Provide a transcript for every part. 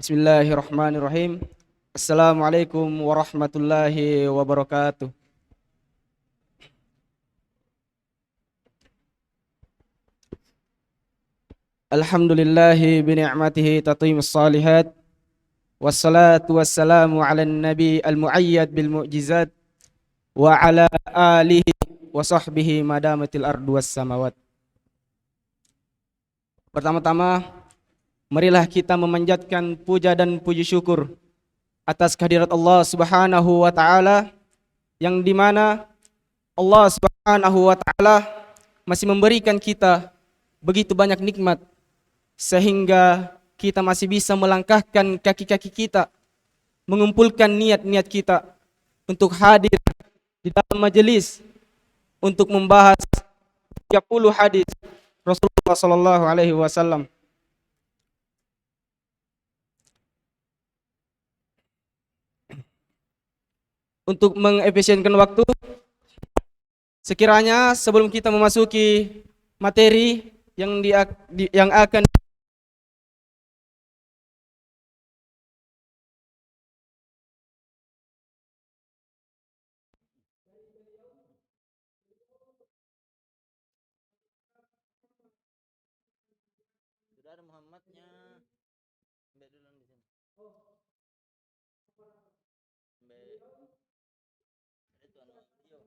Bismillahirrahmanirrahim. Assalamualaikum warahmatullahi wabarakatuh. Alhamdulillahi bini'matihi tatimmus salihat. Wassalatu wassalamu ala nabi al-mu'ayyad bil mu'jizat wa ala alihi wa sahbihi madamatil ardu was samawat. Pertama-tama, marilah kita memanjatkan puja dan puji syukur atas kehadirat Allah Subhanahu wa taala, yang dimana Allah Subhanahu wa taala masih memberikan kita begitu banyak nikmat sehingga kita masih bisa melangkahkan kaki-kaki kita, mengumpulkan niat-niat kita untuk hadir di dalam majelis untuk membahas 30 hadis Rasulullah sallallahu alaihi wasallam. Untuk mengefisienkan waktu, sekiranya sebelum kita memasuki materi yang akan sudah ada Muhammadnya. Mbak dulu di sini. Mbak itu anak video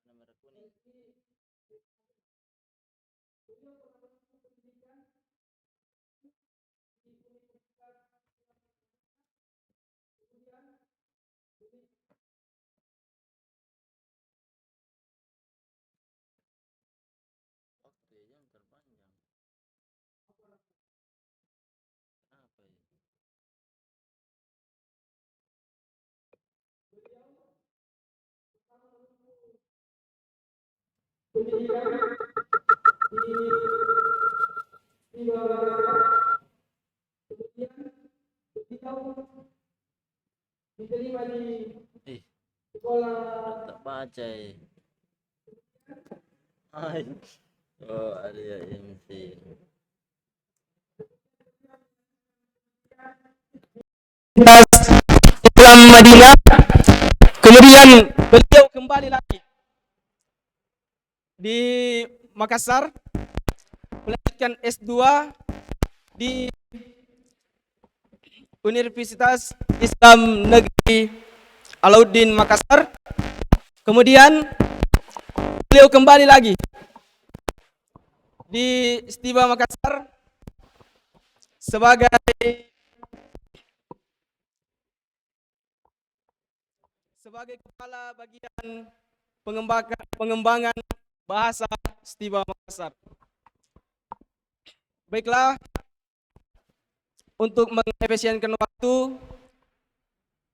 nomor kuning. Waktu jam terpanjang. Apa ya? Ih, tak baca ya. Ay. Oh, ada ya MC. Islam Madinah. Kemudian beliau kembali lagi di Makassar, melanjutkan S2 di Universitas Islam Negeri Alauddin Makassar. Kemudian beliau kembali lagi di Setiba Makassar sebagai kepala bagian pengembangan bahasa Setiba Makassar. Baiklah, untuk mengefisienkan waktu,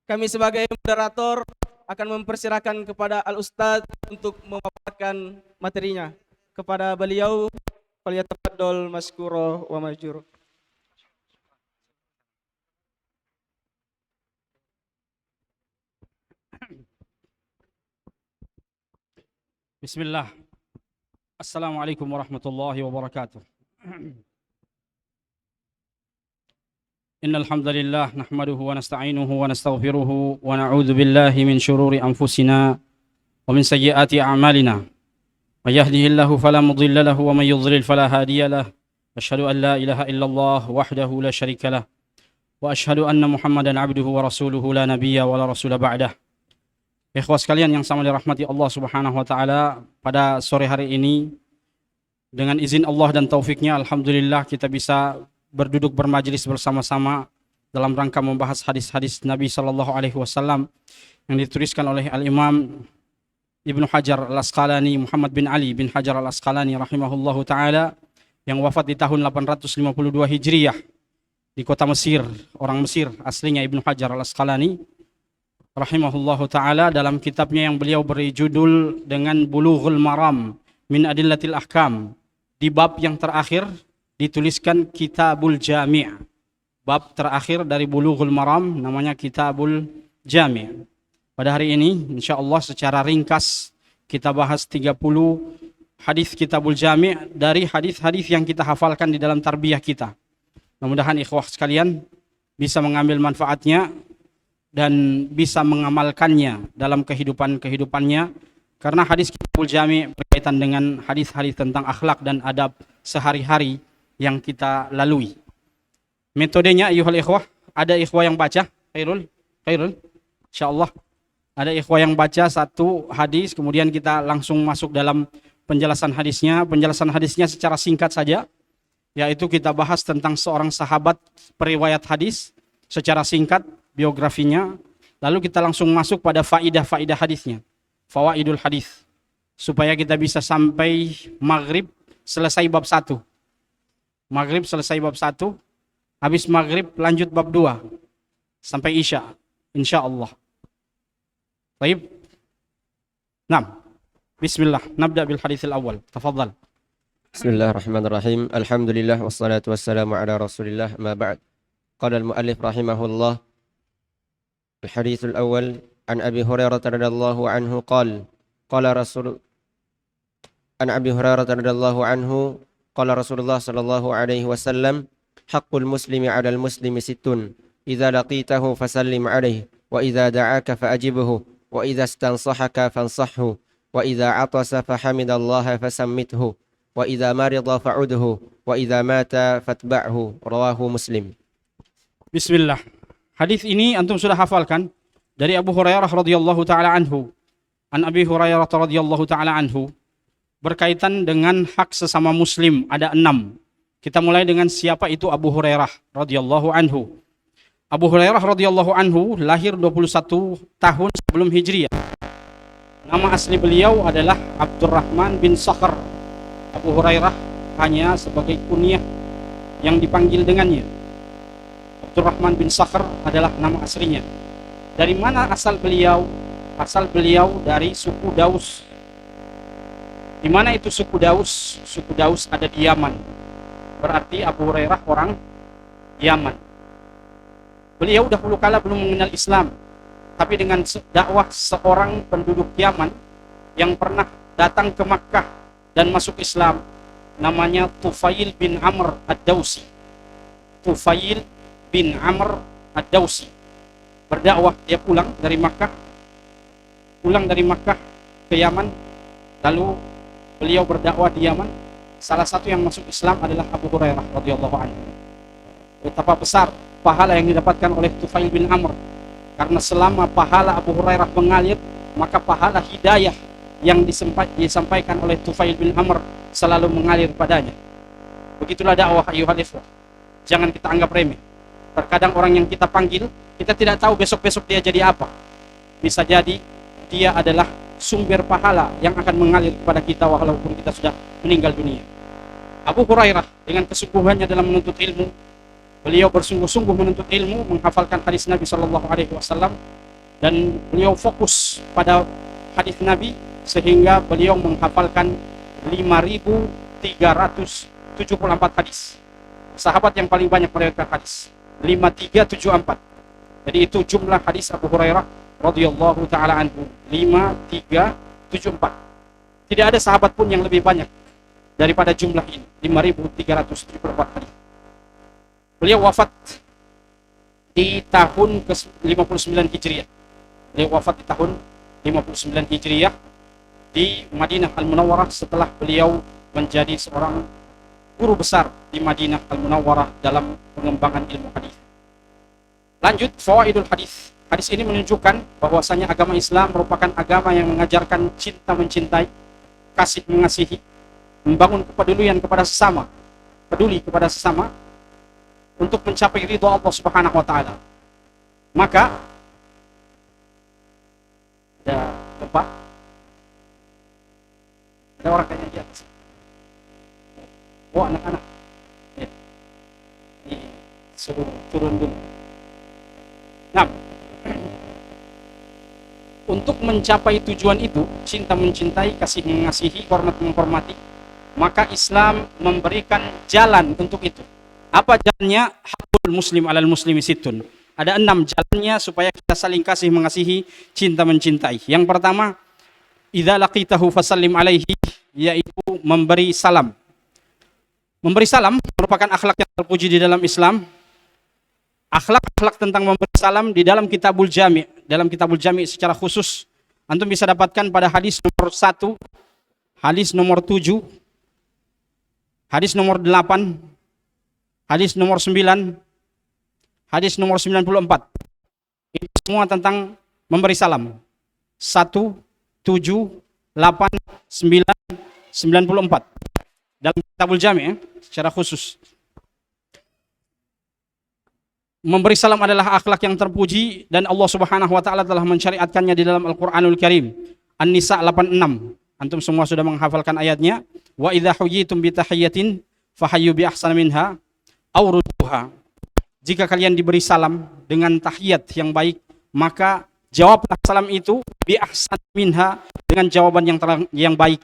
kami sebagai moderator akan mempersilahkan kepada Al-Ustadz untuk memaparkan materinya. Kepada beliau, falyatafaddal maskura wa majur. Bismillah. Assalamualaikum warahmatullahi wabarakatuh. Innal hamdalillah nahmaduhu wa nasta'inuhu wa nastaghfiruhu wa na'udzu billahi min shururi anfusina wa min sayyiati a'malina. May yahdihillahu fala mudilla lahu wa may yudlil fala hadiya lahu. Asyhadu an la ilaha illallah wahdahu la syarika lah wa asyhadu anna Muhammadan 'abduhu wa rasuluhu la nabiyya wa la rasula ba'dah. Ikhwas sekalian yang sama dirahmati Allah Subhanahu wa taala, pada sore hari ini dengan izin Allah dan taufiknya, alhamdulillah kita bisa berduduk bermajelis bersama-sama dalam rangka membahas hadis-hadis Nabi sallallahu alaihi wasallam yang dituliskan oleh Al-Imam Ibnu Hajar Al-Asqalani, Muhammad bin Ali bin Hajar Al-Asqalani rahimahullahu taala, yang wafat di tahun 852 Hijriyah di kota Mesir, orang Mesir aslinya Ibnu Hajar Al-Asqalani rahimahullahu taala. Dalam kitabnya yang beliau beri judul dengan Bulughul Maram min Adillatil Ahkam, di bab yang terakhir dituliskan Kitabul Jami'. Bab terakhir dari Bulughul Maram namanya Kitabul Jami'. Pada hari ini insyaallah secara ringkas kita bahas 30 hadis Kitabul Jami' dari hadis-hadis yang kita hafalkan di dalam tarbiyah kita. Mudah-mudahan ikhwah sekalian bisa mengambil manfaatnya dan bisa mengamalkannya dalam kehidupannya, karena hadis Kitabul Jami' berkaitan dengan hadis-hadis tentang akhlak dan adab sehari-hari yang kita lalui. Metodenya ayuhal ikhwah, ada ikhwah yang baca, khairul, insyaallah. Ada ikhwah yang baca satu hadis, kemudian kita langsung masuk dalam penjelasan hadisnya. Penjelasan hadisnya secara singkat saja, yaitu kita bahas tentang seorang sahabat periwayat hadis secara singkat, biografinya. Lalu kita langsung masuk pada faidah-faidah hadisnya, fawaidul hadis, supaya kita bisa sampai maghrib selesai bab 1. Maghrib selesai bab 1, habis maghrib lanjut bab 2 sampai isya, insyaallah. Baik. Nah, bismillah, nabda bil hadits al-awwal. Tafadhal. Bismillahirrahmanirrahim. Alhamdulillah wassalatu wassalamu ala Rasulillah. Ma ba'd. Qala al-muallif rahimahullah. Al-hadits al-awwal an Abi Hurairah radhiyallahu anhu qala Abi Hurairah radhiyallahu anhu qala Rasulullah sallallahu alaihi wasallam haqqul muslimi 'alal muslimi sittun idza laqitahu fasallim 'alaihi wa idza da'aka fa'ajibhu wa idza istansahaka fansahhu wa idza 'atasa fahamidallaha fasammithu wa idza marida fa'udhu wa idza mata fatba'hu. Rawahu Muslim. Bismillah. Hadis ini antum sudah hafalkan dari Abu Hurairah radhiyallahu taala anhu. An Abi Hurairah radhiyallahu taala anhu, berkaitan dengan hak sesama muslim ada 6. Kita mulai dengan siapa itu Abu Hurairah radhiyallahu anhu. Abu Hurairah radhiyallahu anhu lahir 21 tahun sebelum Hijriah. Nama asli beliau adalah Abdurrahman bin Sakhr. Abu Hurairah hanya sebagai kunyah yang dipanggil dengannya. Abdurrahman bin Sakhr adalah nama aslinya. Dari mana asal beliau? Asal beliau dari suku Daus. Di mana itu suku Daus? Suku Daus ada di Yaman. Berarti Abu Hurairah orang Yaman. Beliau dahulu kala belum mengenal Islam, tapi dengan dakwah seorang penduduk Yaman yang pernah datang ke Makkah dan masuk Islam, namanya Tufail bin Amr ad-Dausi. Tufail bin Amr ad-Dausi berdakwah, dia pulang dari Makkah ke Yaman, lalu beliau berdakwah di Yaman. Salah satu yang masuk Islam adalah Abu Hurairah radhiyallahu anhu. Betapa besar pahala yang didapatkan oleh Tufail bin Amr, karena selama pahala Abu Hurairah mengalir, maka pahala hidayah yang disampaikan oleh Tufail bin Amr selalu mengalir padanya. Begitulah dakwah ayuhal ikhwah. Jangan kita anggap remeh. Terkadang orang yang kita panggil, kita tidak tahu besok-besok dia jadi apa. Bisa jadi dia adalah sumber pahala yang akan mengalir kepada kita walaupun kita sudah meninggal dunia. Abu Hurairah dengan kesungguhannya dalam menuntut ilmu, beliau bersungguh-sungguh menuntut ilmu, menghafalkan hadis Nabi Shallallahu Alaihi Wasallam, dan beliau fokus pada hadis Nabi sehingga beliau menghafalkan 5.374 hadis. Sahabat yang paling banyak meriwayatkan hadis 5.374. Jadi itu jumlah hadis Abu Hurairah radhiyallahu taala anhu, 5.374. Tidak ada sahabat pun yang lebih banyak daripada jumlah ini, 5.374 hadis. Beliau wafat di tahun ke-59 Hijriah. Beliau wafat di tahun 59 Hijriah di Madinah Al-Munawwarah setelah beliau menjadi seorang guru besar di Madinah Al-Munawwarah dalam pengembangan ilmu hadis. Lanjut, fawaidul hadis. Hadis ini menunjukkan bahwasanya agama Islam merupakan agama yang mengajarkan cinta mencintai, kasih mengasihi, membangun kepedulian kepada sesama, peduli kepada sesama, untuk mencapai ridho Allah Subhanahu wa taala. Maka ada apa? Ada orang kayaknya di atas. Oh, anak-anak. Ya. Suruh turun dulu. Nah, untuk mencapai tujuan itu, cinta mencintai, kasih mengasihi, hormat menghormati, maka Islam memberikan jalan untuk itu. Apa jalannya? Hakul muslim alal muslimi sittun. Ada 6 jalannya supaya kita saling kasih mengasihi, cinta mencintai. Yang pertama, idza laqitahu fasallim alaihi, yaitu memberi salam. Memberi salam merupakan akhlak yang terpuji di dalam Islam. Akhlak-akhlak tentang memberi salam di dalam Kitabul Jami'. Dalam Kitabul Jami' secara khusus antum bisa dapatkan pada hadis nomor 1, hadis nomor 7, hadis nomor 8, hadis nomor 9, hadis nomor 94. Itu semua tentang memberi salam. 1, 7, 8, 9, 94. Dalam Kitabul Jami' secara khusus. Memberi salam adalah akhlak yang terpuji dan Allah Subhanahu wa taala telah mensyariatkannya di dalam Al-Qur'anul Karim. An-Nisa 86. Antum semua sudah menghafalkan ayatnya. Wa idza huyyitum bi tahiyyatin fahayyu bi ahsana minha aw rudduha. Jika kalian diberi salam dengan tahiyat yang baik, maka jawablah salam itu bi ahsana minha, dengan jawaban yang baik.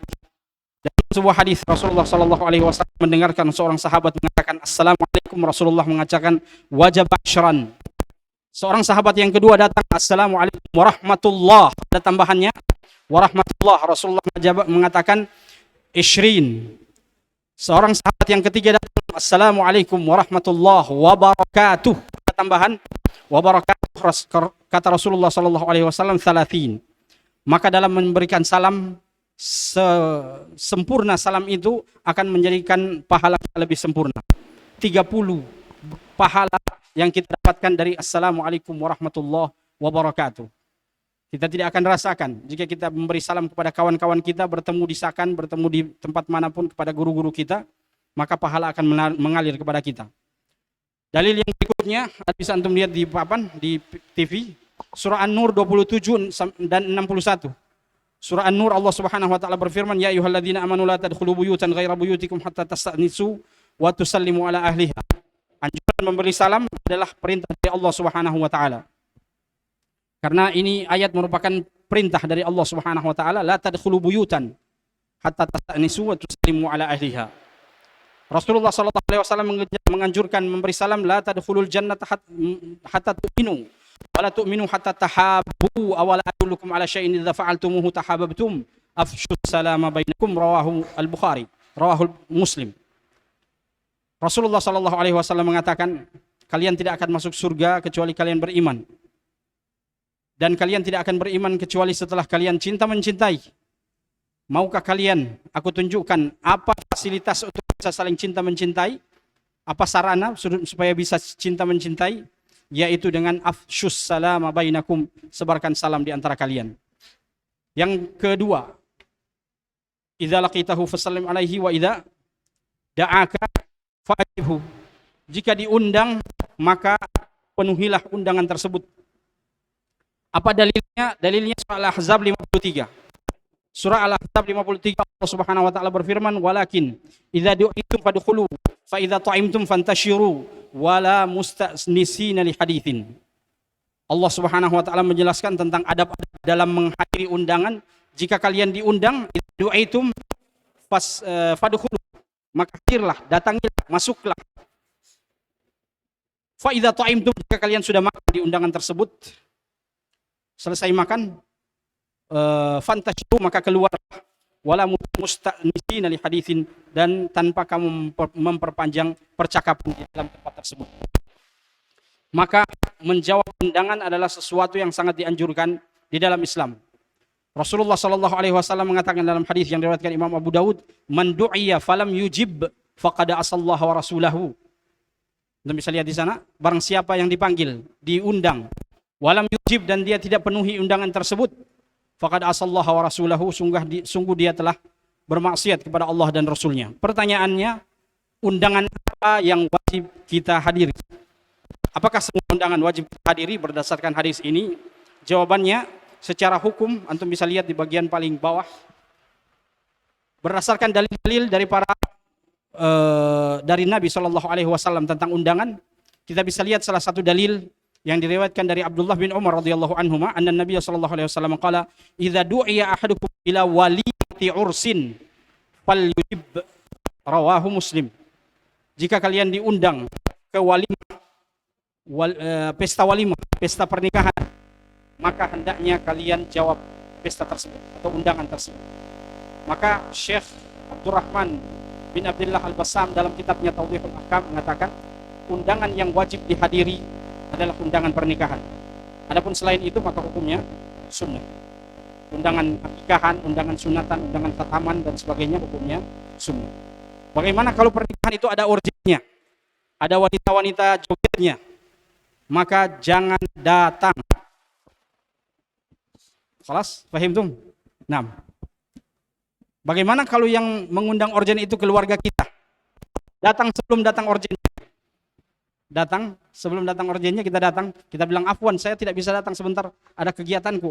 Dalam sebuah hadis Rasulullah sallallahu alaihi wasallam mendengarkan seorang sahabat mengatakan assalamualaikum, Rasulullah mengatakan wajib asyran. Seorang sahabat yang kedua datang, assalamualaikum warahmatullah, ada tambahannya warahmatullah, Rasulullah mengatakan isyrin. Seorang sahabat yang ketiga datang, assalamualaikum warahmatullah wabarakatuh, ada tambahan wabarakatuh, kata Rasulullah sallallahu alaihi wasallam 30. Maka dalam memberikan salam, sempurna salam itu akan menjadikan pahala kita lebih sempurna. 30 pahala yang kita dapatkan dari assalamualaikum warahmatullahi wabarakatuh. Kita tidak akan rasakan jika kita memberi salam kepada kawan-kawan kita, bertemu di Sakan, bertemu di tempat manapun, kepada guru-guru kita, maka pahala akan mengalir kepada kita. Dalil yang berikutnya bisa antum lihat di papan di TV, surah An-Nur 27 dan 61. Surah An-Nur Allah Subhanahu wa taala berfirman, ya ayyuhalladzina amanu la tadkhulu buyutan ghaira buyutikum hatta tasta'nisu wa tusallimu ala ahliha. Anjuran memberi salam adalah perintah dari Allah Subhanahu wa taala. Karena ini ayat merupakan perintah dari Allah Subhanahu wa taala, la tadkhulu buyutan hatta tasta'nisu wa tusallimu ala ahliha. Rasulullah sallallahu alaihi wasallam menganjurkan memberi salam, la tadkhulul jannata hatta tu'minu wala tu'minu hatta tahabbu awala adullukum ala syai'in idza fa'altumuhu tahabbtum afshus salama bainakum, rawahu al-Bukhari, rawahu Muslim. Rasulullah sallallahu alaihi wasallam mengatakan, kalian tidak akan masuk surga kecuali kalian beriman. Dan kalian tidak akan beriman kecuali setelah kalian cinta mencintai. Maukah kalian aku tunjukkan apa fasilitas untuk bisa saling cinta mencintai? Apa sarana supaya bisa cinta mencintai? Yaitu dengan afshus salama bainakum, sebarkan salam di antara kalian. Yang kedua, idza laqitahu fasallim alaihi wa idza da'aka fa'ibhu. Jika diundang maka penuhilah undangan tersebut. Apa dalilnya? Dalilnya surah Al-Ahzab 53. Surah Al-Ahzab 53 Allah Subhanahu wa taala berfirman, walakin idza du'itum fadkhulu fa idza ta'imtum fantashiru wala musta'nisina li haditsin. Allah Subhanahu wa taala menjelaskan tentang adab-adab dalam menghadiri undangan. Jika kalian diundang, du'aitum fadkhulu, maka hadirlah, datangilah, masuklah. Fa idza ta'imtum, jika kalian sudah makan di undangan tersebut, selesai makan, fantashiru, maka keluar, wala musta'nisina li haditsin, dan tanpa kamu memperpanjang percakapan di dalam tempat tersebut. Maka menjawab undangan adalah sesuatu yang sangat dianjurkan di dalam Islam. Rasulullah sallallahu alaihi wasallam mengatakan dalam hadis yang diriwayatkan Imam Abu Daud, man du'iya falam yujib faqad asallaha wa rasulahu. Anda bisa lihat di sana, barang siapa yang dipanggil, diundang, walam yujib, dan dia tidak penuhi undangan tersebut, faqad asallaha wa rasulahu, sungguh dia telah bermaksiat kepada Allah dan Rasulnya. Pertanyaannya, undangan apa yang wajib kita hadiri? Apakah semua undangan wajib kita hadiri berdasarkan hadis ini? Jawabannya, secara hukum, antum bisa lihat di bagian paling bawah, berdasarkan dalil-dalil dari dari Nabi SAW tentang undangan, kita bisa lihat salah satu dalil yang diriwayatkan dari Abdullah bin Umar radhiyallahu anhuma, anna Nabi sallallahu alaihi wasallam qala, idza du'iya ahadukum ila waliyati ursin falyujib, rawahu Muslim. Jika kalian diundang ke walimah, pesta walimah, pesta pernikahan, maka hendaknya kalian jawab pesta tersebut atau undangan tersebut. Maka Syekh Abdurrahman bin Abdullah Al-Bassam dalam kitabnya Tawdihul Ahkam mengatakan, undangan yang wajib dihadiri adalah undangan pernikahan. Adapun selain itu maka hukumnya sunnah. Undangan pernikahan, undangan sunatan, undangan khataman dan sebagainya hukumnya sunnah. Bagaimana kalau pernikahan itu ada orjinya, ada wanita-wanita jogetnya, maka jangan datang. Kelas, paham tuh? Nah, bagaimana kalau yang mengundang orjen itu keluarga kita? Datang sebelum datang orjennya. Datang sebelum datang orjennya kita datang, kita bilang afwan saya tidak bisa datang sebentar, ada kegiatanku.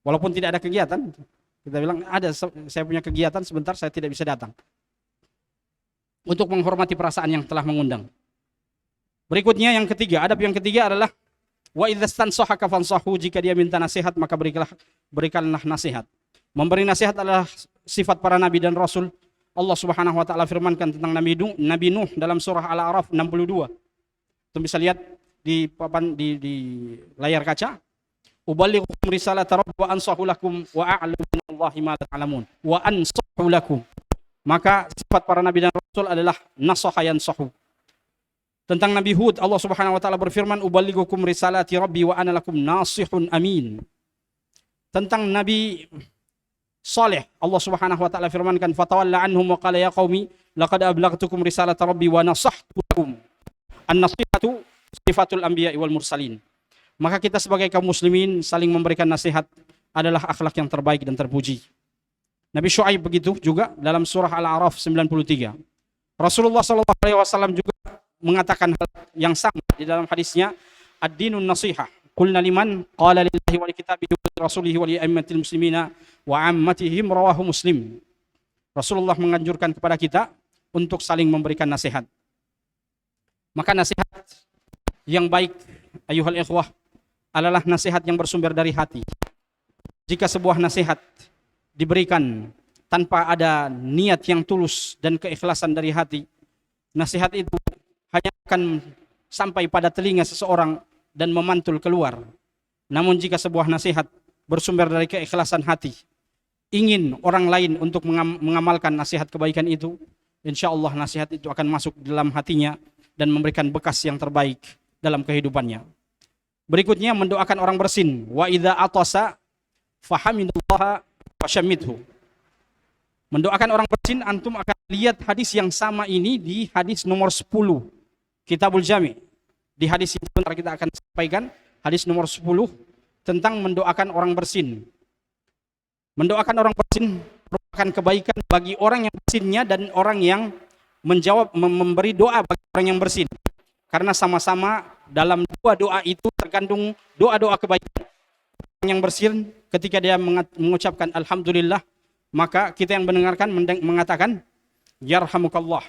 Walaupun tidak ada kegiatan, kita bilang ada saya punya kegiatan sebentar saya tidak bisa datang. Untuk menghormati perasaan yang telah mengundang. Berikutnya yang ketiga, adab yang ketiga adalah wa idza stansahaka fansahu, jika dia minta nasihat maka berikanlah nasihat. Memberi nasihat adalah sifat para nabi dan rasul. Allah Subhanahu wa taala firmankan tentang Nabi Nuh dalam surah Al-A'raf 62. Kita bisa lihat di layar kaca. Ubalighukum risalata rabbi wa ansahu lakum wa a'lamu minallahi ma la ta'lamun wa ansahu lakum. Maka sifat para nabi dan rasul adalah nasaha yansahu. Tentang Nabi Hud, Allah Subhanahu wa taala berfirman, "Ubalighukum risalati rabbi wa ana lakum nasihun amin." Tentang Nabi Saleh, Allah Subhanahu wa taala firmankan, "Fatawalla anhum wa qala ya qaumi laqad ablaghtukum risalata rabbi wa nasahtu lakum." An-nasihatu sifatul anbiya'i wal mursalin. Maka kita sebagai kaum muslimin saling memberikan nasihat adalah akhlak yang terbaik dan terpuji. Nabi Syuaib begitu juga dalam surah Al-A'raf 93. Rasulullah sallallahu alaihi wasallam juga mengatakan hal yang sama di dalam hadisnya, ad-dinun nasihah. Qulna liman? Qala lillahi wa likitabihi wa lirasulihi wa li'ammatil muslimina wa ammatihim, rawahu Muslim. Rasulullah menganjurkan kepada kita untuk saling memberikan nasihat. Maka nasihat yang baik ayuhal ikhwah adalah nasihat yang bersumber dari hati. Jika sebuah nasihat diberikan tanpa ada niat yang tulus dan keikhlasan dari hati, nasihat itu hanya akan sampai pada telinga seseorang dan memantul keluar. Namun jika sebuah nasihat bersumber dari keikhlasan hati, ingin orang lain untuk mengamalkan nasihat kebaikan itu, insya Allah nasihat itu akan masuk dalam hatinya dan memberikan bekas yang terbaik dalam kehidupannya. Berikutnya mendoakan orang bersin. Wa idza atasa fahamidallaha fashammithu. Mendoakan orang bersin, antum akan lihat hadis yang sama ini di hadis nomor 10 Kitabul Jami'. Di hadis yang sebentar kita akan sampaikan, hadis nomor 10 tentang mendoakan orang bersin. Mendoakan orang bersin merupakan kebaikan bagi orang yang bersinnya dan orang yang memberi doa bagi orang yang bersin. Karena sama-sama dalam dua doa itu terkandung doa-doa kebaikan. Orang yang bersin ketika dia mengucapkan alhamdulillah, maka kita yang mendengarkan mengatakan yarhamukallah.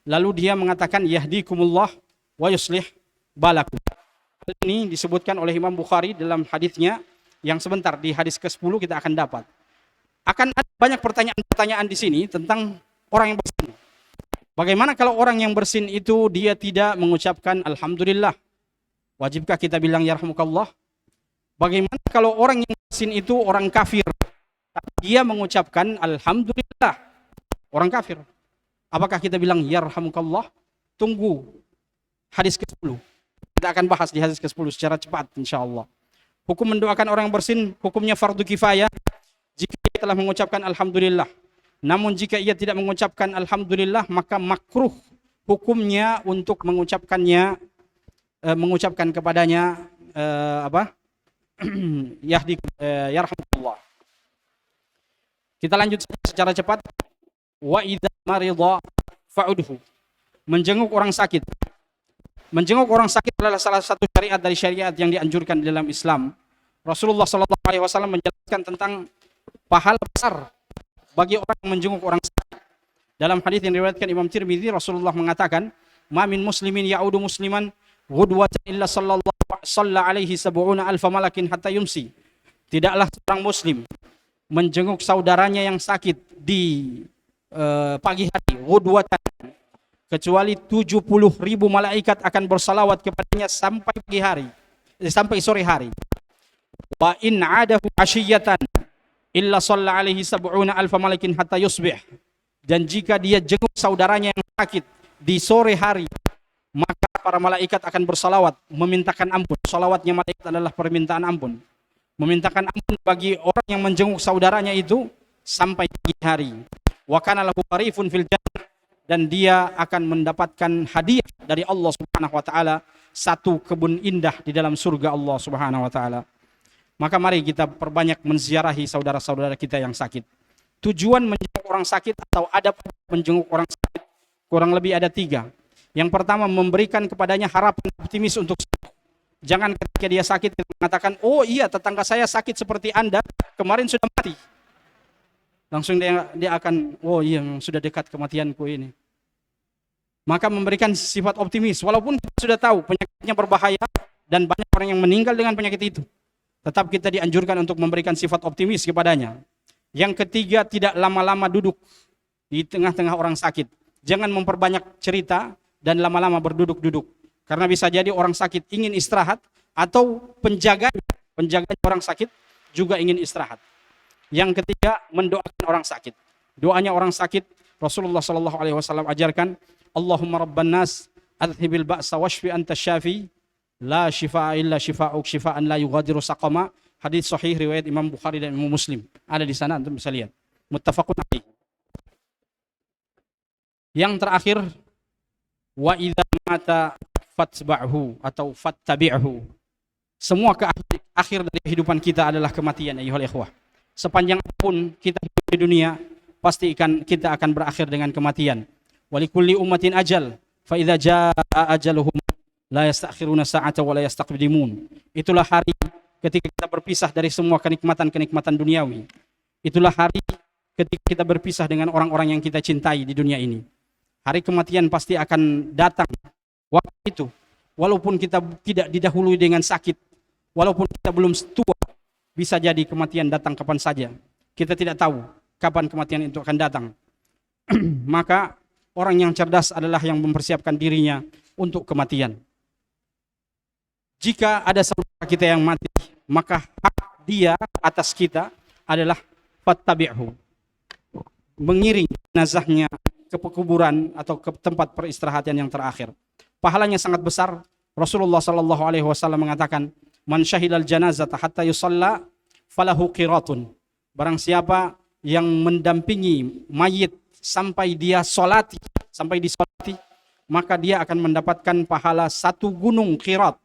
Lalu dia mengatakan yahdikumullah wa yuslih balakum. Hal ini disebutkan oleh Imam Bukhari dalam hadisnya yang sebentar di hadis ke-10 kita akan dapat. Akan ada banyak pertanyaan-pertanyaan di sini tentang orang yang bersin. Bagaimana kalau orang yang bersin itu dia tidak mengucapkan alhamdulillah? Wajibkah kita bilang yarhamukallah? Bagaimana kalau orang yang bersin itu orang kafir? Dia mengucapkan alhamdulillah. Orang kafir. Apakah kita bilang yarhamukallah? Tunggu hadis ke-10. Kita akan bahas di hadis ke-10 secara cepat insyaallah. Hukum mendoakan orang yang bersin, hukumnya fardu kifayah jika ia telah mengucapkan alhamdulillah. Namun jika ia tidak mengucapkan alhamdulillah, maka makruh hukumnya untuk mengucapkannya, mengucapkan kepadanya yarhamukallah. Kita lanjut secara cepat. Wa idza marida fa'udhu. Menjenguk orang sakit. Menjenguk orang sakit adalah salah satu syariat dari syariat yang dianjurkan di dalam Islam. Rasulullah SAW menjelaskan tentang pahala besar bagi orang yang menjenguk orang sakit. Dalam hadis yang diriwayatkan Imam Tirmidzi, Rasulullah mengatakan, "Ma min muslimin ya'udu musliman ghudwatan illa salla alaihi sab'una alfa malakin hatta yumsi." Tidaklah seorang muslim menjenguk saudaranya yang sakit di pagi hari, ghudwatan, kecuali 70.000 malaikat akan bersalawat kepadanya sampai pagi hari, sampai sore hari. Wa in 'adahu 'ashiyatan illa shalla alaihi sab'una alfa malakin hatta yusbih. Dan jika dia jenguk saudaranya yang sakit di sore hari, maka para malaikat akan bersalawat, memintakan ampun. Salawatnya malaikat adalah permintaan ampun. Memintakan ampun bagi orang yang menjenguk saudaranya itu sampai pagi hari. Wa kana lahu qarifun fil jannah, dan dia akan mendapatkan hadiah dari Allah Subhanahu wa taala, satu kebun indah di dalam surga Allah Subhanahu wa taala. Maka mari kita perbanyak menziarahi saudara-saudara kita yang sakit. Tujuan menjenguk orang sakit atau adab menjenguk orang sakit kurang lebih ada 3. Yang pertama, memberikan kepadanya harapan optimis untuk sembuh. Jangan ketika dia sakit kita mengatakan, oh iya tetangga saya sakit seperti Anda, kemarin sudah mati. Langsung dia akan, oh iya sudah dekat kematianku ini. Maka memberikan sifat optimis, walaupun kita sudah tahu penyakitnya berbahaya dan banyak orang yang meninggal dengan penyakit itu. Tetap kita dianjurkan untuk memberikan sifat optimis kepadanya. Yang ketiga, tidak lama-lama duduk di tengah-tengah orang sakit. Jangan memperbanyak cerita dan lama-lama berduduk-duduk. Karena bisa jadi orang sakit ingin istirahat atau penjaga orang sakit juga ingin istirahat. Yang ketiga, mendoakan orang sakit. Doanya orang sakit, Rasulullah SAW ajarkan, Allahumma rabban nas, adhibil ba'sa washfi anta syafi, la shifa'a illa shifa'uk shifa'an la yughadiru saqama. Hadis sahih riwayat Imam Bukhari dan Imam Muslim. Ada di sana, antum bisa lihat. Muttafaqun alaih. Yang terakhir, wa idza mata fatba'hu atau fattabi'hu. Semua akhir dari kehidupan kita adalah kematian, ayyuhal ikhwah. Sepanjang pun kita hidup di dunia, pasti kita akan berakhir dengan kematian. Walikulli ummatin ajal, fa idza jaa ajaluhum la yastakhiruna sa'ata wa la yastaqdimun. Itulah hari ketika kita berpisah dari semua kenikmatan-kenikmatan duniawi. Itulah hari ketika kita berpisah dengan orang-orang yang kita cintai di dunia ini. Hari kematian pasti akan datang. Waktu itu, walaupun kita tidak didahului dengan sakit, walaupun kita belum tua, bisa jadi kematian datang kapan saja. Kita tidak tahu kapan kematian itu akan datang. Maka orang yang cerdas adalah yang mempersiapkan dirinya untuk kematian. Jika ada saudara kita yang mati, maka hak dia atas kita adalah fattabi'hu. Mengiring jenazahnya ke kuburan atau ke tempat peristirahatan yang terakhir. Pahalanya sangat besar. Rasulullah SAW mengatakan, man syahidal janazata hatta yusalla falahu qiratun. Barang siapa yang mendampingi mayit sampai dia solati, sampai disolati, maka dia akan mendapatkan pahala 1 gunung qirat.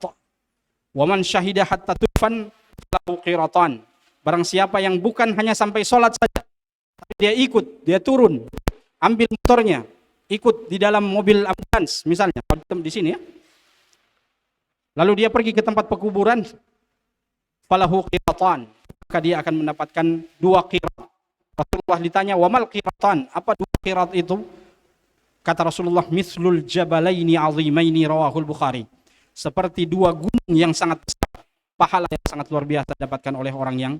Wa man syahida hatta tufan falahu qiratan. Barang siapa yang bukan hanya sampai solat saja, tapi dia ikut, dia turun, ambil motornya, ikut di dalam mobil ambulans misalnya di sini ya. Lalu dia pergi ke tempat pekuburan, falahu qiratan, maka dia akan mendapatkan 2 qirat. Rasulullah ditanya, "Wa mal qiratan?" Apa 2 qirat itu? Kata Rasulullah, "Mithlul jabalaini 'azimaini," rawahul Bukhari. Seperti 2 gunung yang sangat besar. Pahala yang sangat luar biasa didapatkan oleh orang yang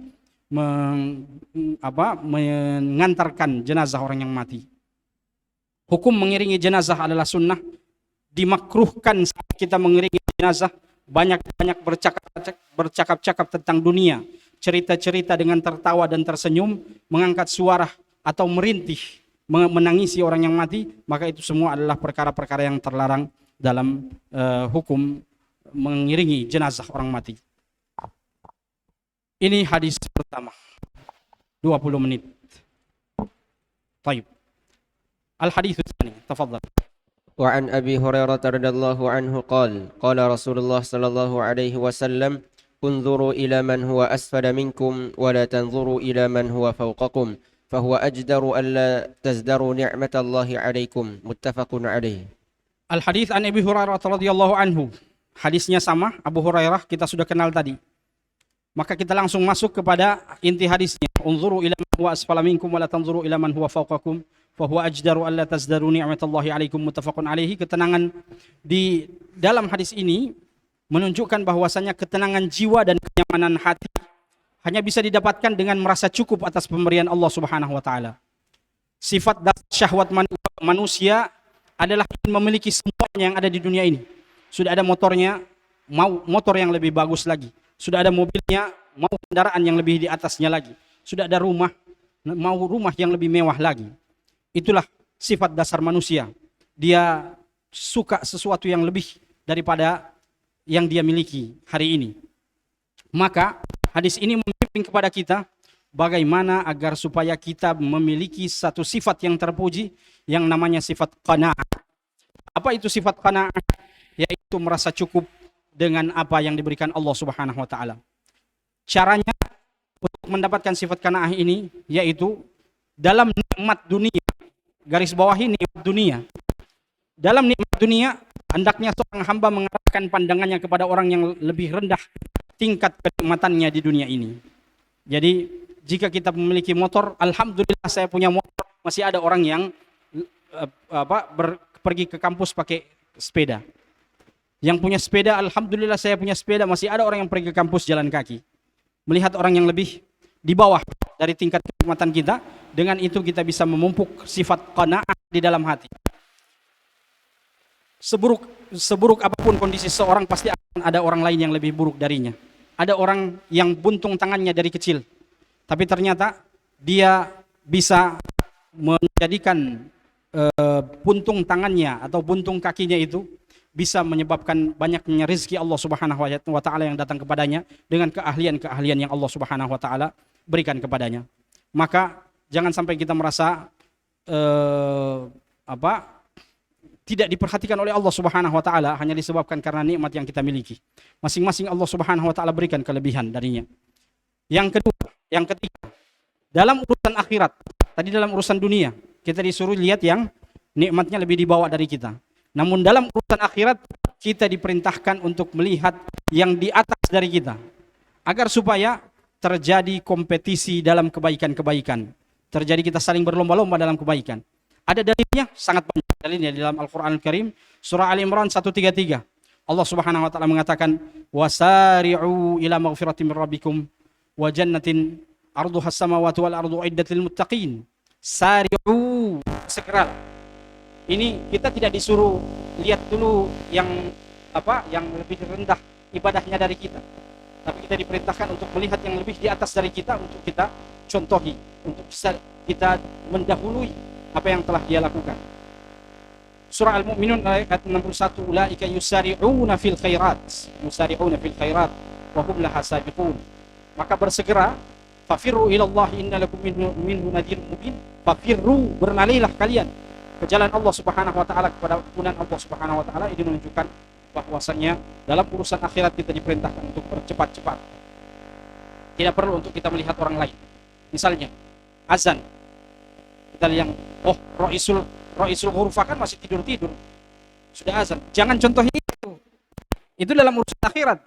mengantarkan jenazah orang yang mati. Hukum mengiringi jenazah adalah sunnah. Dimakruhkan saat kita mengiringi jenazah banyak-banyak bercakap-cakap tentang dunia, cerita-cerita dengan tertawa dan tersenyum, mengangkat suara atau merintih, menangisi orang yang mati, maka itu semua adalah perkara-perkara yang terlarang dalam hukum mengiringi jenazah orang mati. Ini hadis pertama, 20 menit. Baik. Al-hadits tsani, tafadhal. وعن أبي هريرة رضي الله عنه قال قال رسول الله صلى الله عليه وسلم انظروا إلى من هو أسفل منكم ولا تنظروا إلى من هو فوقكم فهو أجدر ألا تزدروا نعمة الله عليكم متفق عليه. Al-hadits an Abi Hurairah radhiyallahu anhu. Hadisnya sama, Abu Hurairah kita sudah kenal tadi. Maka kita langsung masuk kepada inti hadisnya. Unzuru ila man huwa asfala minkum wa la tanzuru ila man huwa fawqakum fa huwa ajdaru alla tazdaru ni'matallahi 'alaikum muttafaqun 'alaihi. Ketenangan di dalam hadis ini menunjukkan bahwasanya ketenangan jiwa dan kenyamanan hati hanya bisa didapatkan dengan merasa cukup atas pemberian Allah Subhanahu wa taala. Sifat dasar syahwat manusia adalah ingin memiliki semuanya yang ada di dunia ini. Sudah ada motornya, mau motor yang lebih bagus lagi. Sudah ada mobilnya, mau kendaraan yang lebih di atasnya lagi. Sudah ada rumah, mau rumah yang lebih mewah lagi. Itulah sifat dasar manusia. Dia suka sesuatu yang lebih daripada yang dia miliki hari ini. Maka hadis ini membimbing kepada kita bagaimana agar supaya kita memiliki satu sifat yang terpuji yang namanya sifat qanaah. Apa itu sifat qanaah? Yaitu merasa cukup dengan apa yang diberikan Allah Subhanahu wa taala. Caranya untuk mendapatkan sifat qanaah ini yaitu dalam nikmat dunia. Garis bawahi nikmat dunia. Dalam nikmat dunia hendaknya seorang hamba mengarahkan pandangannya kepada orang yang lebih rendah tingkat kenikmatannya di dunia ini. Jadi jika kita memiliki motor, alhamdulillah saya punya motor, masih ada orang yang pergi ke kampus pakai sepeda. Yang punya sepeda, alhamdulillah saya punya sepeda, masih ada orang yang pergi ke kampus jalan kaki. Melihat orang yang lebih di bawah dari tingkat kenikmatan kita, dengan itu kita bisa memupuk sifat qanaah di dalam hati. Seburuk apapun kondisi seorang, pasti akan ada orang lain yang lebih buruk darinya. Ada orang yang buntung tangannya dari kecil, tapi ternyata dia bisa menjadikan buntung tangannya atau buntung kakinya itu bisa menyebabkan banyaknya rezeki Allah Subhanahu wa taala yang datang kepadanya dengan keahlian-keahlian yang Allah Subhanahu wa taala berikan kepadanya. Maka jangan sampai kita merasa tidak diperhatikan oleh Allah Subhanahu wa taala hanya disebabkan karena nikmat yang kita miliki. Masing-masing Allah Subhanahu wa taala berikan kelebihan darinya. Yang ketiga, dalam urusan akhirat, tadi dalam urusan dunia, kita disuruh lihat yang nikmatnya lebih dibawa dari kita. Namun dalam urusan akhirat, kita diperintahkan untuk melihat yang di atas dari kita. Agar supaya terjadi kompetisi dalam kebaikan-kebaikan. Terjadi kita saling berlomba-lomba dalam kebaikan. Ada dalilnya, sangat banyak dalilnya di dalam Al-Quran Al-Karim. Surah Al-Imran 133. Allah Subhanahu wa taala mengatakan, "Wasari'u ila maghfiratin min rabbikum wa jannatin arduha as-samawati wal ardu uiddat lil muttaqin." Sari'u, segera. Ini kita tidak disuruh lihat dulu yang lebih rendah ibadahnya dari kita. Tapi kita diperintahkan untuk melihat yang lebih di atas dari kita untuk kita contohi, untuk bisa kita mendahului apa yang telah dia lakukan. Surah Al-Mu'minun ayat 61, "Ulaika yusari'una fil khairat." Yusari'una fil khairat wa hum laha sabiqun. Maka bersegera, fafirru ila Allah inna lakum minhu nadhirun mubin. Fafirru, berlarilah kalian ke jalan Allah Subhanahu wa taala, kepada ampunan Allah Subhanahu wa taala. Ini menunjukkan bahwasanya dalam urusan akhirat kita diperintahkan untuk bercepat-cepat. Tidak perlu untuk kita melihat orang lain. Misalnya azan, kita yang Ra'isul Ghurfah kan masih tidur-tidur, sudah azan, jangan contoh itu dalam urusan akhirat.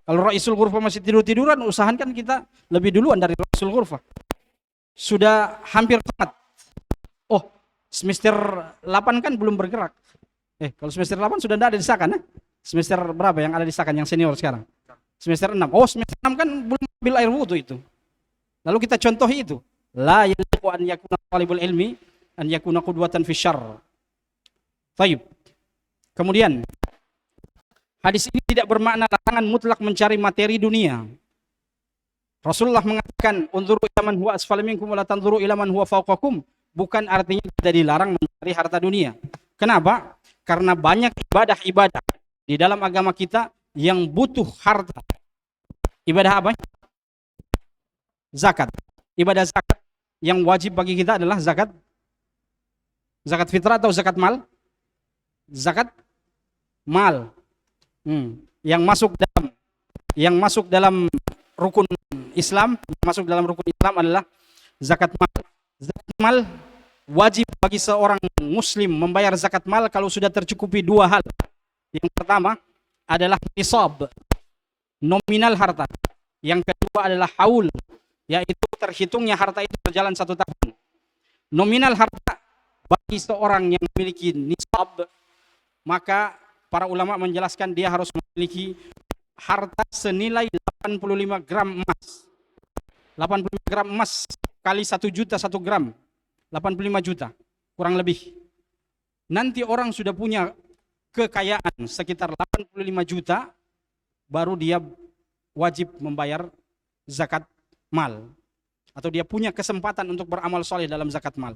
Kalau Ra'isul Ghurfah masih tidur-tiduran, usahakan kita lebih duluan dari Ra'isul Ghurfah. Sudah hampir tamat, semester 8 kan belum bergerak. Kalau semester 8 sudah tidak ada di Sakan, semester berapa yang ada di Sakan yang senior sekarang? Semester 6. Semester 6 kan belum ambil air wudu itu. Lalu kita contohi itu. La yaliqu an yakuna talibul ilmi an yakuna qudwatan fi syarr. Baik. Kemudian hadis ini tidak bermakna larangan mutlak mencari materi dunia. Rasulullah mengatakan, "Unzuru ila man huwa asfala minkum wa la tanzuru ila man huwa fawqakum." Bukan artinya kita dilarang mencari harta dunia. Kenapa? Karena banyak ibadah-ibadah di dalam agama kita yang butuh harta. Ibadah apa? Zakat. Ibadah zakat yang wajib bagi kita adalah zakat fitrah atau zakat mal? Zakat mal. Yang masuk dalam rukun Islam, adalah zakat mal. Zakat mal wajib bagi seorang muslim membayar zakat mal kalau sudah tercukupi dua hal. Yang pertama adalah nisab, nominal harta. Yang kedua adalah haul, yaitu terhitungnya harta itu berjalan 1 tahun. Nominal harta bagi seorang yang memiliki nisab, maka para ulama menjelaskan dia harus memiliki harta senilai 85 gram emas. 85 gram emas kali 1 juta 1 gram, 85 juta kurang lebih. Nanti orang sudah punya kekayaan sekitar 85 juta, baru dia wajib membayar zakat mal, atau dia punya kesempatan untuk beramal soleh dalam zakat mal.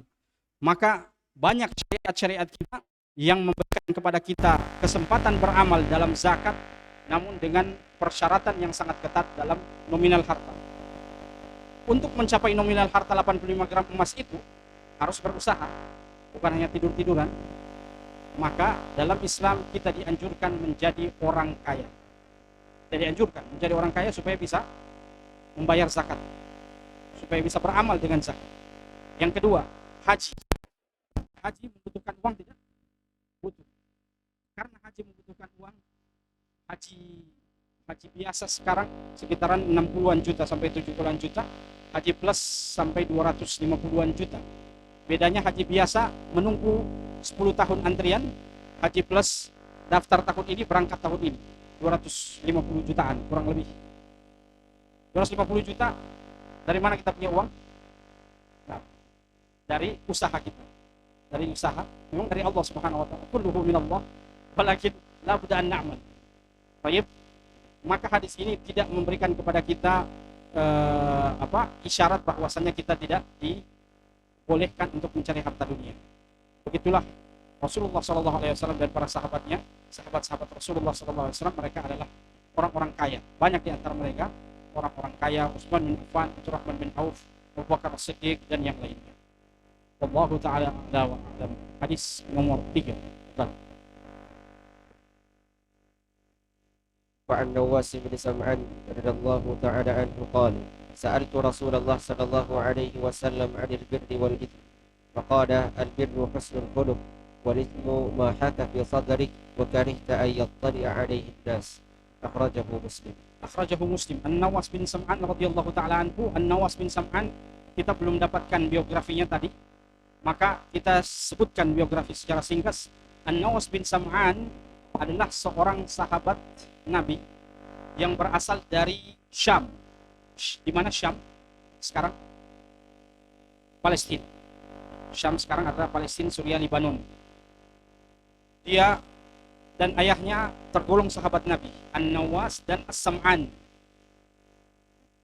Maka banyak syariat-syariat kita yang memberikan kepada kita kesempatan beramal dalam zakat, namun dengan persyaratan yang sangat ketat dalam nominal harta. Untuk mencapai nominal harta 85 gram emas itu harus berusaha, bukan hanya tidur-tiduran. Maka dalam Islam kita dianjurkan menjadi orang kaya. Kita dianjurkan menjadi orang kaya supaya bisa membayar zakat, supaya bisa beramal dengan zakat. Yang kedua, haji. Haji membutuhkan uang tidak? Butuh. Karena haji membutuhkan uang, haji biasa sekarang sekitaran 60-an juta sampai 70-an juta, haji plus sampai 250-an juta. Bedanya haji biasa menunggu 10 tahun antrian, haji plus daftar tahun ini, berangkat tahun ini, 250 jutaan kurang lebih. 250 juta, dari mana kita punya uang? Nah, dari usaha kita. Dari usaha, memang dari Allah Subhanahu wa taala. Kulluhu minallah, walakin la budda an na'mal. Baik. Maka hadis ini tidak memberikan kepada kita isyarat bahwasanya kita tidak dibolehkan untuk mencari harta dunia. Begitulah Rasulullah SAW dan para sahabatnya, sahabat-sahabat Rasulullah SAW, mereka adalah orang-orang kaya. Banyak di antara mereka orang-orang kaya, Utsman bin Affan, Abdurrahman bin Auf, Abu Bakar As-Siddiq dan yang lainnya. Wallahu ta'ala a'la wa a'lam. Hadis nomor 3. وعن نواس بن سمعان رضي الله تعالى عنه قال سألت رسول الله صلى الله عليه وسلم عن البر والإثم فقال البر حسن الخلق والإثم ما حاك في صدرك وكرهت أن يطلع عليه الناس أخرجه مسلم. Akhrajahu Muslim. An-Nawas bin Sam'an radhiyallahu taala anhu. An-Nawas bin Sam'an, kita belum dapatkan biografinya tadi, maka kita sebutkan biografi secara singkat. An-Nawas bin Sam'an adalah seorang sahabat Nabi yang berasal dari Syam. Di mana Syam sekarang? Palestina. Syam sekarang adalah Palestina, Suriah, Lebanon. Dia dan ayahnya tergolong sahabat Nabi, An-Nawas dan As-Sam'an.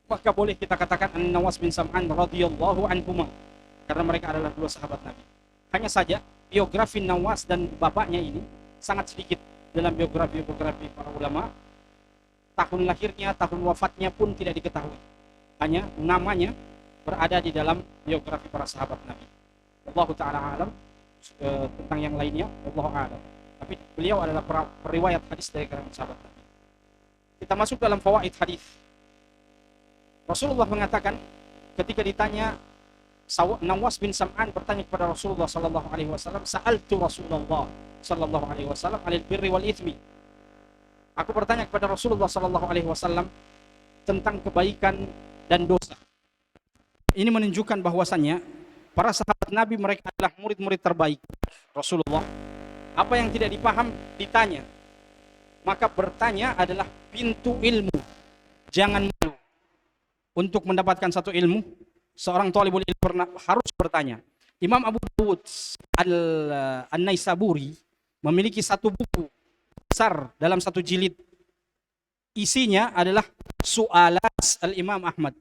Maka boleh kita katakan An-Nawas bin Sam'an radhiyallahu anhuma, karena mereka adalah dua sahabat Nabi. Hanya saja biografi Nawas dan bapaknya ini sangat sedikit dalam biografi para ulama. Tahun lahirnya, tahun wafatnya pun tidak diketahui. Hanya namanya berada di dalam biografi para sahabat Nabi. Wallahu ta'ala alam. Tentang yang lainnya, wallahu a'lam. Tapi beliau adalah periwayat hadis dari kalangan sahabat Nabi. Kita masuk dalam fawaid hadis. Rasulullah mengatakan ketika ditanya, Nawas bin Sam'an bertanya kepada Rasulullah sallallahu alaihi wasallam, "Sa'altu Rasulullah sallallahu alaihi wasallam 'anil birri wal itsmi." Aku bertanya kepada Rasulullah sallallahu alaihi wasallam tentang kebaikan dan dosa. Ini menunjukkan bahwasannya para sahabat Nabi mereka adalah murid-murid terbaik Rasulullah. Apa yang tidak dipaham ditanya. Maka bertanya adalah pintu ilmu. Jangan malu. Untuk mendapatkan satu ilmu, seorang thalibul ilmu harus bertanya. Imam Abu Dawud An-Naisaburi memiliki satu buku besar dalam satu jilid. Isinya adalah Su'alat Al-Imam Ahmad.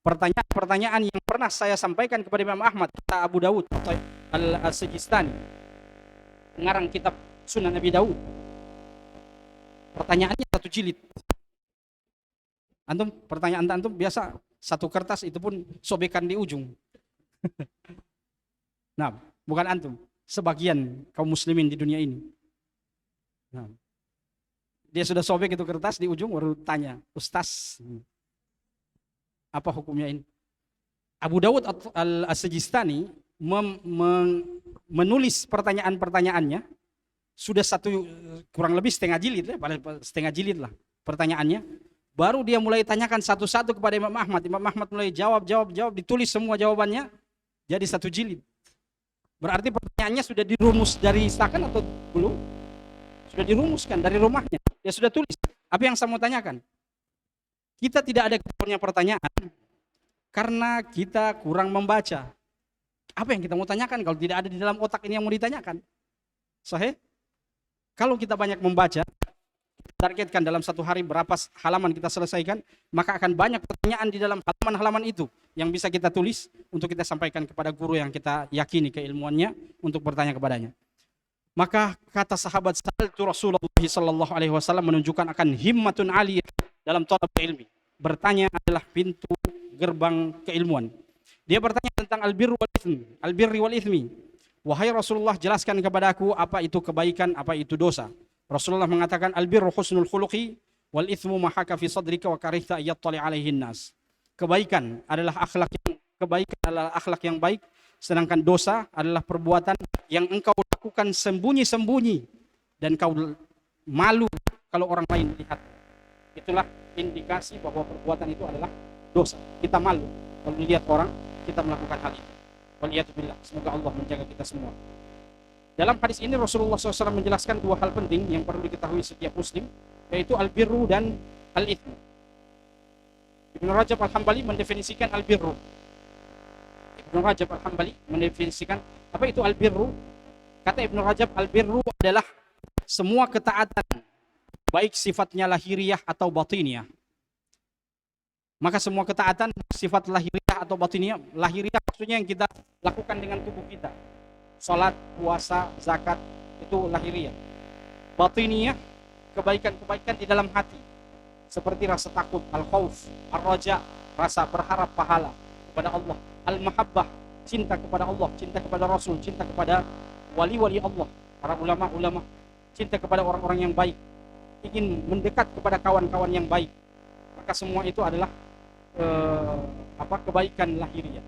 Pertanyaan-pertanyaan yang pernah saya sampaikan kepada Imam Ahmad, kata Abu Dawud Al-Sijistani, pengarang kitab Sunan Nabi Daud. Pertanyaannya satu jilid. Antum, pertanyaan antum biasa satu kertas, itu pun sobekan di ujung. Nah, bukan antum, sebagian kaum muslimin di dunia ini. Nah, dia sudah sobek itu kertas di ujung, baru tanya, Ustaz, apa hukumnya ini? Abu Dawud Al-Sijistani menulis pertanyaan-pertanyaannya sudah kurang lebih setengah jilid lah pertanyaannya. Baru dia mulai tanyakan satu-satu kepada Imam Ahmad. Imam Ahmad mulai jawab, ditulis semua jawabannya jadi satu jilid. Berarti pertanyaannya sudah dirumus dari Stakan atau belum? Sudah dirumuskan dari rumahnya. Dia sudah tulis. Apa yang saya mau tanyakan? Kita tidak ada punya pertanyaan karena kita kurang membaca. Apa yang kita mau tanyakan kalau tidak ada di dalam otak ini yang mau ditanyakan? Sahih? Kalau kita banyak membaca, targetkan dalam satu hari berapa halaman kita selesaikan, maka akan banyak pertanyaan di dalam halaman-halaman itu yang bisa kita tulis untuk kita sampaikan kepada guru yang kita yakini keilmuannya untuk bertanya kepadanya. Maka kata sahabat Sa'altu Rasulullah sallallahu alaihi wasallam menunjukkan akan himmatun aliyah dalam thalab ilmi. Bertanya adalah pintu gerbang keilmuan. Dia bertanya tentang albirri wal ithmi. Wahai Rasulullah, jelaskan kepada aku apa itu kebaikan, apa itu dosa. Rasulullah mengatakan albirru husnul khuluqi wal ithmu ma haka fi sadrika wa karihta ayattali alaihin nas. Kebaikan adalah akhlak yang baik, sedangkan dosa adalah perbuatan yang engkau lakukan sembunyi-sembunyi dan kau malu kalau orang lain lihat. Itulah indikasi bahwa perbuatan itu adalah dosa. Kita malu kalau dilihat orang kita melakukan hal itu. Waliyatubillah. Semoga Allah menjaga kita semua. Dalam hadis ini Rasulullah SAW menjelaskan dua hal penting yang perlu diketahui setiap muslim, yaitu albirru dan al-ithmu. Ibnu Rajab Al-Hambali mendefinisikan albirru. Ibnu Rajab Al-Hambali mendefinisikan apa itu albirru. Kata Ibnu Rajab, albirru adalah semua ketaatan, baik sifatnya lahiriah atau batiniah. Maka semua ketaatan sifat lahiriah atau batiniah, lahiriah maksudnya yang kita lakukan dengan tubuh kita. Salat, puasa, zakat, itu lahiriah. Batiniah, kebaikan-kebaikan di dalam hati. Seperti rasa takut, al-khauf, ar-raja, rasa berharap pahala kepada Allah. Al-mahabbah, cinta kepada Allah, cinta kepada Rasul, cinta kepada wali-wali Allah, para ulama-ulama, cinta kepada orang-orang yang baik, ingin mendekat kepada kawan-kawan yang baik. Maka semua itu adalah kebaikan lahiriah.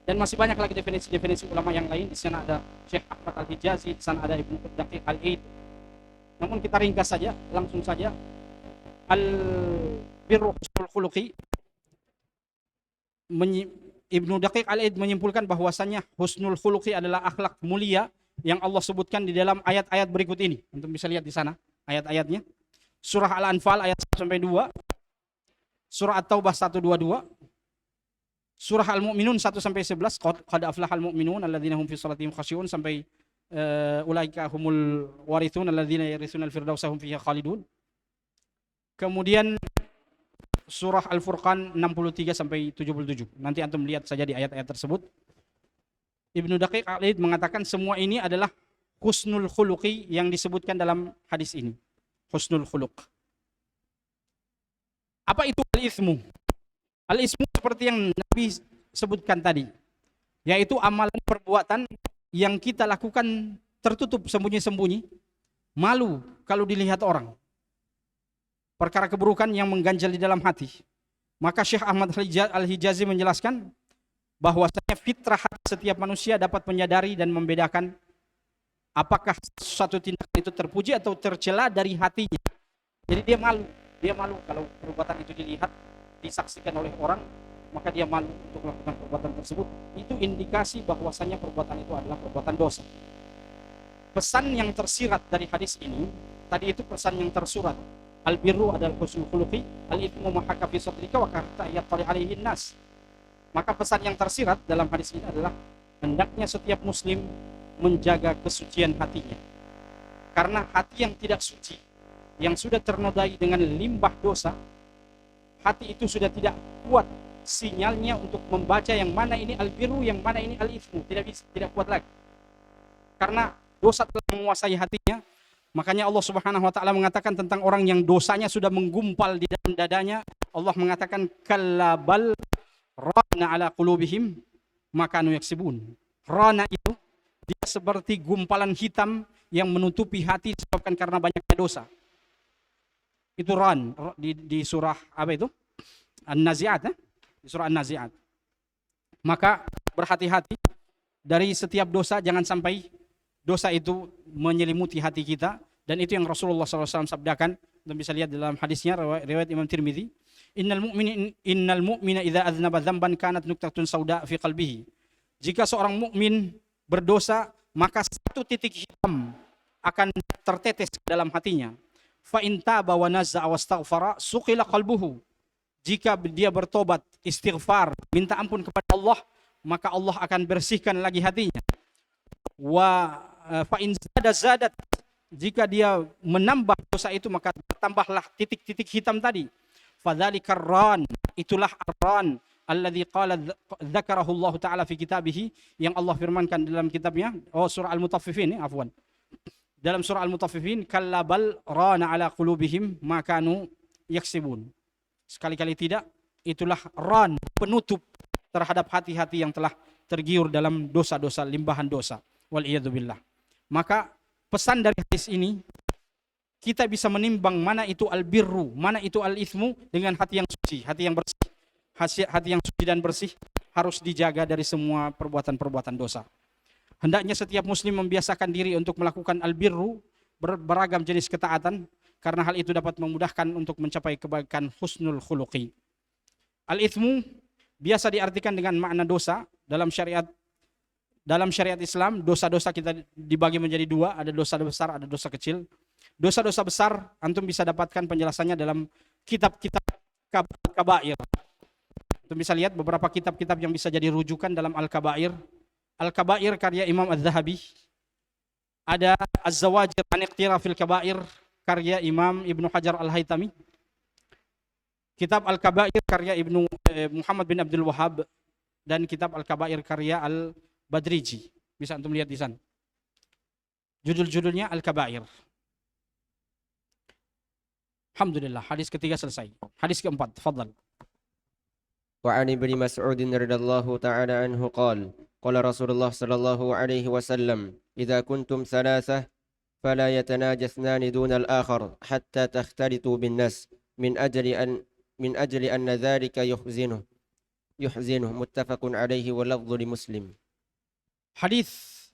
Dan masih banyak lagi definisi-definisi ulama yang lain. Di sana ada Syekh Ahmad Al-Hijazi, di sana ada Ibnu Daqiq Al-Aid. Namun kita ringkas saja, langsung saja. Al-birru husnul khuluqi. Ibnu Daqiq Al-Aid menyimpulkan bahwasannya husnul khuluqi adalah akhlak mulia yang Allah sebutkan di dalam ayat-ayat berikut ini. Untuk bisa lihat di sana ayat-ayatnya. Surah Al-Anfal ayat 1 sampai 2. Surah At-Taubah 1-2-2. Surah Al-Mu'minun 1 sampai 11. Qad aflahal mu'minun alladzina hum fi salatihim khashi'un sampai ulaika humul warithun alladzina yarithuna al-firdausa hum fiha khalidun. Kemudian surah Al-Furqan 63 sampai 77. Nanti antum lihat saja di ayat-ayat tersebut. Ibnu Daqiq Al-Aid mengatakan semua ini adalah husnul khuluqi yang disebutkan dalam hadis ini. Husnul khuluq. Apa itu al-ithmu? Al-ithmu seperti yang Nabi sebutkan tadi, yaitu amalan perbuatan yang kita lakukan tertutup sembunyi-sembunyi, malu kalau dilihat orang. Perkara keburukan yang mengganjal di dalam hati. Maka Syekh Ahmad Al-Hijazi menjelaskan bahwasanya fitrah setiap manusia dapat menyadari dan membedakan apakah suatu tindakan itu terpuji atau tercela dari hatinya. Jadi dia malu kalau perbuatan itu dilihat, disaksikan oleh orang, maka dia malu untuk melakukan perbuatan tersebut. Itu indikasi bahwasanya perbuatan itu adalah perbuatan dosa. Pesan yang tersirat dari hadis ini, tadi itu pesan yang tersurat. Al-birru adalah husnul khuluqi, al-ithmu ma haka fi sadrika wa karta yattali alaihin nas. Maka pesan yang tersirat dalam hadis ini adalah hendaknya setiap muslim menjaga kesucian hatinya. Karena hati yang tidak suci, yang sudah ternodai dengan limbah dosa, hati itu sudah tidak kuat sinyalnya untuk membaca yang mana ini al-birru, yang mana ini al-ithmu. Tidak kuat lagi. Karena dosa telah menguasai hatinya. Makanya Allah Subhanahu wa taala mengatakan tentang orang yang dosanya sudah menggumpal di dalam dadanya. Allah mengatakan kallabal rana ala qulubihim makanu yaksibun. Rana itu dia seperti gumpalan hitam yang menutupi hati disebabkan karena banyaknya dosa. Itu ran di surah apa itu? An-Nazi'at, di surah An-Nazi'at. Maka berhati-hati dari setiap dosa, jangan sampai dosa itu menyelimuti hati kita. Dan itu yang Rasulullah SAW sabdakan, dan bisa lihat dalam hadisnya riwayat Imam Tirmidzi. Innal mu'mina idza aznaba dzamban kanat nuktatun sauda fi qalbihi. Jika seorang mukmin berdosa, maka satu titik hitam akan tertetes ke dalam hatinya. Fa in taba wa nazza wastaghfara suqila qalbuhu. Jika dia bertobat, istighfar, minta ampun kepada Allah, maka Allah akan bersihkan lagi hatinya. Wa fa in zadat, jika dia menambah dosa itu, maka bertambahlah titik-titik hitam tadi. Fadzalikar ran, itulah ar-ran alladzi qala dzakarahu Allah taala fi kitabih, yang Allah firmankan dalam kitabnya, surah Al-Mutaffifin, afwan. Dalam surah Al-Mutaffifin, kalla bal rana ala qulubihim ma kanu yaksibun. Sekali-kali tidak, itulah ran, penutup terhadap hati-hati yang telah tergiur dalam dosa-dosa, limbahan dosa. Wal iyadu billah. Maka pesan dari hadis ini, kita bisa menimbang mana itu albirru, mana itu al-ithmu dengan hati yang suci, hati yang bersih. Hati yang suci dan bersih harus dijaga dari semua perbuatan-perbuatan dosa. Hendaknya setiap muslim membiasakan diri untuk melakukan albirru, beragam jenis ketaatan, karena hal itu dapat memudahkan untuk mencapai kebaikan husnul khuluqi. Al-ithmu biasa diartikan dengan makna dosa. Dalam syariat Islam, dosa-dosa kita dibagi menjadi dua, ada dosa besar, ada dosa kecil. Dosa-dosa besar antum bisa dapatkan penjelasannya dalam kitab-kitab kabair. Antum bisa lihat beberapa kitab-kitab yang bisa jadi rujukan dalam Al-Kabair. Al-Kabair karya Imam Az-Zahabi. Ada Az-Zawajir an Iqtirafil Kabair karya Imam Ibnu Hajar Al-Haytami. Kitab Al-Kabair karya Muhammad bin Abdul Wahhab, dan kitab Al-Kabair karya Al-Badriji. Bisa antum lihat di sana. Judul-judulnya Al-Kabair. Alhamdulillah, hadis ketiga selesai. Hadis keempat, tafadhal. وعن ابن مسعود رضي الله تعالى عنه قال قال رسول الله صلى الله عليه وسلم إذا كنتم ثلاثة فلا يتناجى اثنان دون الآخر حتى تختلطوا بالناس من أجل أن ذلك يحزنه متفق عليه واللفظ لمسلم. Hadis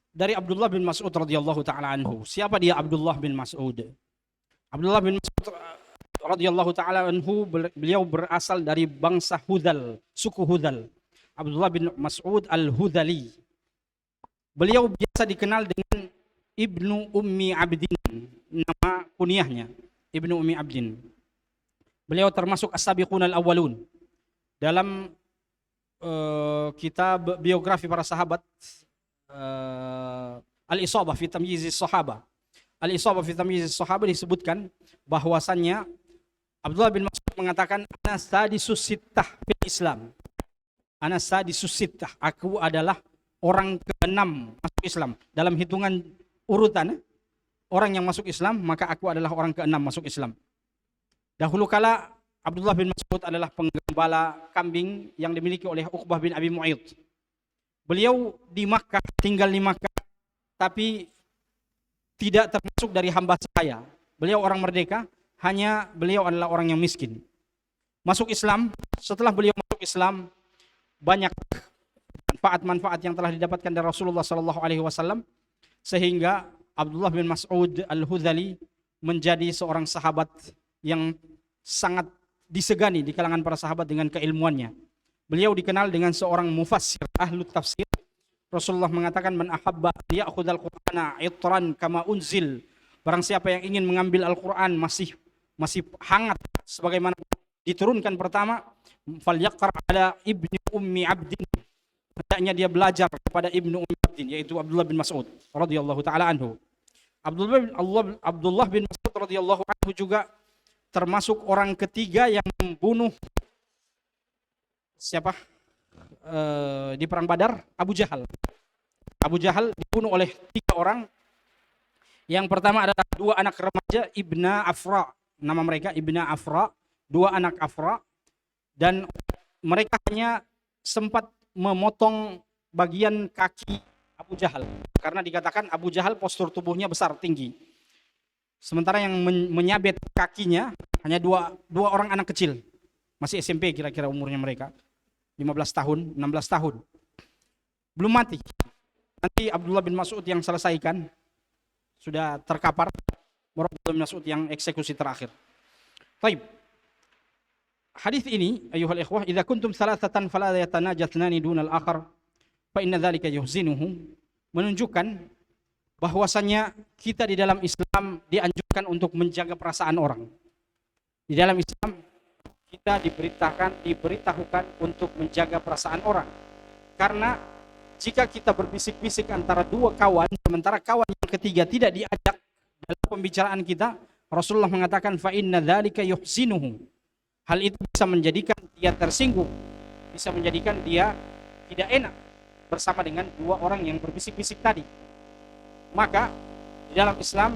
dari Abdullah bin Mas'ud radhiyallahu taala anhu. Siapa dia Abdullah bin Mas'ud? Abdullah bin Mas'ud radhiyallahu taala anhu, beliau berasal dari bangsa Hudhal, suku Hudhal. Abdullah bin Mas'ud al-Hudhali. Beliau biasa dikenal dengan Ibnu Ummi Abdin, nama kunyahnya Ibnu Ummi Abdin. Beliau termasuk as-sabiqun al-awwalun. Dalam kitab biografi para sahabat, Al-Isabah fi Tamyiz as-Sahaba. Al-Isabah fi Tamyiz as-Sahaba disebutkan bahwasannya Abdullah bin Mas'ud mengatakan, ana sadisus sittah fil Islam. Ana sadisus sittah, aku adalah orang ke-6 masuk Islam. Dalam hitungan urutan orang yang masuk Islam, maka aku adalah orang ke-6 masuk Islam. Dahulu kala Abdullah bin Mas'ud adalah penggembala kambing yang dimiliki oleh Uqbah bin Abi Mu'ayth. Beliau di Makkah, tinggal di Makkah, tapi tidak termasuk dari hamba saya. Beliau orang merdeka, hanya beliau adalah orang yang miskin. Masuk Islam, setelah beliau masuk Islam, banyak manfaat-manfaat yang telah didapatkan dari Rasulullah SAW, sehingga Abdullah bin Mas'ud al-Hudhali menjadi seorang sahabat yang sangat disegani di kalangan para sahabat dengan keilmuannya. Beliau dikenal dengan seorang mufassir, ahlu tafsir. Rasulullah mengatakan, man ahabba liya'khudhal Qur'ana itran kama unzil. Barang siapa yang ingin mengambil Al-Quran masih hangat sebagaimana diturunkan pertama, falyaqra ala Ibni Ummi Abdin. Hendaknya dia belajar kepada Ibnu Ummi Abdin, yaitu Abdullah bin Mas'ud radhiyallahu taala anhu. Abdullah bin Mas'ud radhiyallahu anhu juga termasuk orang ketiga yang membunuh siapa? Di perang Badar, Abu Jahal. Abu Jahal dibunuh oleh 3 orang. Yang pertama adalah 2 anak remaja, Ibna Afra. Nama mereka Ibna Afra, 2 anak Afra. Dan mereka hanya sempat memotong bagian kaki Abu Jahal. Karena dikatakan Abu Jahal postur tubuhnya besar, tinggi. Sementara yang menyabet kakinya hanya dua orang anak kecil. Masih SMP kira-kira umurnya mereka. 15 tahun, 16 tahun. Belum mati. Nanti Abdullah bin Mas'ud yang selesaikan. Sudah terkapar. Abdullah bin Mas'ud yang eksekusi terakhir. Baik. Hadis ini, ayuhal ikhwah, idza kuntum thalathatan fala yatanajathnani dunal akhar fa inna dzalika yuhzinuhu, menunjukkan bahwasannya kita di dalam Islam dianjurkan untuk menjaga perasaan orang. Di dalam Islam kita diberitahukan untuk menjaga perasaan orang. Karena jika kita berbisik-bisik antara 2 kawan, sementara kawan yang ketiga tidak diajak dalam pembicaraan kita, Rasulullah mengatakan fa inna dzalika yuhzinuhu. Hal itu bisa menjadikan dia tersinggung, bisa menjadikan dia tidak enak bersama dengan dua orang yang berbisik-bisik tadi. Maka di dalam Islam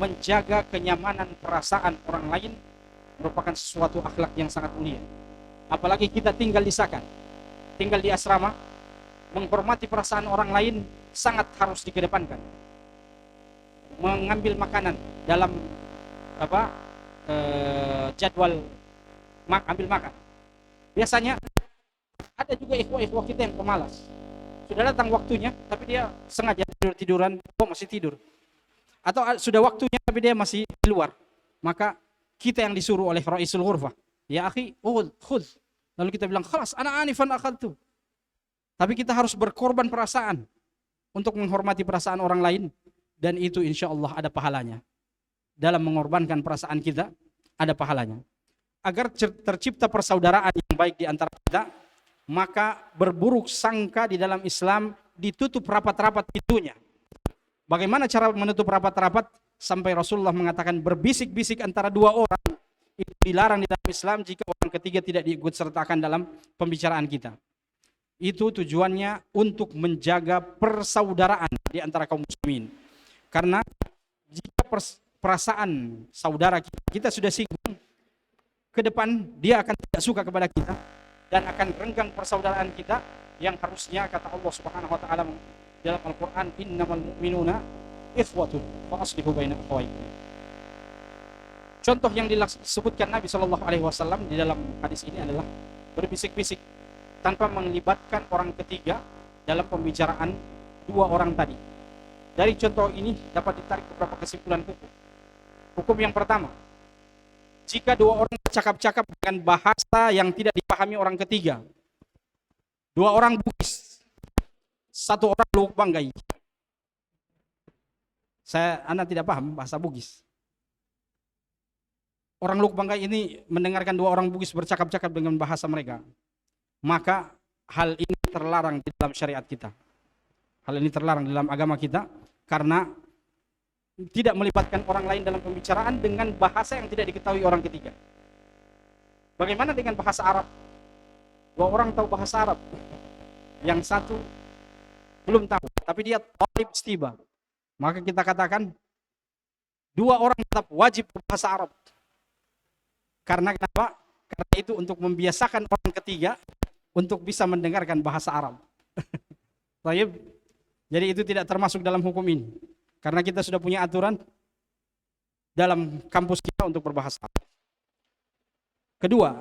menjaga kenyamanan perasaan orang lain merupakan sesuatu akhlak yang sangat mulia. Apalagi kita tinggal di Sakan, tinggal di asrama, menghormati perasaan orang lain sangat harus dikedepankan. Mengambil makanan dalam jadwal ambil makan. Biasanya ada juga ikhwah-ikhwah kita yang pemalas. Sudah datang waktunya, tapi dia sengaja tiduran, masih tidur. Atau sudah waktunya, tapi dia masih di luar. Maka kita yang disuruh oleh Raisul Ghurfah, ya akhi, khudh. Lalu kita bilang, khalas, ana anifan akhadtu. Tapi kita harus berkorban perasaan untuk menghormati perasaan orang lain, dan itu insya Allah ada pahalanya. Dalam mengorbankan perasaan kita, ada pahalanya. Agar tercipta persaudaraan yang baik di antara kita, maka berburuk sangka di dalam Islam ditutup rapat-rapat pintunya. Bagaimana cara menutup rapat-rapat? Sampai Rasulullah mengatakan berbisik-bisik antara dua orang itu dilarang di dalam Islam jika orang ketiga tidak diikut sertakan dalam pembicaraan kita. Itu tujuannya untuk menjaga persaudaraan di antara kaum muslimin. Karena jika perasaan saudara kita sudah singgung, ke depan dia akan tidak suka kepada kita dan akan renggang persaudaraan kita yang harusnya kata Allah Subhanahu wa taala dalam Al-Qur'an, innamal mu'minuna ikhwatun fa aslihu baina akhawaykum. Contoh yang disebutkan Nabi sallallahu alaihi wasallam di dalam hadis ini adalah berbisik-bisik tanpa melibatkan orang ketiga dalam pembicaraan dua orang tadi. Dari contoh ini dapat ditarik beberapa kesimpulan hukum. Hukum yang pertama, jika dua orang bercakap-cakap dengan bahasa yang tidak dipahami orang ketiga, dua orang Bugis, satu orang Luwuk Banggai. Anda tidak paham bahasa Bugis. Orang Luwuk Banggai ini mendengarkan dua orang Bugis bercakap-cakap dengan bahasa mereka. Maka hal ini terlarang di dalam syariat kita. Hal ini terlarang dalam agama kita karena tidak melibatkan orang lain dalam pembicaraan dengan bahasa yang tidak diketahui orang ketiga. Bagaimana dengan bahasa Arab? Dua orang tahu bahasa Arab, yang satu belum tahu, tapi dia talib istiba. Maka kita katakan dua orang tetap wajib berbahasa Arab. Karena kenapa? Karena itu untuk membiasakan orang ketiga untuk bisa mendengarkan bahasa Arab. Jadi itu tidak termasuk dalam hukum ini. Karena kita sudah punya aturan dalam kampus kita untuk berbahasa Arab. Kedua,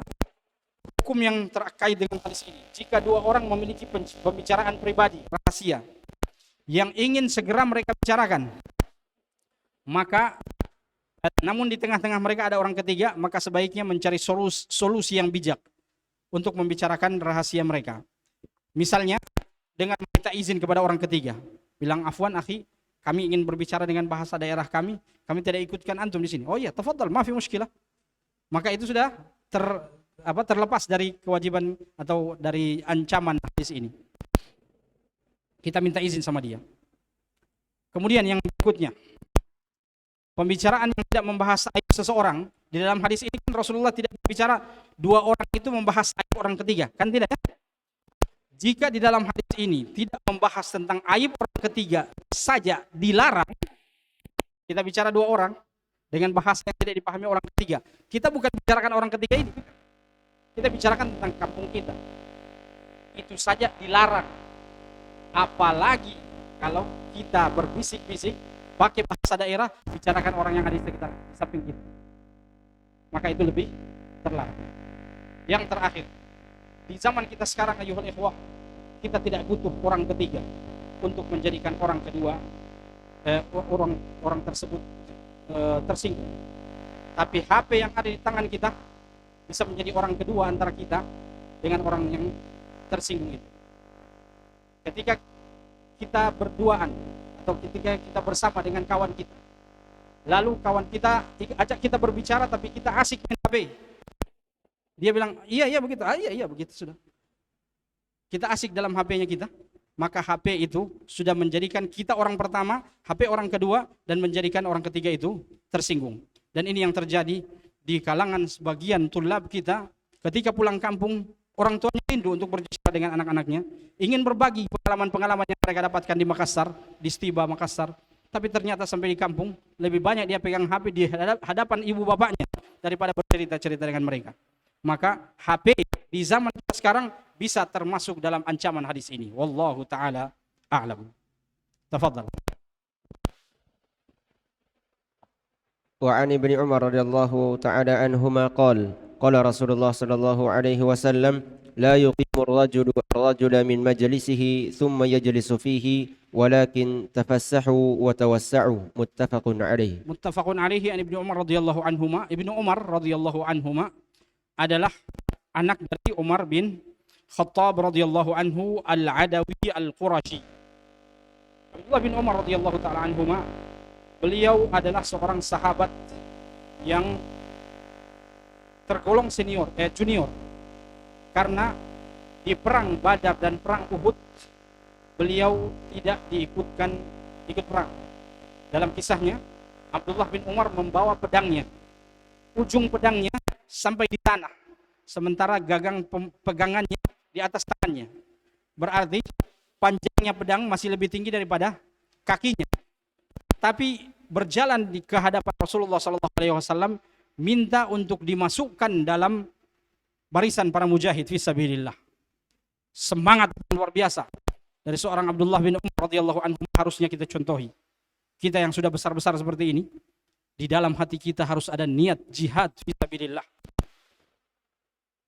hukum yang terkait dengan hadis ini. Jika dua orang memiliki pembicaraan pribadi, rahasia, yang ingin segera mereka bicarakan, maka namun di tengah-tengah mereka ada orang ketiga, maka sebaiknya mencari solusi yang bijak untuk membicarakan rahasia mereka. Misalnya, dengan minta izin kepada orang ketiga. Bilang, afwan akhi, kami ingin berbicara dengan bahasa daerah kami tidak ikutkan antum di sini. Oh iya, tafadhal, maafi muskilah. Maka itu sudah terlepas dari kewajiban atau dari ancaman hadis ini. Kita minta izin sama dia. Kemudian yang berikutnya, pembicaraan yang tidak membahas aib seseorang. Di dalam hadis ini kan Rasulullah tidak berbicara dua orang itu membahas aib orang ketiga, kan tidak ya? Jika di dalam hadis ini tidak membahas tentang aib orang ketiga saja dilarang, kita bicara dua orang dengan bahasa yang tidak dipahami orang ketiga. Kita bukan bicarakan orang ketiga ini, kita bicarakan tentang kampung kita. Itu saja dilarang. Apalagi kalau kita berbisik-bisik pakai bahasa daerah, bicarakan orang yang ada di sekitar di samping kita. Maka itu lebih terlarang. Yang terakhir, di zaman kita sekarang ayuhal ikhwah, kita tidak butuh orang ketiga untuk menjadikan orang kedua orang tersebut tersinggung. Tapi HP yang ada di tangan kita bisa menjadi orang kedua antara kita dengan orang yang tersinggung itu. Ketika kita berduaan atau ketika kita bersama dengan kawan kita, lalu kawan kita ajak kita berbicara tapi kita asik main HP. Dia bilang, iya begitu, iya begitu sudah. Kita asik dalam HP-nya kita, maka HP itu sudah menjadikan kita orang pertama, HP orang kedua, dan menjadikan orang ketiga itu tersinggung. Dan ini yang terjadi di kalangan sebagian tulab kita, ketika pulang kampung, orang tuanya rindu rindu untuk berjumpa dengan anak-anaknya, ingin berbagi pengalaman-pengalaman yang mereka dapatkan di Makassar, di Stiba Makassar. Tapi ternyata sampai di kampung lebih banyak dia pegang HP di hadapan ibu bapaknya daripada bercerita-cerita dengan mereka. Maka HP di zaman kita sekarang bisa termasuk dalam ancaman hadis ini. Wallahu taala a'lam. Tafadhal. وعن ابن عمر رضي الله تعالى عنهما قال قال رسول الله صلى الله عليه وسلم لا يقيم الرجل من مجلسه ثم يجلس فيه ولكن تفسحوا وتوسعوا متفق عليه. Muttafaqun alaihi an Ibnu Umar radhiyallahu anhuma. Ibnu Umar radhiyallahu anhuma adalah anak dari Umar bin Khattab radhiyallahu anhu al-Adawi al-Qurashi. Abdullah bin Umar radhiyallahu taala anhuma, beliau adalah seorang sahabat yang tergolong junior, karena di perang Badar dan perang Uhud beliau tidak ikut perang. Dalam kisahnya, Abdullah bin Umar membawa pedangnya, ujung pedangnya sampai di tanah, sementara gagang pegangannya di atas tangannya. Berarti panjangnya pedang masih lebih tinggi daripada kakinya. Tapi berjalan ke hadapan Rasulullah SAW, minta untuk dimasukkan dalam barisan para mujahid fi sabilillah. Semangat luar biasa dari seorang Abdullah bin Umar radhiyallahu anhu harusnya kita contohi. Kita yang sudah besar-besar seperti ini, di dalam hati kita harus ada niat jihad fi sabilillah.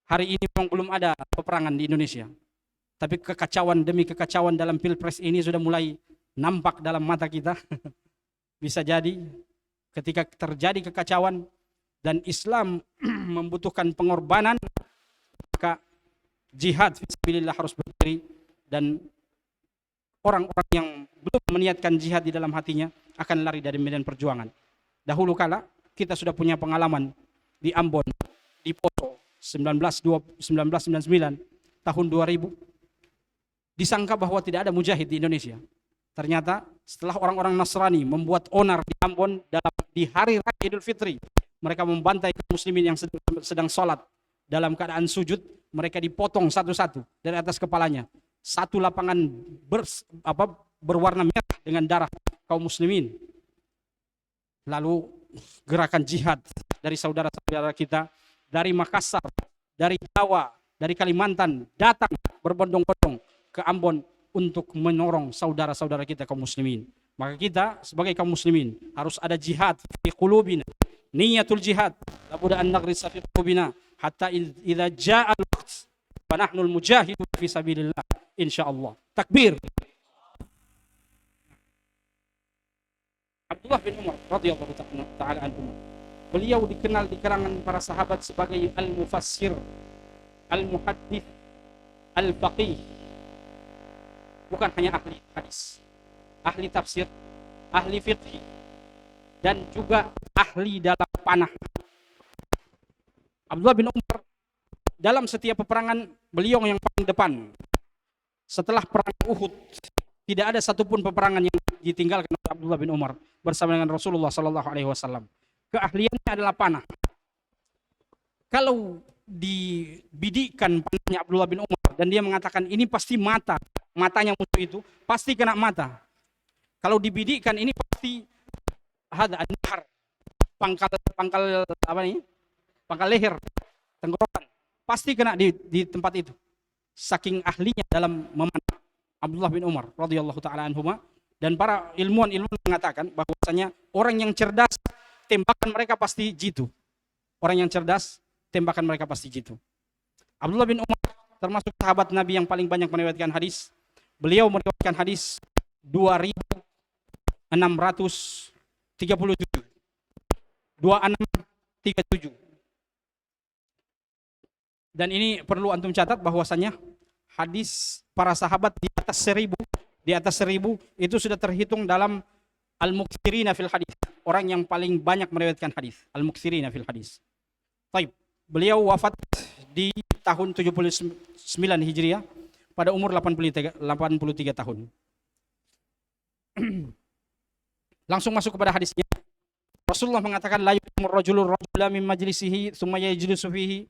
Hari ini memang belum ada peperangan di Indonesia, tapi kekacauan demi kekacauan dalam Pilpres ini sudah mulai nampak dalam mata kita. Bisa jadi ketika terjadi kekacauan dan Islam membutuhkan pengorbanan, maka jihad fisabilillah harus berdiri, dan orang-orang yang belum meniatkan jihad di dalam hatinya akan lari dari medan perjuangan. Dahulu kala kita sudah punya pengalaman di Ambon, di Poso 1999, tahun 2000, disangka bahwa tidak ada mujahid di Indonesia. Ternyata setelah orang-orang Nasrani membuat onar di Ambon di hari raya Idul Fitri, mereka membantai kaum muslimin yang sedang sholat dalam keadaan sujud, mereka dipotong satu-satu dari atas kepalanya. Satu lapangan berwarna merah dengan darah kaum muslimin. Lalu gerakan jihad dari saudara-saudara kita dari Makassar, dari Jawa, dari Kalimantan datang berbondong-bondong ke Ambon untuk menorong saudara-saudara kita kaum muslimin. Maka kita sebagai kaum muslimin harus ada jihad fi qulubina, niyatul jihad labudda an naghrisa fi qulubina hatta idza jaa al-waqt fa nahnu al-mujahidun fi sabilillah insyaallah. Takbir. Abdullah bin Umar radhiyallahu taala anhu, beliau dikenal di kalangan para sahabat sebagai al-mufassir, al-muhaddits, al-faqih. Bukan hanya ahli hadis, ahli tafsir, ahli fiqh, dan juga ahli dalam panah. Abdullah bin Umar dalam setiap peperangan beliau yang paling depan. Setelah perang Uhud, tidak ada satupun peperangan yang ditinggalkan oleh Abdullah bin Umar bersama dengan Rasulullah SAW. Keahliannya adalah panah. Kalau dibidikkan panahnya Abdullah bin Umar dan dia mengatakan ini pasti matanya musuh itu pasti kena mata. Kalau dibidikkan ini pasti ada anhar, pangkal apa nih? Pangkal leher, tenggorokan, pasti kena di tempat itu. Saking ahlinya dalam memanah Abdullah bin Umar radhiyallahu taala anhuma, dan para ilmuwan mengatakan bahwasanya orang yang cerdas tembakan mereka pasti jitu. Orang yang cerdas tembakan mereka pasti jitu. Abdullah bin Umar termasuk sahabat Nabi yang paling banyak meriwayatkan hadis. Beliau meriwayatkan hadis 2637. 2637. Dan ini perlu antum catat bahwasanya hadis para sahabat di atas 1000 itu sudah terhitung dalam al-muktsirina fil hadis, orang yang paling banyak meriwayatkan hadis, al-muktsirina fil hadis. Baik, beliau wafat di tahun 79 Hijriah pada umur 83 tahun. Langsung masuk kepada hadisnya. Rasulullah mengatakan la yuqimur rajulur rajula min majlisihi tsumma yajlisu fihi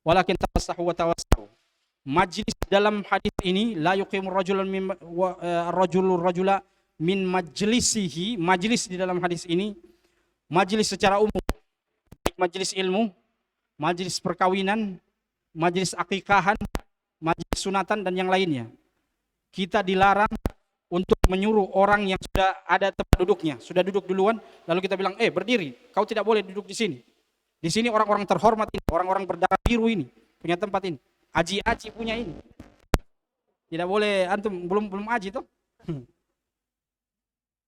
walakin tafassahu wa tawassahu. Majlis dalam hadis ini la yuqimur rajulan min rajula min majlisihi. Majlis di dalam hadis ini majlis secara umum, majlis ilmu, majlis perkawinan, majlis akikahan, majlis sunatan dan yang lainnya. Kita dilarang untuk menyuruh orang yang sudah ada tempat duduknya, sudah duduk duluan, lalu kita bilang, berdiri, kau tidak boleh duduk di sini. Di sini orang-orang terhormat ini, orang-orang berdarah biru ini punya tempat ini. Aji-aji punya ini. Tidak boleh, antum belum aji toh.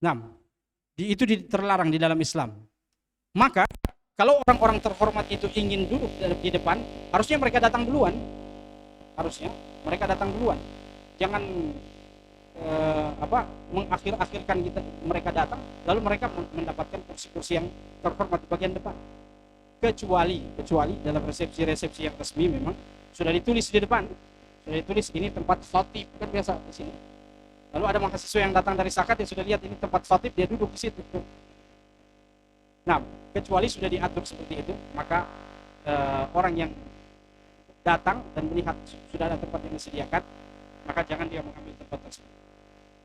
Nah, itu terlarang di dalam Islam. Maka kalau orang-orang terhormat itu ingin duduk di depan, harusnya mereka datang duluan. Harusnya mereka datang duluan. Jangan mengakhir-akhirkan mereka datang, lalu mereka mendapatkan kursi-kursi yang terhormat di bagian depan. Kecuali dalam resepsi yang resmi memang sudah ditulis di depan, sudah ditulis ini tempat khatib, kan biasa di sini. Lalu ada mahasiswa yang datang dari Sakat yang sudah lihat ini tempat khatib, dia duduk di situ. Nah, kecuali sudah diatur seperti itu, maka orang yang datang dan melihat sudah ada tempat yang disediakan, maka jangan dia mengambil tempat tersebut.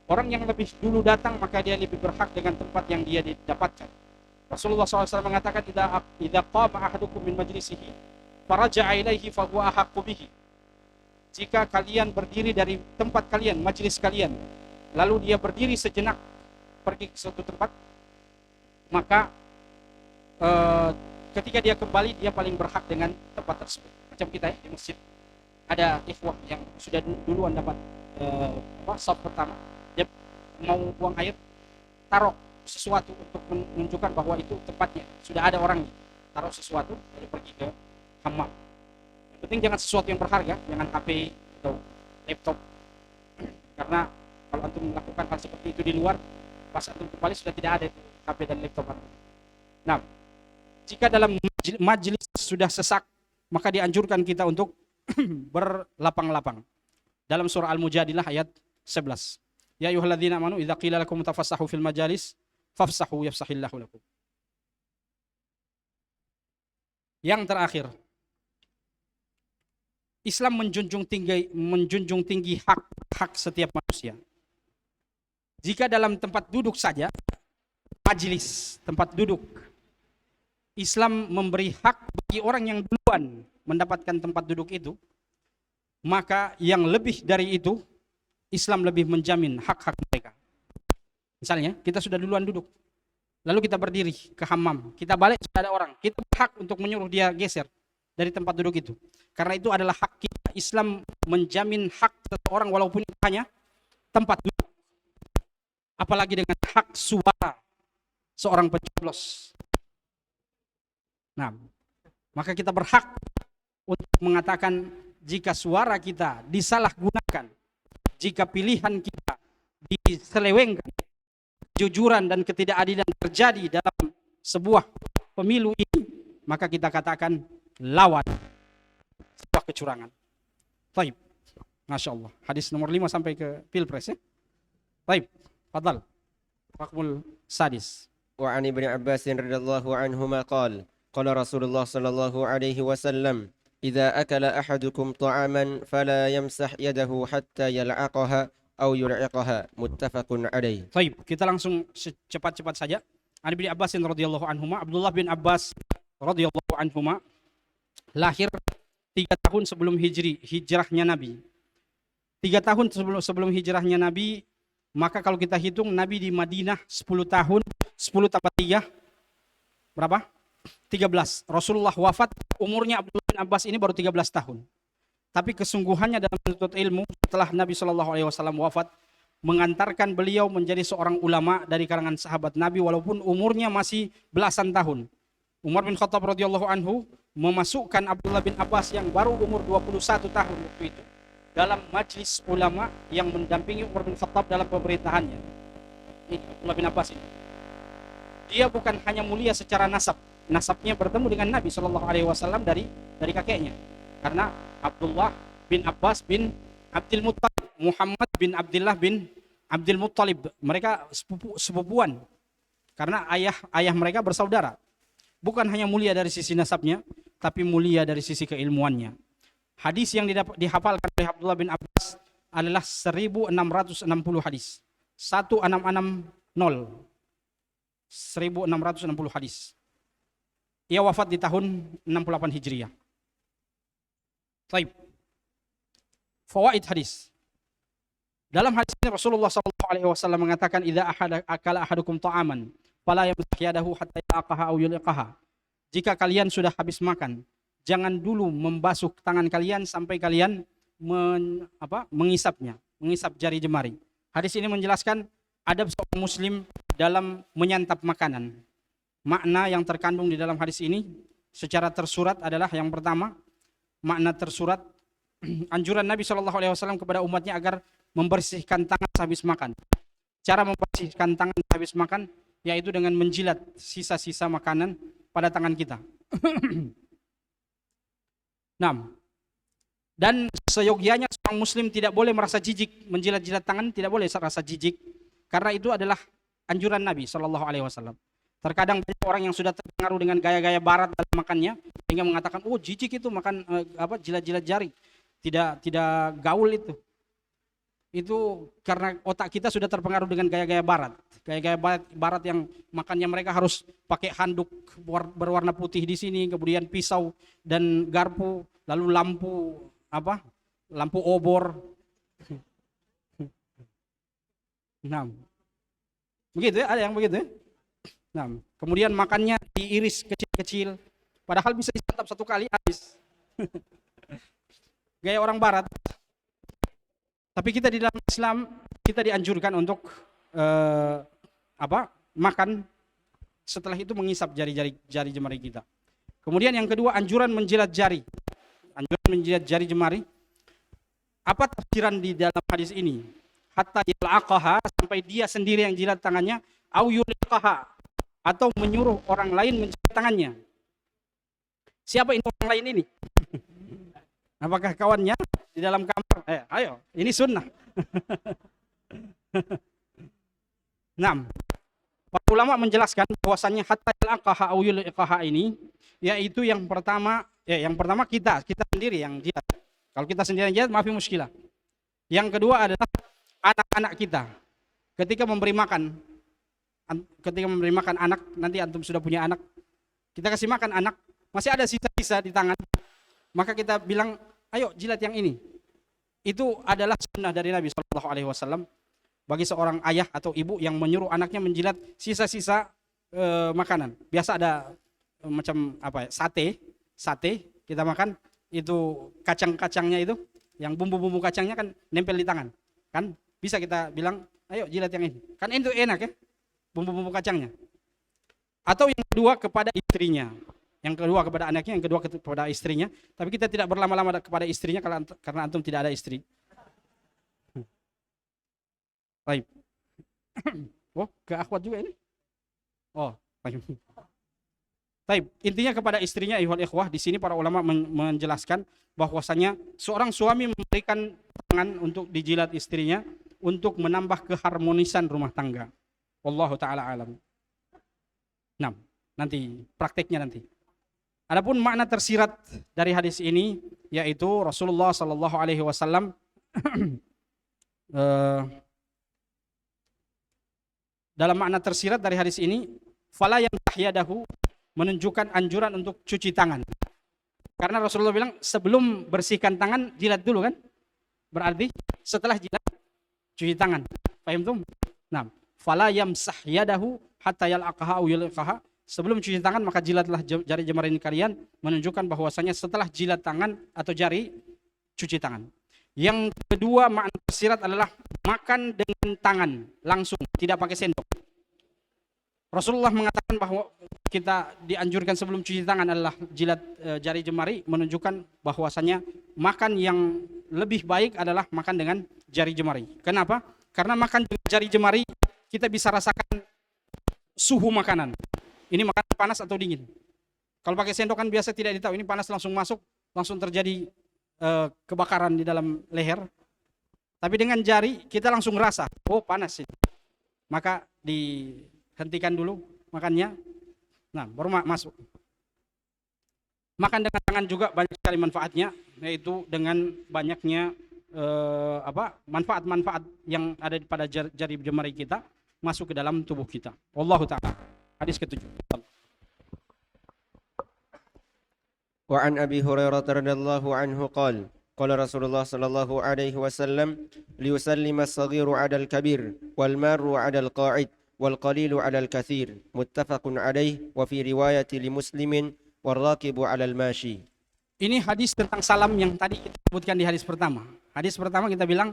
Orang yang lebih dulu datang, maka dia lebih berhak dengan tempat yang dia didapatkan. Rasulullah SAW mengatakan, idza qama ahadukum min majlisihi faraja'a ilaihi fa huwa ahaqqu bihi. Jika kalian berdiri dari tempat kalian, majlis kalian, lalu dia berdiri sejenak pergi ke suatu tempat, maka ketika dia kembali, dia paling berhak dengan tempat tersebut. Macam kita di masjid, ada ikhwah yang sudah duluan dapat saf pertama, dia mau buang air, taruh sesuatu untuk menunjukkan bahwa itu tempatnya, sudah ada orangnya, taruh sesuatu lalu pergi ke hammam. Yang penting jangan sesuatu yang berharga, jangan HP atau laptop, karena kalau antum melakukan hal seperti itu di luar, pas antum kembali sudah tidak ada itu HP dan laptop. Nah, jika dalam majelis sudah sesak, maka dianjurkan kita untuk berlapang-lapang. Dalam surah Al-Mujadilah ayat 11. Ya ayyuhalladzina amanu idza qila lakum tafassahu fil majalis fafsahu yafsahillahu lakum. Yang terakhir, Islam menjunjung tinggi hak setiap manusia. Jika dalam tempat duduk saja, majelis, tempat duduk, Islam memberi hak bagi orang yang duluan mendapatkan tempat duduk itu, maka yang lebih dari itu, Islam lebih menjamin hak-hak mereka. Misalnya, kita sudah duluan duduk, lalu kita berdiri ke hammam, kita balik sudah ada orang, kita berhak untuk menyuruh dia geser dari tempat duduk itu. Karena itu adalah hak kita. Islam menjamin hak seseorang walaupun itu hanya tempat duduk. Apalagi dengan hak suara seorang pencoblos. Nah, maka kita berhak untuk mengatakan jika suara kita disalahgunakan, jika pilihan kita diselewengkan, kejujuran dan ketidakadilan terjadi dalam sebuah pemilu ini, maka kita katakan lawan sebuah kecurangan. Taib. Masya Allah. Hadis nomor 5 sampai ke Pilpres ya. Taib. Fadal. Rakmul sadis. Wa an Ibnu Abbas radhiyallahu anhuma qala qala Rasulullah sallallahu alaihi wasallam idza akala ahadukum ta'aman fala yamsah yadahu hatta yal'aqaha aw yul'iqaha muttafaqun alaih. Taib. Kita langsung cepat-cepat saja. An Ibnu Abbas radhiyallahu anhuma, Abdullah bin Abbas radhiyallahu anhuma lahir 3 tahun sebelum hijrahnya Nabi. 3 tahun sebelum hijrahnya Nabi, maka kalau kita hitung Nabi di Madinah 10 tahun, 10 tambah 3, berapa? 13. Rasulullah wafat, umurnya Abdullah bin Abbas ini baru 13 tahun. Tapi kesungguhannya dalam menuntut ilmu setelah Nabi SAW wafat, mengantarkan beliau menjadi seorang ulama dari kalangan sahabat Nabi walaupun umurnya masih belasan tahun. Umar bin Khattab radhiyallahu anhu memasukkan Abdullah bin Abbas yang baru umur 21 tahun waktu itu dalam majlis ulama yang mendampingi Umar bin Khattab dalam pemerintahannya. Ini Abdullah bin Abbas ini. Dia bukan hanya mulia secara nasabnya bertemu dengan Nabi SAW dari kakeknya. Karena Abdullah bin Abbas bin Abdul Muttalib, Muhammad bin Abdullah bin Abdul Muttalib, mereka sepupuan. Karena ayah mereka bersaudara. Bukan hanya mulia dari sisi nasabnya, tapi mulia dari sisi keilmuannya. Hadis yang dihafalkan oleh Abdullah bin Abbas adalah 1660 hadis. 1660. 1660 hadis. Ia wafat di tahun 68 Hijriah. Baik. Fawaid hadis. Dalam hadis ini Rasulullah SAW mengatakan, "Idza akala ahadukum ta'aman, fala yamsah yadahu hatta yaqaha aw yulqaha." Jika kalian sudah habis makan, jangan dulu membasuh tangan kalian sampai kalian mengisapnya, mengisap jari jemari. Hadis ini menjelaskan adab seorang muslim dalam menyantap makanan. Makna yang terkandung di dalam hadis ini secara tersurat adalah yang pertama, makna tersurat anjuran Nabi SAW kepada umatnya agar membersihkan tangan sehabis makan. Cara membersihkan tangan sehabis makan yaitu dengan menjilat sisa-sisa makanan pada tangan kita. Nah, dan seyogianya seorang muslim tidak boleh merasa jijik menjilat-jilat tangan, tidak boleh merasa jijik, karena itu adalah anjuran Nabi SAW. Terkadang banyak orang yang sudah terpengaruh dengan gaya-gaya barat dalam makannya sehingga mengatakan, oh jijik itu makan jilat-jilat jari, tidak gaul itu. Itu karena otak kita sudah terpengaruh dengan gaya-gaya barat. Gaya-gaya barat yang makannya mereka harus pakai handuk berwarna putih di sini, kemudian pisau dan garpu, lalu lampu obor. Nah, begitu ya, ada yang begitu ya. Nah, kemudian makannya diiris kecil-kecil, padahal bisa disantap satu kali habis. Gaya orang barat. Tapi kita di dalam Islam, kita dianjurkan untuk makan, setelah itu mengisap jari jemari kita. Kemudian yang kedua, anjuran menjilat jari. Anjuran menjilat jari jemari. Apa tafsiran di dalam hadis ini? Hatta yalaqaha, sampai dia sendiri yang jilat tangannya, au yulqaha, atau menyuruh orang lain menjilat tangannya. Siapa ini orang lain ini? Apakah kawannya di dalam kamar? Ayo, ini sunnah. Nah, para ulama menjelaskan bahwasannya hatta yalaqaha au yulqaha ini yaitu yang pertama kita sendiri yang jilat. Kalau kita sendiri yang jilat, maafi muskilah. Yang kedua adalah anak-anak kita. Ketika memberi makan anak, nanti antum sudah punya anak, kita kasih makan anak, masih ada sisa-sisa di tangan, maka kita bilang, ayo jilat yang ini. Itu adalah sunnah dari Nabi SAW bagi seorang ayah atau ibu yang menyuruh anaknya menjilat sisa-sisa makanan. Biasa ada macam sate kita makan, itu kacang-kacangnya itu, yang bumbu-bumbu kacangnya kan nempel di tangan, kan bisa kita bilang, ayo jilat yang ini, kan itu enak ya, bumbu-bumbu kacangnya. Atau yang kedua kepada istrinya, yang kedua kepada anaknya, yang kedua kepada istrinya. Tapi kita tidak berlama-lama kepada istrinya karena antum tidak ada istri. Baik. Oh, ke akhwat juga ini? Oh, baik. Baik, intinya kepada istrinya, ayyuhal ikhwah, di sini para ulama menjelaskan bahwasanya seorang suami memberikan tangan untuk dijilat istrinya untuk menambah keharmonisan rumah tangga. Wallahu taala alam. Nah, nanti prakteknya nanti. Adapun makna tersirat dari hadis ini yaitu Rasulullah sallallahu alaihi wasallam dalam makna tersirat dari hadis ini, fala yamsah yadahu, menunjukkan anjuran untuk cuci tangan. Karena Rasulullah bilang sebelum bersihkan tangan jilat dulu kan? Berarti setelah jilat cuci tangan. Paham tuh? Nah, fala yamsah yadahu hatta yalaqaha aw yulqaha. Sebelum cuci tangan maka jilatlah jari jemari kalian, menunjukkan bahwasanya setelah jilat tangan atau jari cuci tangan. Yang kedua makna tersirat adalah makan dengan tangan langsung, tidak pakai sendok. Rasulullah mengatakan bahwa kita dianjurkan sebelum cuci tangan adalah jilat jari jemari, menunjukkan bahwasanya makan yang lebih baik adalah makan dengan jari jemari. Kenapa? Karena makan dengan jari jemari kita bisa rasakan suhu makanan. Ini makanan panas atau dingin. Kalau pakai sendok kan biasa tidak ditahu, ini panas langsung masuk, langsung terjadi kebakaran di dalam leher. Tapi dengan jari kita langsung rasa, oh panas ini. Maka dihentikan dulu makannya. Nah, baru masuk. Makan dengan tangan juga banyak sekali manfaatnya. yaitu dengan banyaknya manfaat-manfaat yang ada pada jari jemari kita masuk ke dalam tubuh kita. Wallahu taala. Hadis ke-7. وعن أبي هريرة رضي الله عنه قال قال رسول الله صلى الله عليه وسلم ليسلم الصغير على الكبير والمار على القاعد والقليل على الكثير متفق عليه وفي رواية لمسلم والراكب على الماشي. Ini hadis tentang salam yang tadi kita sebutkan di hadis pertama. Hadis pertama kita bilang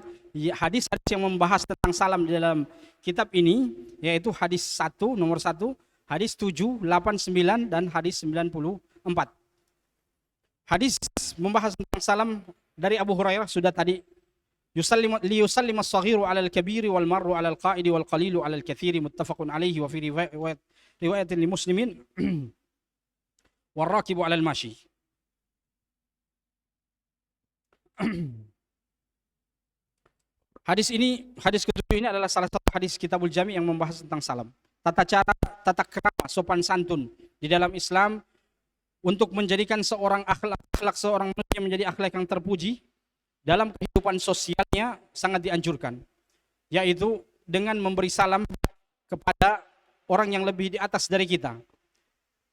hadis yang membahas tentang salam di dalam kitab ini, yaitu hadis 1, nomor 1, hadis 7, 8, 9 dan hadis 94. Hadis membahas tentang salam dari Abu Hurairah sudah tadi. Liyusallim as-saghiru 'ala al-kabiri wal marru 'ala al-qa'idi wal qalilu 'ala al-katsiri muttafaqun 'alaihi wa fi riwayatin li muslimin wal rakibu 'ala al-mashi. Hadis ke-7 ini adalah salah satu hadis Kitabul Jami yang membahas tentang salam. Tata krama, sopan santun di dalam Islam untuk menjadikan seorang akhlak seorang manusia menjadi akhlak yang terpuji dalam kehidupan sosialnya sangat dianjurkan, yaitu dengan memberi salam kepada orang yang lebih di atas dari kita.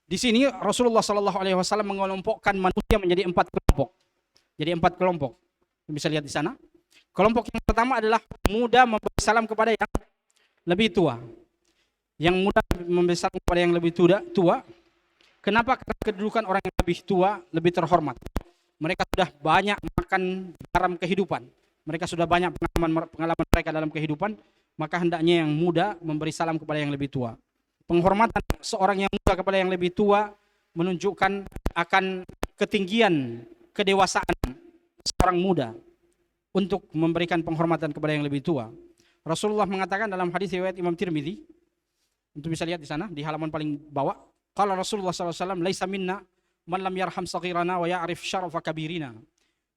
Di sini Rasulullah SAW mengelompokkan manusia menjadi 4 kelompok. Jadi 4 kelompok. Bisa lihat di sana. Kelompok yang pertama adalah muda memberi salam kepada yang lebih tua. Yang muda memberi salam kepada yang lebih tua. Kenapa? Karena kedudukan orang yang lebih tua lebih terhormat. Mereka sudah banyak makan garam kehidupan. Mereka sudah banyak pengalaman mereka dalam kehidupan. Maka hendaknya yang muda memberi salam kepada yang lebih tua. Penghormatan seorang yang muda kepada yang lebih tua menunjukkan akan ketinggian kedewasaan seorang muda untuk memberikan penghormatan kepada yang lebih tua. Rasulullah mengatakan dalam hadis riwayat Imam Tirmidzi, untuk bisa lihat di sana di halaman paling bawah, qala Rasulullah SAW, laisa minna man lam yarham saghirana wa ya'rif syarafa kabirina.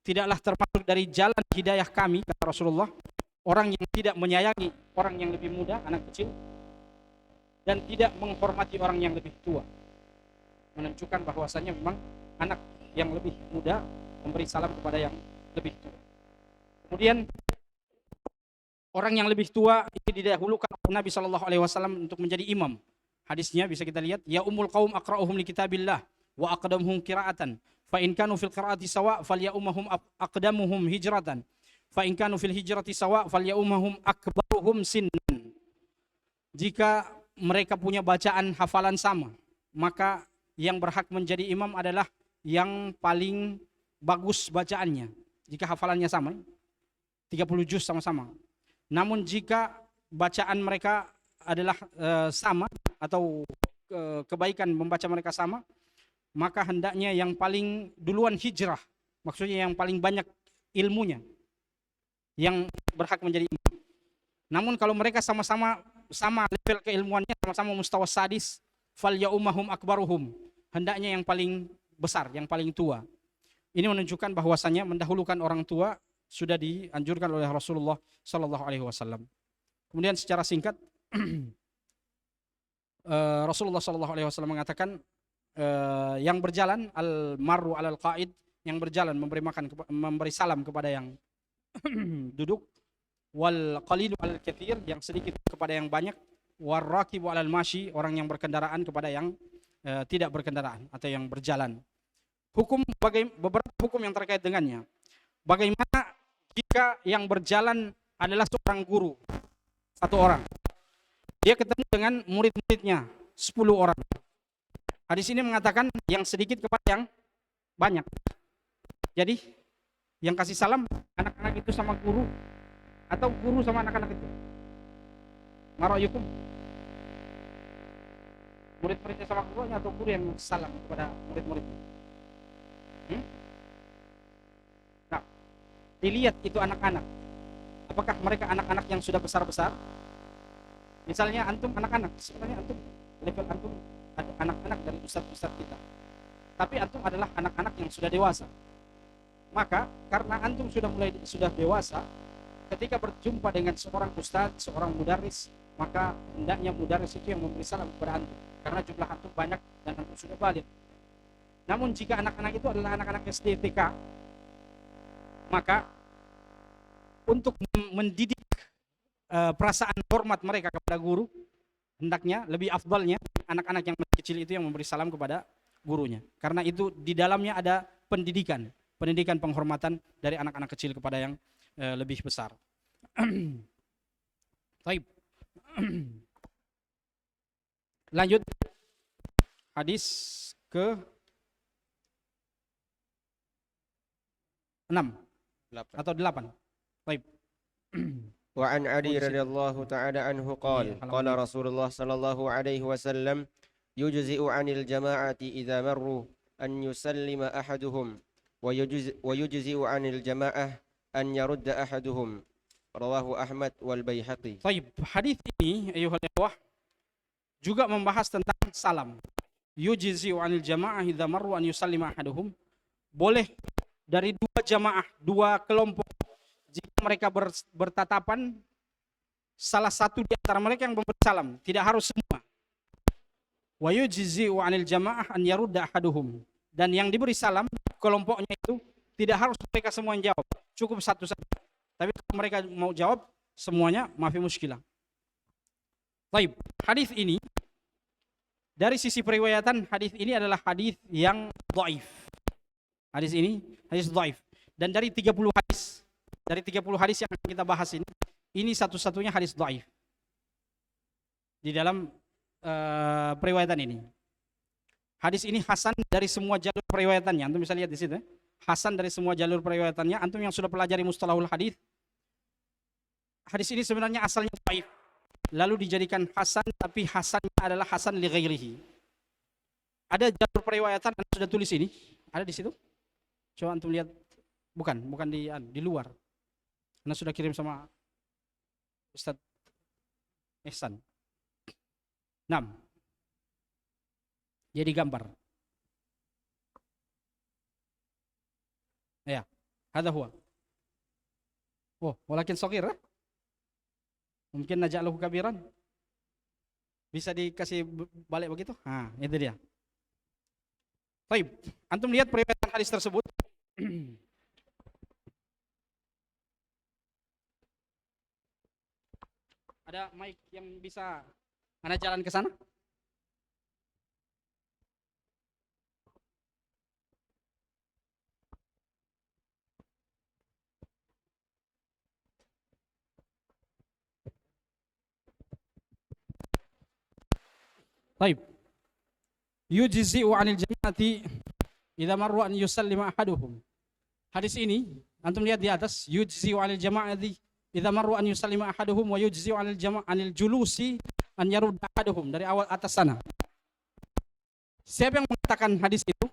Tidaklah termasuk dari jalan hidayah kami, kata Rasulullah, orang yang tidak menyayangi orang yang lebih muda, anak kecil, dan tidak menghormati orang yang lebih tua. Menunjukkan bahwasanya memang anak yang lebih muda memberi salam kepada yang lebih tua. Kemudian orang yang lebih tua ini didahulukan oleh Nabi SAW untuk menjadi imam. Hadisnya bisa kita lihat, ya ummul qaum aqra'uhum li kitabillah wa aqdamuhum qira'atan fa in kanu fil qira'ati sawa falyaummahum aqdamuhum hijratan fa in kanu fil hijrati sawa falyaummahum akbaruhum sinnan. Jika mereka punya bacaan hafalan sama, maka yang berhak menjadi imam adalah yang paling bagus bacaannya. Jika hafalannya sama, 30 juz sama-sama. Namun jika bacaan mereka adalah sama atau kebaikan membaca mereka sama, maka hendaknya yang paling duluan hijrah, maksudnya yang paling banyak ilmunya, yang berhak menjadi imam. Namun kalau mereka sama-sama sama level keilmuannya, sama-sama mustawa sadis, fal yaummahum akbaruhum, hendaknya yang paling besar, yang paling tua. Ini menunjukkan bahwasannya mendahulukan orang tua sudah dianjurkan oleh Rasulullah Sallallahu Alaihi Wasallam. Kemudian secara singkat, Rasulullah Sallallahu Alaihi Wasallam mengatakan, yang berjalan al-marru alal qaid, yang berjalan memberi salam kepada yang duduk, wal qalilu alal katsir, yang sedikit kepada yang banyak, war rakibu alal mashi, orang yang berkendaraan kepada yang tidak berkendaraan atau yang berjalan. Beberapa hukum yang terkait dengannya. Bagaimana jika yang berjalan adalah seorang guru, 1 orang. Dia ketemu dengan murid-muridnya, 10 orang. Hadis ini mengatakan yang sedikit kepada yang banyak. Jadi yang kasih salam anak-anak itu sama guru, atau guru sama anak-anak itu? Mara'yukum? Murid-muridnya sama gurunya atau guru yang salam kepada murid-muridnya? Nah, dilihat itu anak-anak. Apakah mereka anak-anak yang sudah besar-besar? Misalnya antum anak-anak, sebenarnya antum level antum ada anak-anak dari ustaz-ustaz kita. Tapi antum adalah anak-anak yang sudah dewasa. Maka karena antum sudah dewasa, ketika berjumpa dengan seorang ustaz, seorang mudarris, maka hendaknya mudarris itu yang memberi salam kepada antum, karena jumlah antum banyak dan antum sudah baligh. Namun jika anak-anak itu adalah anak-anak SD, TK, Maka untuk mendidik perasaan hormat mereka kepada guru, hendaknya lebih afdalnya anak-anak yang masih kecil itu yang memberi salam kepada gurunya. Karena itu di dalamnya ada pendidikan penghormatan dari anak-anak kecil kepada yang lebih besar. Baik. Lanjut hadis ke 6 atau 8. Baik. وعن علي رضي الله تعالى عنه قال قال رسول الله صلى الله عليه وسلم يجزئ عن الجماعة إذا مروا أن يسلم أحدهم ويجزئ عن الجماعة أن يرد أحدهم رواه أحمد والبيهقي. Baik, hadis ini ayuhal ikhwah juga membahas tentang salam. Yujzi'u 'anil jamaah idza marru an yusallima ahaduhum. Boleh dari dua jamaah, dua kelompok, jika mereka bertatapan, salah satu di antara mereka yang memberi salam, tidak harus semua. Wa yujzi'u 'anil jamaah an yarudda ahaduhum. Dan yang diberi salam kelompoknya itu tidak harus mereka semua yang jawab, cukup satu saja. Tapi kalau mereka mau jawab semuanya, mafi muskilah. Baik, hadis ini dari sisi periwayatan, hadis ini adalah hadis yang dhaif. Hadis ini hadis dhaif. Dan dari 30 hadis yang kita bahas ini satu-satunya hadis dhaif di dalam periwayatan ini. Hadis ini hasan dari semua jalur periwayatannya. Antum bisa lihat di situ. Hasan dari semua jalur periwayatannya. Antum yang sudah pelajari mustalahul hadis, hadis ini sebenarnya asalnya dhaif, lalu dijadikan hasan, tapi hasannya adalah hasan li ghairihi. Ada jalur periwayatan, Anda sudah tulis ini, ada di situ. Coba antum lihat, bukan di luar. Anda sudah kirim sama Ustaz Ihsan. 6. Jadi gambar. Ya, hadza huwa. Oh, walakin shaghir. Mungkin naj'aluhu kabiran. Bisa dikasih balik begitu? Nah, itu dia. Baik, antum lihat periwayatan hadis tersebut. Ada mic yang bisa Anda jalan ke sana? Baik. Yujzi'u 'anil jama'ati idza marru an yusallima ahaduhum. Hadis ini antum lihat di atas, yujzi'u 'anil jama'ati idza marru an yusallima ahaduhum wa yujzi'u 'anil julusi an yarudda ahaduhum, dari awal atas sana. Siapa yang mengatakan hadis itu?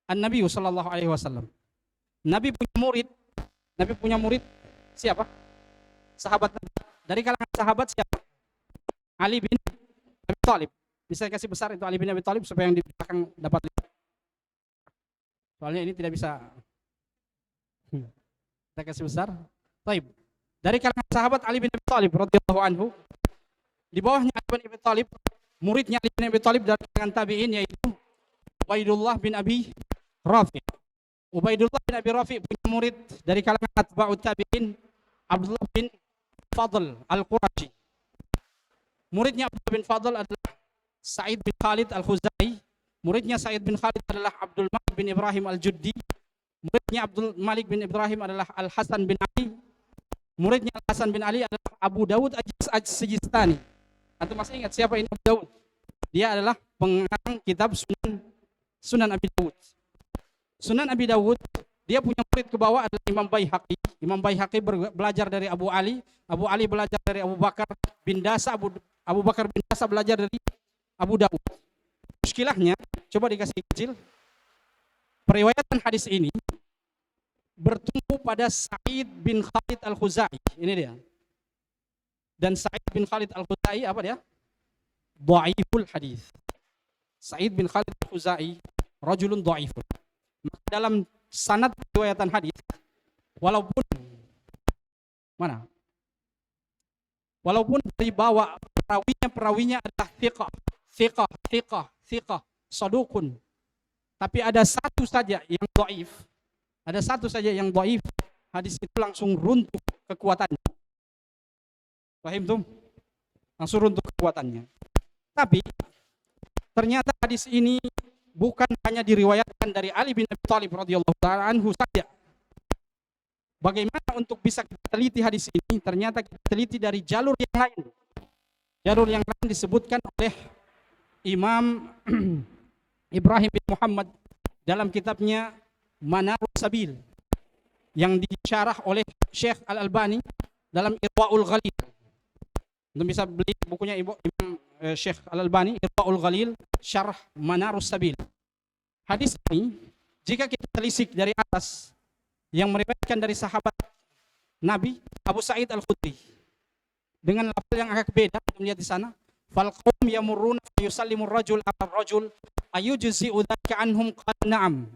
An-Nabi sallallahu alaihi wasallam. Nabi punya murid siapa? Sahabat. Dari kalangan sahabat siapa? Ali bin Abi Thalib. Bisa kasih besar itu Ali bin Abi Thalib supaya yang di belakang dapat lihat. Soalnya ini tidak bisa. Kita kasih besar. Baik. Dari kalangan sahabat Ali bin Abi Thalib radhiyallahu anhu. Di bawahnya Ali bin Abi Thalib, muridnya Ali bin Abi Thalib dari kalangan tabi'in yaitu Ubaidullah bin Abi Rafi. Ubaidullah bin Abi Rafi punya murid dari kalangan atba'ut tabi'in, Abdullah bin Fadl Al-Qurashi. Muridnya Abdullah bin Fadl adalah Sa'id bin Khalid Al-Khuzai. Muridnya Sa'id bin Khalid adalah Abdul Malik bin Ibrahim Al-Juddi. Muridnya Abdul Malik bin Ibrahim adalah Al-Hasan bin Ali. Muridnya Al-Hasan bin Ali adalah Abu Dawud As-Sijistani. Antum masih ingat siapa ini Abu Dawud? Dia adalah pengarang kitab Sunan Abi Dawud. Sunan Abi Dawud, dia punya murid ke bawah adalah Imam Baihaqi. Imam Baihaqi belajar dari Abu Ali. Abu Ali belajar dari Abu Bakar bin Dasa. Abu Bakar bin Dasa belajar dari Abu Dawud. Muskilahnya, coba dikasih kecil. Periwayatan hadis ini bertumpu pada Sa'id bin Khalid Al-Khuzai. Ini dia. Dan Sa'id bin Khalid Al-Khuzai apa dia? Dhaiful hadis. Sa'id bin Khalid Al-Khuzai rajulun dhaifun. Maka dalam sanad riwayatan hadis, walaupun dari bawah perawinya adalah thiqah, sadukun, tapi ada satu saja yang dhaif, Ada satu saja yang dhaif, hadis itu langsung runtuh kekuatannya. Paham tuh? Langsung runtuh kekuatannya. Tapi ternyata hadis ini bukan hanya diriwayatkan dari Ali bin Abi Thalib radhiyallahu taala anhu saja. Bagaimana untuk bisa kita teliti hadis ini? Ternyata kita teliti dari jalur yang lain. Jalur yang lain disebutkan oleh Imam Ibrahim bin Muhammad dalam kitabnya Manarus Sabil yang disyarah oleh Syekh Al-Albani dalam Irwaul Ghalil. Anda bisa beli bukunya Imam Syekh Al-Albani, Irwaul Ghalil, Syarah Manarus Sabil. Hadis ini, jika kita telisik dari atas, yang meriwayatkan dari sahabat Nabi Abu Sa'id Al-Khudri, dengan lafal yang agak beda, kita lihat di sana. Fal qaum yamurruna fa yusallimu ar-rajul ala ar-rajul ayujzi'u dzaka anhum qala na'am.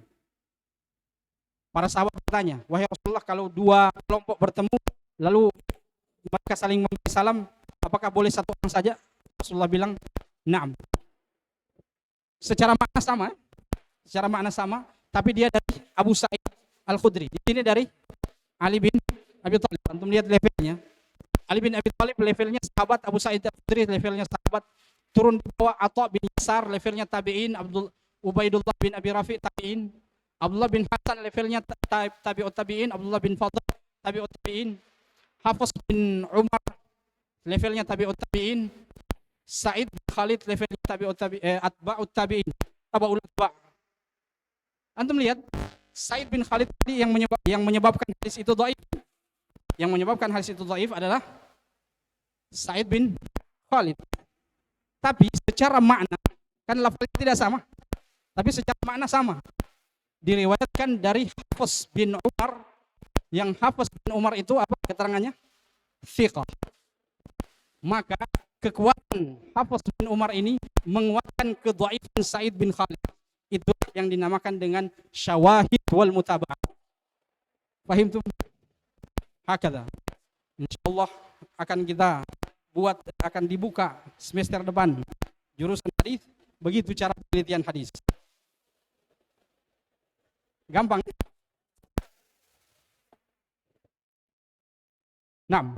Para sahabat bertanya, wahai Rasulullah, kalau dua kelompok bertemu lalu mereka saling memberi salam, apakah boleh satu orang saja? Rasulullah bilang, na'am. Secara makna sama, secara makna sama, tapi dia dari Abu Sa'id Al-Khudri. Di sini dari Ali bin Abi Thalib. Antum lihat levelnya. Ali bin Abi Thalib levelnya sahabat, Abu Sa'id Al-Khudri levelnya sahabat, turun di bawah Atha bin Yasar levelnya tabi'in, Ubaidullah bin Abi Rafi tabi'in, Abdullah bin Hasan levelnya tabi'ut tabi'in, Abdullah bin Fadl tabi'ut tabi'in, Hafiz bin Umar levelnya tabi'ut tabi'in, Sa'id bin Khalid levelnya tabi'ut tabi'in, atba'ut tabi'in, tabaul atba'. Antum lihat, Sa'id bin Khalid tadi yang menyebabkan hadis itu dhaif. Yang menyebabkan hadis itu dhaif adalah Sa'id bin Khalid. Tapi secara makna, kan lafaznya tidak sama, tapi secara makna sama. Diriwayatkan dari Hafiz bin Umar, yang Hafiz bin Umar itu apa keterangannya? Thiqah. Maka kekuatan Hafiz bin Umar ini menguatkan kedhaifan Sa'id bin Khalid. Itu yang dinamakan dengan syawahid wal mutaba'ah. Fahim tuh? Hakada. Insyaallah akan kita buat, akan dibuka semester depan jurusan hadis, begitu cara penelitian hadis. Gampang. Nah,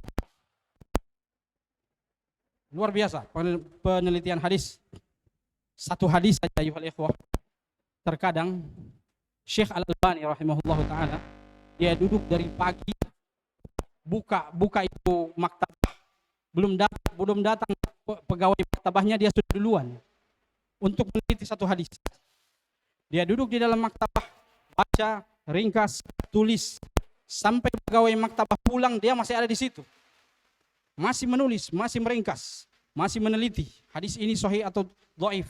luar biasa penelitian hadis. Satu hadis saja ayuhal ikhwah. Terkadang Syekh Al-Albani rahimahullah ta'ala, dia duduk dari pagi, buka itu maktabah, belum datang pegawai maktabahnya, dia sudah duluan untuk meneliti satu hadis. Dia duduk di dalam maktabah, baca, ringkas, tulis, sampai pegawai maktabah pulang, dia masih ada di situ, masih menulis, masih meringkas, masih meneliti hadis ini sahih atau dhaif.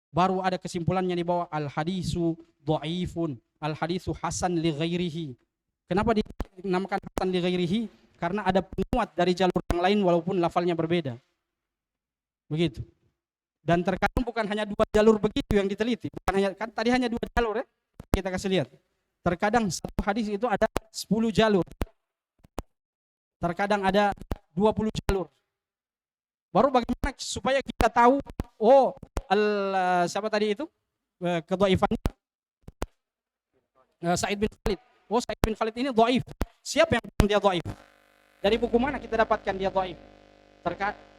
Baru ada kesimpulannya di bawah, al hadisu dhaifun, al hadisu hasan li ghairihi. Kenapa dinamakan hasan li ghairihi? Karena ada penguat dari jalur yang lain walaupun lafalnya berbeda. Begitu. Dan terkadang bukan hanya dua jalur begitu yang diteliti, bukan hanya, kan tadi hanya dua jalur ya. Kita kasih lihat. Terkadang satu hadis itu ada 10 jalur. Terkadang ada 20 jalur. Baru bagaimana supaya kita tahu, oh, siapa tadi itu? Kedhaifannya Sa'id bin Khalid. Oh, Sa'id bin Khalid ini dhaif. Siapa yang bilang dia dhaif? Dari buku mana kita dapatkan dia dhaif?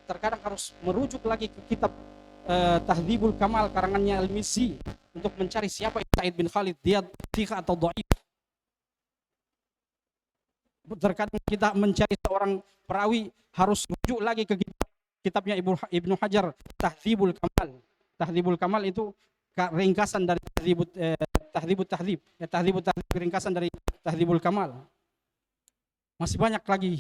Terkadang harus merujuk lagi ke kitab Tahdzibul Kamal karangannya Al-Mizzi untuk mencari siapa Sa'id bin Khalid, dia thiqah atau dhaif. Terkadang kita mencari seorang perawi harus rujuk lagi ke kitabnya Ibnu Hajar, Tahdzibul Kamal. Tahdzibul Kamal itu ringkasan dari Tahdzibut Tahdzib. Ya, Tahdzibut Tahdzib ringkasan dari Tahdzibul Kamal. Masih banyak lagi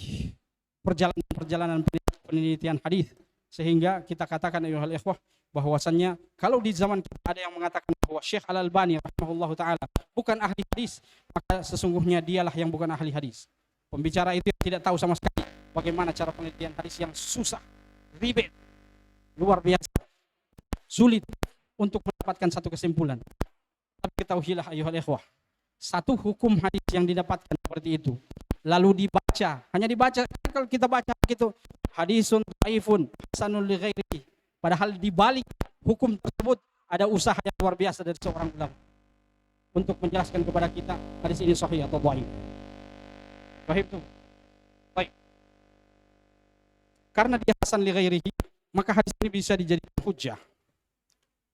perjalanan penelitian hadis, sehingga kita katakan ayuhal ikhwah bahwasannya kalau di zaman kita ada yang mengatakan bahwa Syekh Al-Albani rahimahullahu taala bukan ahli hadis, maka sesungguhnya dialah yang bukan ahli hadis. Pembicara itu tidak tahu sama sekali bagaimana cara penelitian hadis yang susah, ribet, luar biasa, sulit untuk mendapatkan satu kesimpulan. Tapi ketahuilah ayuhal ikhwah, satu hukum hadis yang didapatkan seperti itu, lalu dibaca, hanya dibaca. Kalau kita baca gitu, hadisun dhaifun hasanun li ghairihi, padahal di balik hukum tersebut ada usaha yang luar biasa dari seorang ulama untuk menjelaskan kepada kita hadis ini sahih atau dhaif. Sahih itu. Baik. Karena dia hasan li ghairihi, maka hadis ini bisa dijadikan hujjah.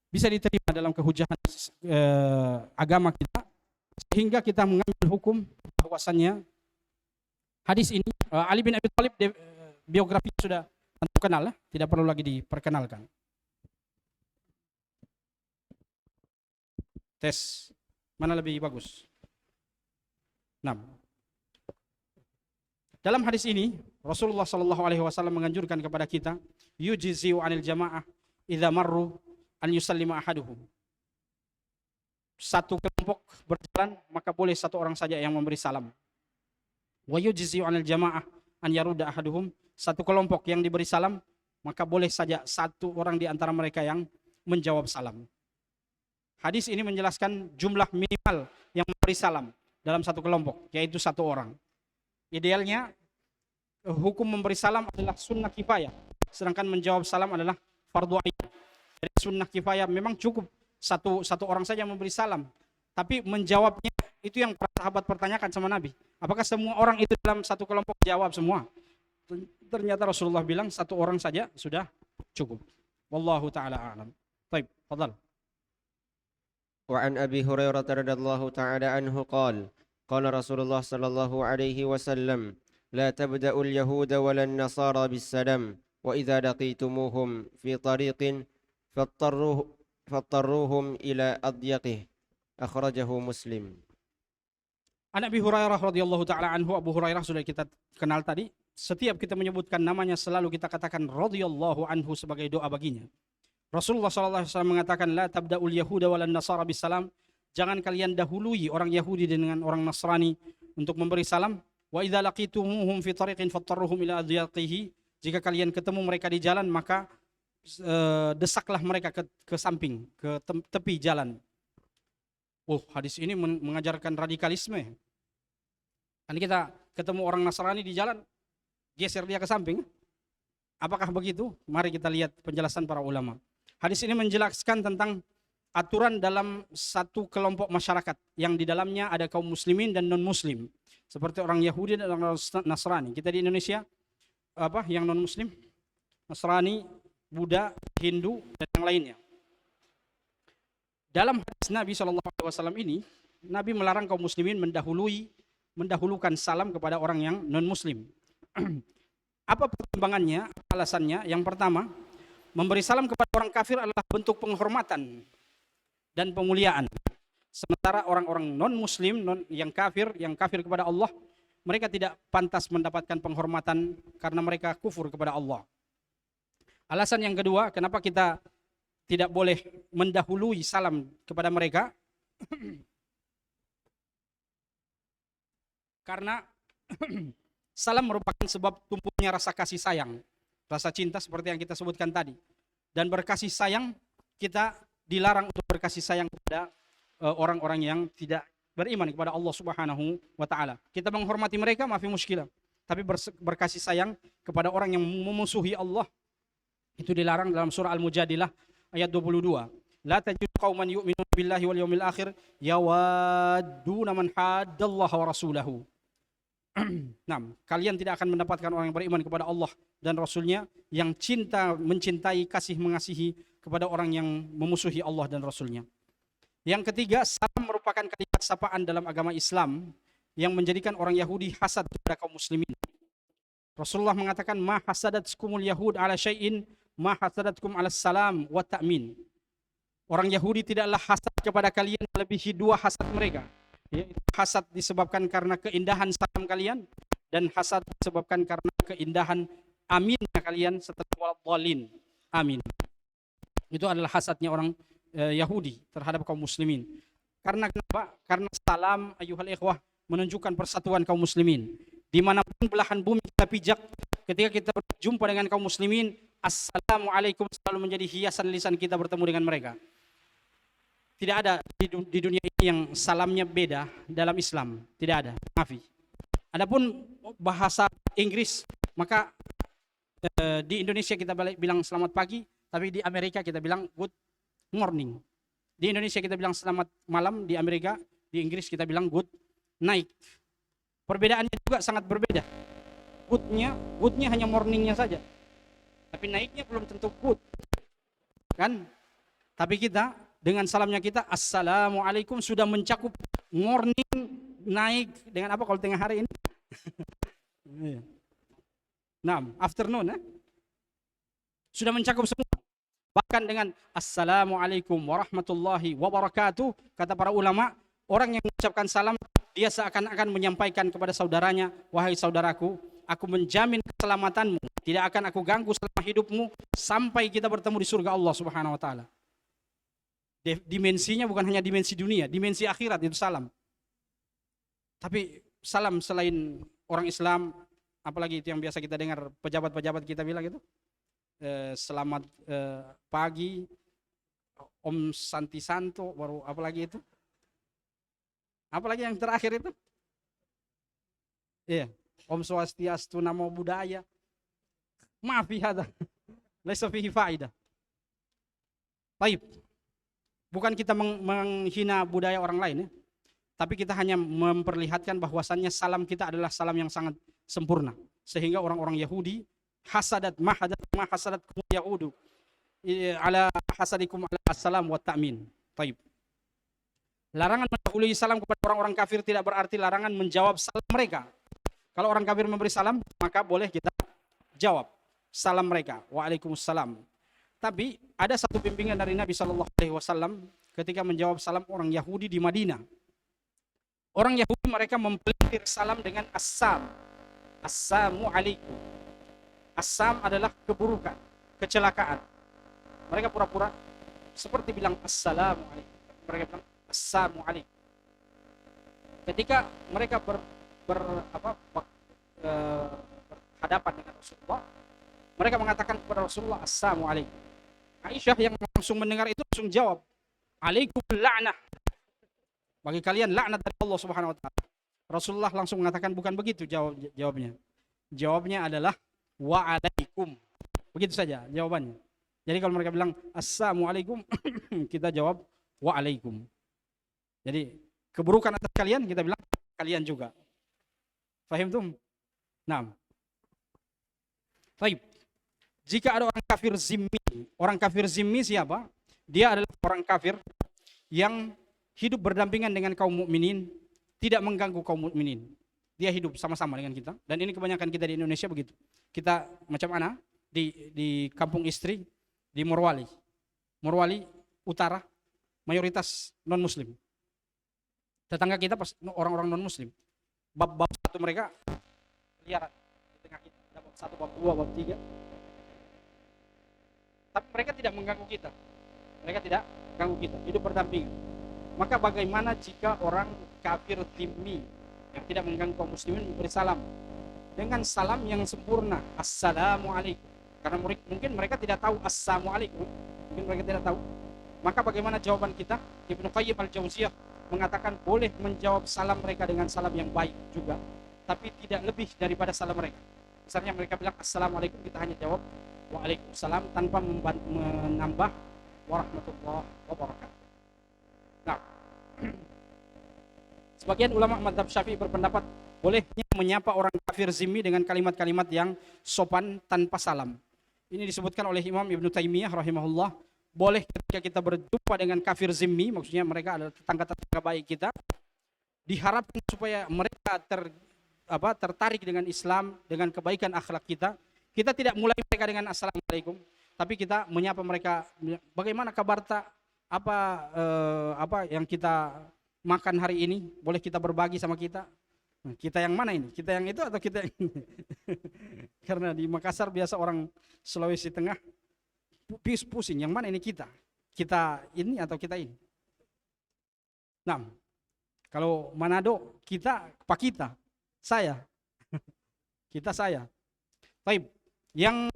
Bisa diterima dalam kehujahan agama kita, sehingga kita mengambil hukum bahwasannya hadis ini Ali bin Abi Thalib biografi sudah tentu kenal, tidak perlu lagi diperkenalkan. Tes mana lebih bagus? 6. Dalam hadis ini Rasulullah Shallallahu Alaihi Wasallam menganjurkan kepada kita, yujiziu anil jamaah idza marru an yusallima ahaduhum. Satu kelompok berjalan, maka boleh satu orang saja yang memberi salam. Wa yujiziu anil jamaah an yarudda ahaduhum. Satu kelompok yang diberi salam, maka boleh saja satu orang di antara mereka yang menjawab salam. Hadis ini menjelaskan jumlah minimal yang memberi salam dalam satu kelompok, yaitu satu orang. Idealnya hukum memberi salam adalah sunnah kifayah, sedangkan menjawab salam adalah fardu ain. Jadi sunnah kifayah memang cukup satu orang saja memberi salam, tapi menjawabnya itu yang para sahabat pertanyakan sama Nabi. Apakah semua orang itu dalam satu kelompok jawab semua? Ternyata Rasulullah bilang satu orang saja sudah cukup. Wallahu taala a'lam. Baik, fadhal. وعن أبي هريرة رضي الله تعالى عنه قال قال رسول الله صلى الله عليه وسلم لا تبدأوا اليهود ولا النصارى بالسلام وإذا لقيتموهم في طريق فاضطروهم إلى أضيقه أخرجه مسلم. An Abi Hurairah radhiyallahu taala anhu, Abu Hurairah sudah kita kenal tadi. Setiap kita menyebutkan namanya selalu kita katakan radhiyallahu anhu sebagai doa baginya. Rasulullah SAW mengatakan, la tabda'ul yahuda walan nasara bisalam. Jangan kalian dahului orang Yahudi dengan orang Nasrani untuk memberi salam. Wa idza laqitumuhum fi tariqin fattarruhum ila adyaqihi. Jika kalian ketemu mereka di jalan, maka desaklah mereka ke samping, ke tepi jalan. Oh, hadis ini mengajarkan radikalisme. Kan kita ketemu orang Nasrani di jalan, geser dia ke samping. Apakah begitu? Mari kita lihat penjelasan para ulama. Hadis ini menjelaskan tentang aturan dalam satu kelompok masyarakat yang di dalamnya ada kaum muslimin dan non-muslim. Seperti orang Yahudi dan orang Nasrani. Kita di Indonesia, yang non-muslim? Nasrani, Buddha, Hindu, dan yang lainnya. Dalam hadis Nabi SAW ini, Nabi melarang kaum muslimin mendahulukan salam kepada orang yang non-muslim. Apa pertimbangannya, alasannya? Yang pertama, memberi salam kepada orang kafir adalah bentuk penghormatan dan pemuliaan. Sementara orang-orang non-muslim, yang kafir kepada Allah, mereka tidak pantas mendapatkan penghormatan karena mereka kufur kepada Allah. Alasan yang kedua, kenapa kita tidak boleh mendahului salam kepada mereka? Karena salam merupakan sebab tumbuhnya rasa kasih sayang, rasa cinta seperti yang kita sebutkan tadi. Dan berkasih sayang, kita dilarang untuk berkasih sayang kepada orang-orang yang tidak beriman kepada Allah Subhanahu wa taala. Kita menghormati mereka, mafi muskilah. Tapi berkasih sayang kepada orang yang memusuhi Allah, itu dilarang dalam surah Al-Mujadilah ayat 22. La tajidu qauman yu'minuna billahi wal yawmil akhir yawadduna man haddallaha wa rasulahu. Nah, kalian tidak akan mendapatkan orang yang beriman kepada Allah dan Rasulnya yang mencintai, kasih, mengasihi kepada orang yang memusuhi Allah dan Rasulnya. Yang ketiga, salam merupakan kalimat sapaan dalam agama Islam yang menjadikan orang Yahudi hasad kepada kaum muslimin. Rasulullah mengatakan, ma hasadatkumul yahud ala syai'in ma hasadatkum ala salam wa ta'min. Orang Yahudi tidaklah hasad kepada kalian melebihi dua hasad mereka. Yaitu hasad disebabkan karena keindahan salam kalian, dan hasad disebabkan karena keindahan aminnya kalian setelah waladhdallin. Amin. Itu adalah hasadnya orang Yahudi terhadap kaum muslimin. Karena kenapa? Karena salam ayuhal ikhwah menunjukkan persatuan kaum muslimin. Dimanapun belahan bumi kita pijak, ketika kita berjumpa dengan kaum muslimin, assalamualaikum selalu menjadi hiasan lisan kita bertemu dengan mereka. Tidak ada di dunia ini yang salamnya beda dalam Islam. Tidak ada. Maafi. Adapun bahasa Inggris, maka di Indonesia kita bilang selamat pagi, tapi di Amerika kita bilang good morning. Di Indonesia kita bilang selamat malam, di Amerika Di Inggris kita bilang good night. Perbedaannya juga sangat berbeda. Goodnya hanya morningnya saja. Tapi nightnya belum tentu good. Kan? Tapi kita dengan salamnya kita assalamualaikum sudah mencakup morning, night, dengan apa kalau tengah hari ini? Nah, afternoon sudah mencakup semua. Bahkan dengan assalamualaikum warahmatullahi wabarakatuh, kata para ulama, orang yang mengucapkan salam dia seakan-akan menyampaikan kepada saudaranya, wahai saudaraku, aku menjamin keselamatanmu, tidak akan aku ganggu selama hidupmu sampai kita bertemu di surga Allah Subhanahu wa taala. Dimensinya bukan hanya dimensi dunia, dimensi akhirat itu salam. Tapi salam selain orang Islam, apalagi itu yang biasa kita dengar pejabat-pejabat kita bilang itu, selamat pagi, Om Santi Santo, baru apalagi itu? Apalagi yang terakhir itu? Iya, Om Swastiastu Namo Buddhaya. Maaf hada. Laisa fihi faidah. Baik. Bukan kita menghina budaya orang lain ya. Tapi kita hanya memperlihatkan bahwasannya salam kita adalah salam yang sangat sempurna. Sehingga orang-orang Yahudi hasadat kum yahudu ala hasadikum ala assalam wa ta'min. Baik. Larangan mendahului salam kepada orang-orang kafir tidak berarti larangan menjawab salam mereka. Kalau orang kafir memberi salam, maka boleh kita jawab salam mereka. Waalaikumsalam. Tapi ada satu bimbingan dari Nabi SAW ketika menjawab salam orang Yahudi di Madinah. Orang Yahudi mereka mempelintir salam dengan assam. Assalamu alaikum. Assam adalah keburukan, kecelakaan. Mereka pura-pura seperti bilang assalamu alaikum. Mereka bilang assalamu alaikum. Ketika mereka berhadapan dengan Rasulullah, mereka mengatakan kepada Rasulullah assalamu alaikum. Aisyah yang langsung mendengar itu langsung jawab, alaikum la'nah. Bagi kalian laknat dari Allah Subhanahu wa taala. Rasulullah langsung mengatakan bukan begitu jawabnya. Jawabnya adalah wa'alaikum. Begitu saja jawabannya. Jadi kalau mereka bilang assalamualaikum, kita jawab wa'alaikum. Jadi keburukan atas kalian, kita bilang kalian juga. Fahim tuh? Nah. Baik. Jika ada orang kafir zimmi siapa? Dia adalah orang kafir yang hidup berdampingan dengan kaum mukminin, tidak mengganggu kaum mukminin. Dia hidup sama-sama dengan kita. Dan ini kebanyakan kita di Indonesia begitu. Kita macam mana di kampung istri di Morwali Utara, mayoritas non Muslim. Tetangga kita orang-orang non Muslim. Bab satu mereka liaran di tengah kita. Bab satu, bab dua, bab tiga. Tapi mereka tidak mengganggu kita. Mereka tidak mengganggu kita. Hidup berdampingan. Maka bagaimana jika orang kafir zimmi yang tidak mengganggu kaum muslimin memberi salam dengan salam yang sempurna, assalamualaikum. Karena mungkin mereka tidak tahu assalamualaikum, mungkin mereka tidak tahu. Maka bagaimana jawaban kita? Ibnu Qayyim al-Jauziyah mengatakan boleh menjawab salam mereka dengan salam yang baik juga, tapi tidak lebih daripada salam mereka. Misalnya mereka bilang assalamualaikum, kita hanya jawab waalaikumsalam tanpa menambah warahmatullahi wabarakatuh. Nah, sebagian ulama mazhab Syafi'i berpendapat bolehnya menyapa orang kafir zimmi dengan kalimat-kalimat yang sopan tanpa salam. Ini disebutkan oleh Imam Ibnu Taimiyah rahimahullah. Boleh ketika kita berjumpa dengan kafir zimmi, maksudnya mereka adalah tetangga-tetangga baik kita, diharapkan supaya mereka tertarik dengan Islam, dengan kebaikan akhlak kita. Kita tidak mulai mereka dengan assalamualaikum, tapi kita menyapa mereka, bagaimana kabar tak? Apa yang kita makan hari ini? Boleh kita berbagi sama kita? Nah, kita yang mana ini? Kita yang itu atau kita yang ini? Karena di Makassar biasa orang Sulawesi Tengah pusing, yang mana ini kita? Kita ini atau kita ini? Nah, kalau Manado kita, Pak kita, saya. Kita saya. Baik. Yang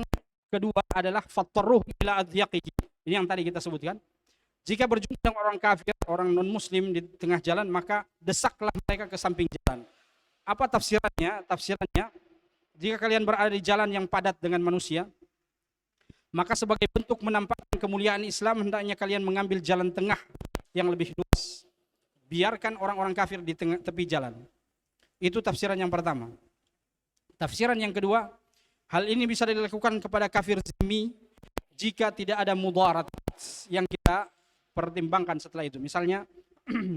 kedua adalah fattaruh ila adyaqihi. Ini yang tadi kita sebutkan. Jika berjumpa dengan orang kafir, orang non-muslim di tengah jalan, maka desaklah mereka ke samping jalan. Apa tafsirannya? Tafsirannya, jika kalian berada di jalan yang padat dengan manusia, maka sebagai bentuk menampakkan kemuliaan Islam, hendaknya kalian mengambil jalan tengah yang lebih luas. biarkan orang-orang kafir di tepi jalan. Itu tafsiran yang pertama. Tafsiran yang kedua, hal ini bisa dilakukan kepada kafir zimmi jika tidak ada mudarat yang kita pertimbangkan setelah itu. Misalnya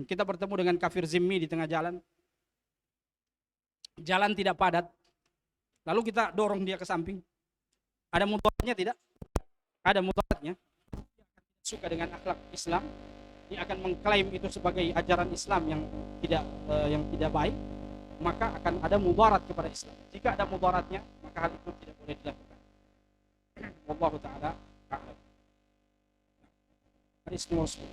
kita bertemu dengan kafir zimmi di tengah jalan, jalan tidak padat, lalu kita dorong dia ke samping. Ada mudaratnya tidak? Ada mudaratnya. Suka dengan akhlak Islam, dia akan mengklaim itu sebagai ajaran Islam yang tidak baik, maka akan ada mudarat kepada Islam. Jika ada mudaratnya, maka hal itu tidak boleh dilakukan. Wallahu taala a'lam. Hadis nomor 10.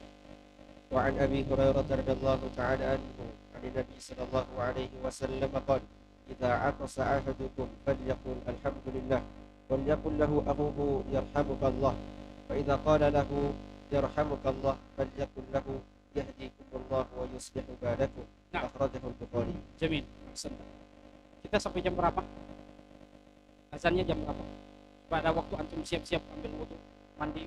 وعن أبي هريرة رضي الله تعالى عنه عن النبي صلى الله عليه وسلم قال إذا عطس أحدكم فليقل الحمد لله وليقل له أخوه يرحمك الله وإذا قال له يرحمك الله فليقل له يهديكم الله ويصلح بالكم أخرجه البخاري. Jamil. Kita sampai jam berapa? Azannya jam berapa? Pada waktu antum siap-siap ambil wudu, mandi.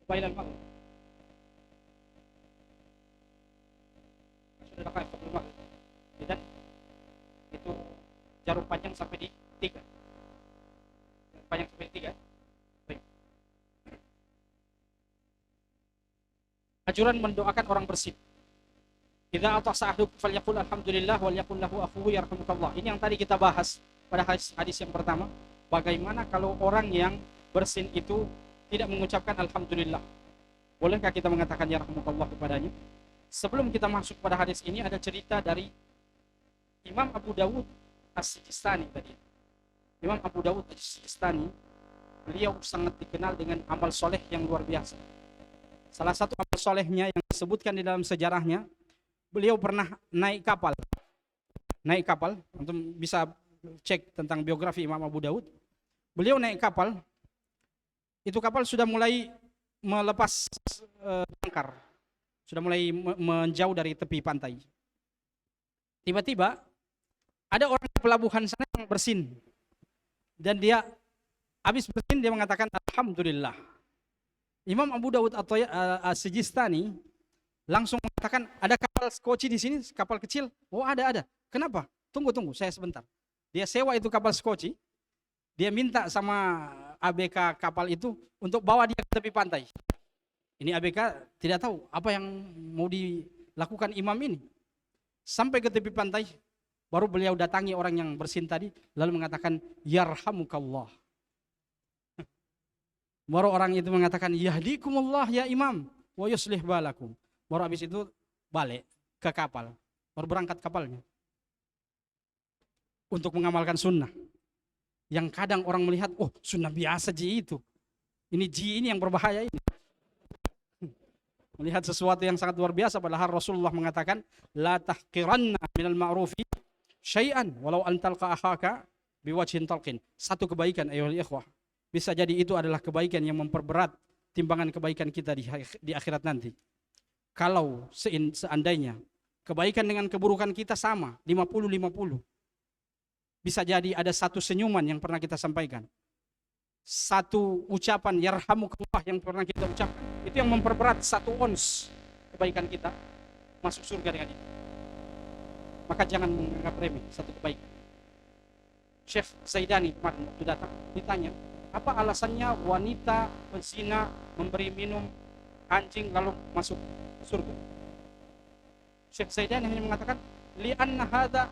Bailal maghrib. Sudah dekat sebelum maghrib. Dan itu jarum panjang sampai di 3. Jarum panjang sampai di 3. Baik. Anjuran mendoakan orang bersin. Idza atasa ahadukum falyaqul alhamdulillah wal yaqul lahu akhuhu yarhamukallah. Ini yang tadi kita bahas pada hadis yang pertama. Bagaimana kalau orang yang bersin itu tidak mengucapkan alhamdulillah? Bolehkah kita mengatakan yarhamukallah kepadanya? Sebelum kita masuk pada hadis ini, ada cerita dari Imam Abu Dawud As-Sijistani tadi. Imam Abu Dawud As-Sijistani, beliau sangat dikenal dengan amal soleh yang luar biasa. Salah satu amal solehnya yang disebutkan di dalam sejarahnya, beliau pernah naik kapal. Naik kapal, untuk bisa cek tentang biografi Imam Abu Dawud. Beliau naik kapal, itu kapal sudah mulai melepas jangkar, sudah mulai menjauh dari tepi pantai. Tiba-tiba ada orang di pelabuhan sana yang bersin, dan dia habis bersin dia mengatakan alhamdulillah. Imam Abu Dawud atau As-Sijistani langsung mengatakan, ada kapal skoci di sini, kapal kecil. Oh ada. Kenapa? Tunggu, saya sebentar. Dia sewa itu kapal skoci, dia minta sama ABK kapal itu untuk bawa dia ke tepi pantai. Ini ABK tidak tahu apa yang mau dilakukan imam ini. Sampai ke tepi pantai, baru beliau datangi orang yang bersin tadi, lalu mengatakan yarhamukallah. Baru orang itu mengatakan yahdikumullah ya imam wa yuslih balakum. Baru habis itu balik ke kapal, baru berangkat kapalnya untuk mengamalkan sunnah. Yang kadang orang melihat, oh sunnah biasa ji itu. Ini ji ini yang berbahaya ini. Melihat sesuatu yang sangat luar biasa, padahal Rasulullah mengatakan, la tahqiranna minal ma'rufi syai'an walau an talqa akhaka biwajhin talqin. Satu kebaikan ayyuhal ikhwah. Bisa jadi itu adalah kebaikan yang memperberat timbangan kebaikan kita di akhirat nanti. Kalau seandainya kebaikan dengan keburukan kita sama, 50-50. Bisa jadi ada satu senyuman yang pernah kita sampaikan, satu ucapan yarhamukallah yang pernah kita ucapkan, itu yang memperberat 1 ons kebaikan kita masuk surga dengan itu. Maka jangan menganggap remeh satu kebaikan. Syekh Zaidani kemarin waktu datang ditanya, apa alasannya wanita pezina memberi minum anjing lalu masuk surga? Syekh Zaidani hanya mengatakan li'anna hadza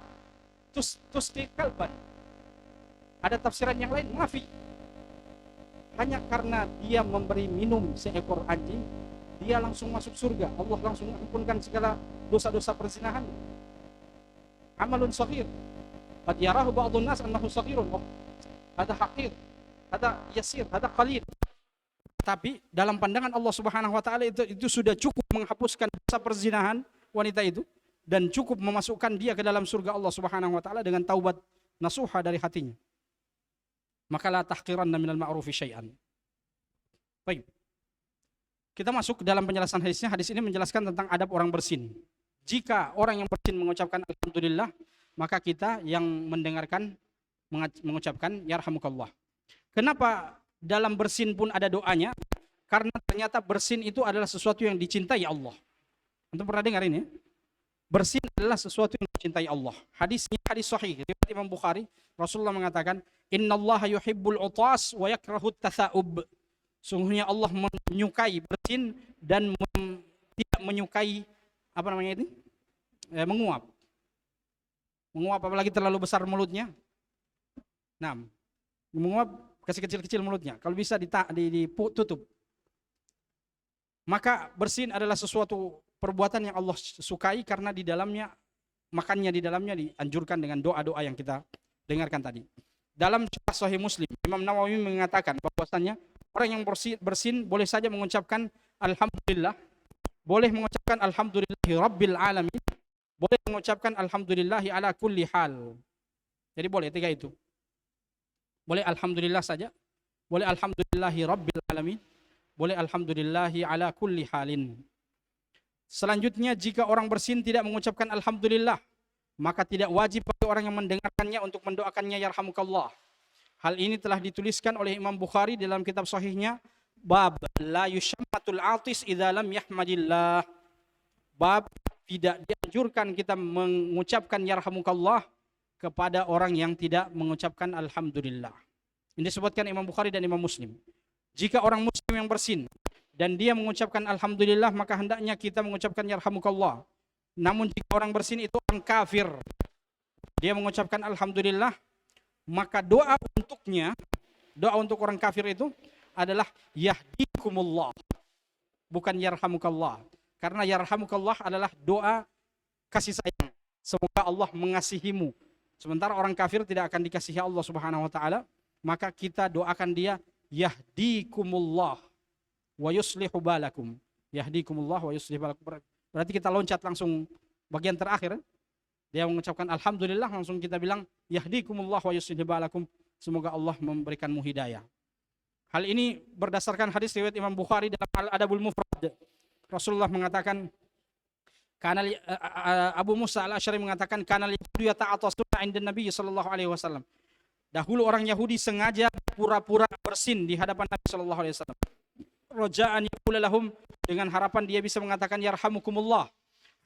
tusqi kalban. Ada tafsiran yang lain, mafi. Hanya karena dia memberi minum seekor anjing, dia langsung masuk surga. Allah langsung mengampunkan segala dosa-dosa perzinahan. Amalun saghir. Qad yarahu ba'dun nas annahu saghirun. Ada haqir, ada yasir, ada qalil. Tapi dalam pandangan Allah Subhanahu wa taala itu sudah cukup menghapuskan dosa perzinahan wanita itu, dan cukup memasukkan dia ke dalam surga Allah Subhanahu wa taala dengan taubat nasuha dari hatinya. Maka la tahqiranna minal ma'rufi syai'an. Baik. Kita masuk ke dalam penjelasan hadisnya. Hadis ini menjelaskan tentang adab orang bersin. Jika orang yang bersin mengucapkan alhamdulillah, maka kita yang mendengarkan mengucapkan yarhamukallah. Kenapa dalam bersin pun ada doanya? Karena ternyata bersin itu adalah sesuatu yang dicintai Allah. Antum pernah dengar ini? Bersin adalah sesuatu yang dicintai Allah. Hadisnya hadis sahih riwayat Imam Bukhari. Rasulullah mengatakan, "Innallaha yuhibbul utas wa yakrahut tatha'ub." Sungguhnya Allah menyukai bersin dan tidak menyukai apa namanya itu? Menguap. Menguap apalagi terlalu besar mulutnya. Nah, menguap kasih kecil-kecil mulutnya. Kalau bisa ditutup. Maka bersin adalah sesuatu perbuatan yang Allah sukai karena di dalamnya, makannya di dalamnya dianjurkan dengan doa-doa yang kita dengarkan tadi. Dalam Sahih Muslim, Imam Nawawi mengatakan bahwasannya orang yang bersin boleh saja mengucapkan alhamdulillah, boleh mengucapkan alhamdulillahi rabbil alamin, boleh mengucapkan alhamdulillahi ala kulli hal. Jadi boleh tiga itu. Boleh alhamdulillah saja, boleh alhamdulillahi rabbil alamin, boleh alhamdulillahi ala kulli halin. Selanjutnya, jika orang bersin tidak mengucapkan alhamdulillah, maka tidak wajib bagi orang yang mendengarkannya untuk mendoakannya yarhamukallah. Hal ini telah dituliskan oleh Imam Bukhari dalam kitab sahihnya, bab la yusyammatul atis idza lam yahmadillah. Bab tidak dianjurkan kita mengucapkan yarhamukallah kepada orang yang tidak mengucapkan alhamdulillah. Ini disebutkan Imam Bukhari dan Imam Muslim. Jika orang muslim yang bersin dan dia mengucapkan alhamdulillah, maka hendaknya kita mengucapkan yarhamukallah. Namun jika orang bersin itu orang kafir, dia mengucapkan alhamdulillah, maka doa untuknya, doa untuk orang kafir itu adalah yahdikumullah, bukan yarhamukallah. Karena yarhamukallah adalah doa kasih sayang. Semoga Allah mengasihimu. Sementara orang kafir tidak akan dikasihi Allah Subhanahu wa taala, maka kita doakan dia yahdikumullah wa yuslihu balakum. Yahdikumullah wa yuslihu balakum. Berarti kita loncat langsung bagian terakhir. Dia mengucapkan alhamdulillah, langsung kita bilang yahdikumullah wa yuslihu balakum. Semoga Allah memberikanmu hidayah. Hal ini berdasarkan hadis riwayat Imam Bukhari dalam Al-Adabul Mufrad. Rasulullah mengatakan, Abu Musa Al-Asy'ari mengatakan, kana al-yahudu yata'atasuna 'inda Nabi sallallahu alaihi wasallam. Dahulu orang Yahudi sengaja pura-pura bersin di hadapan Nabi sallallahu alaihi wasallam. Raja'an yaqula lahum, dengan harapan dia bisa mengatakan yarhamukumullah.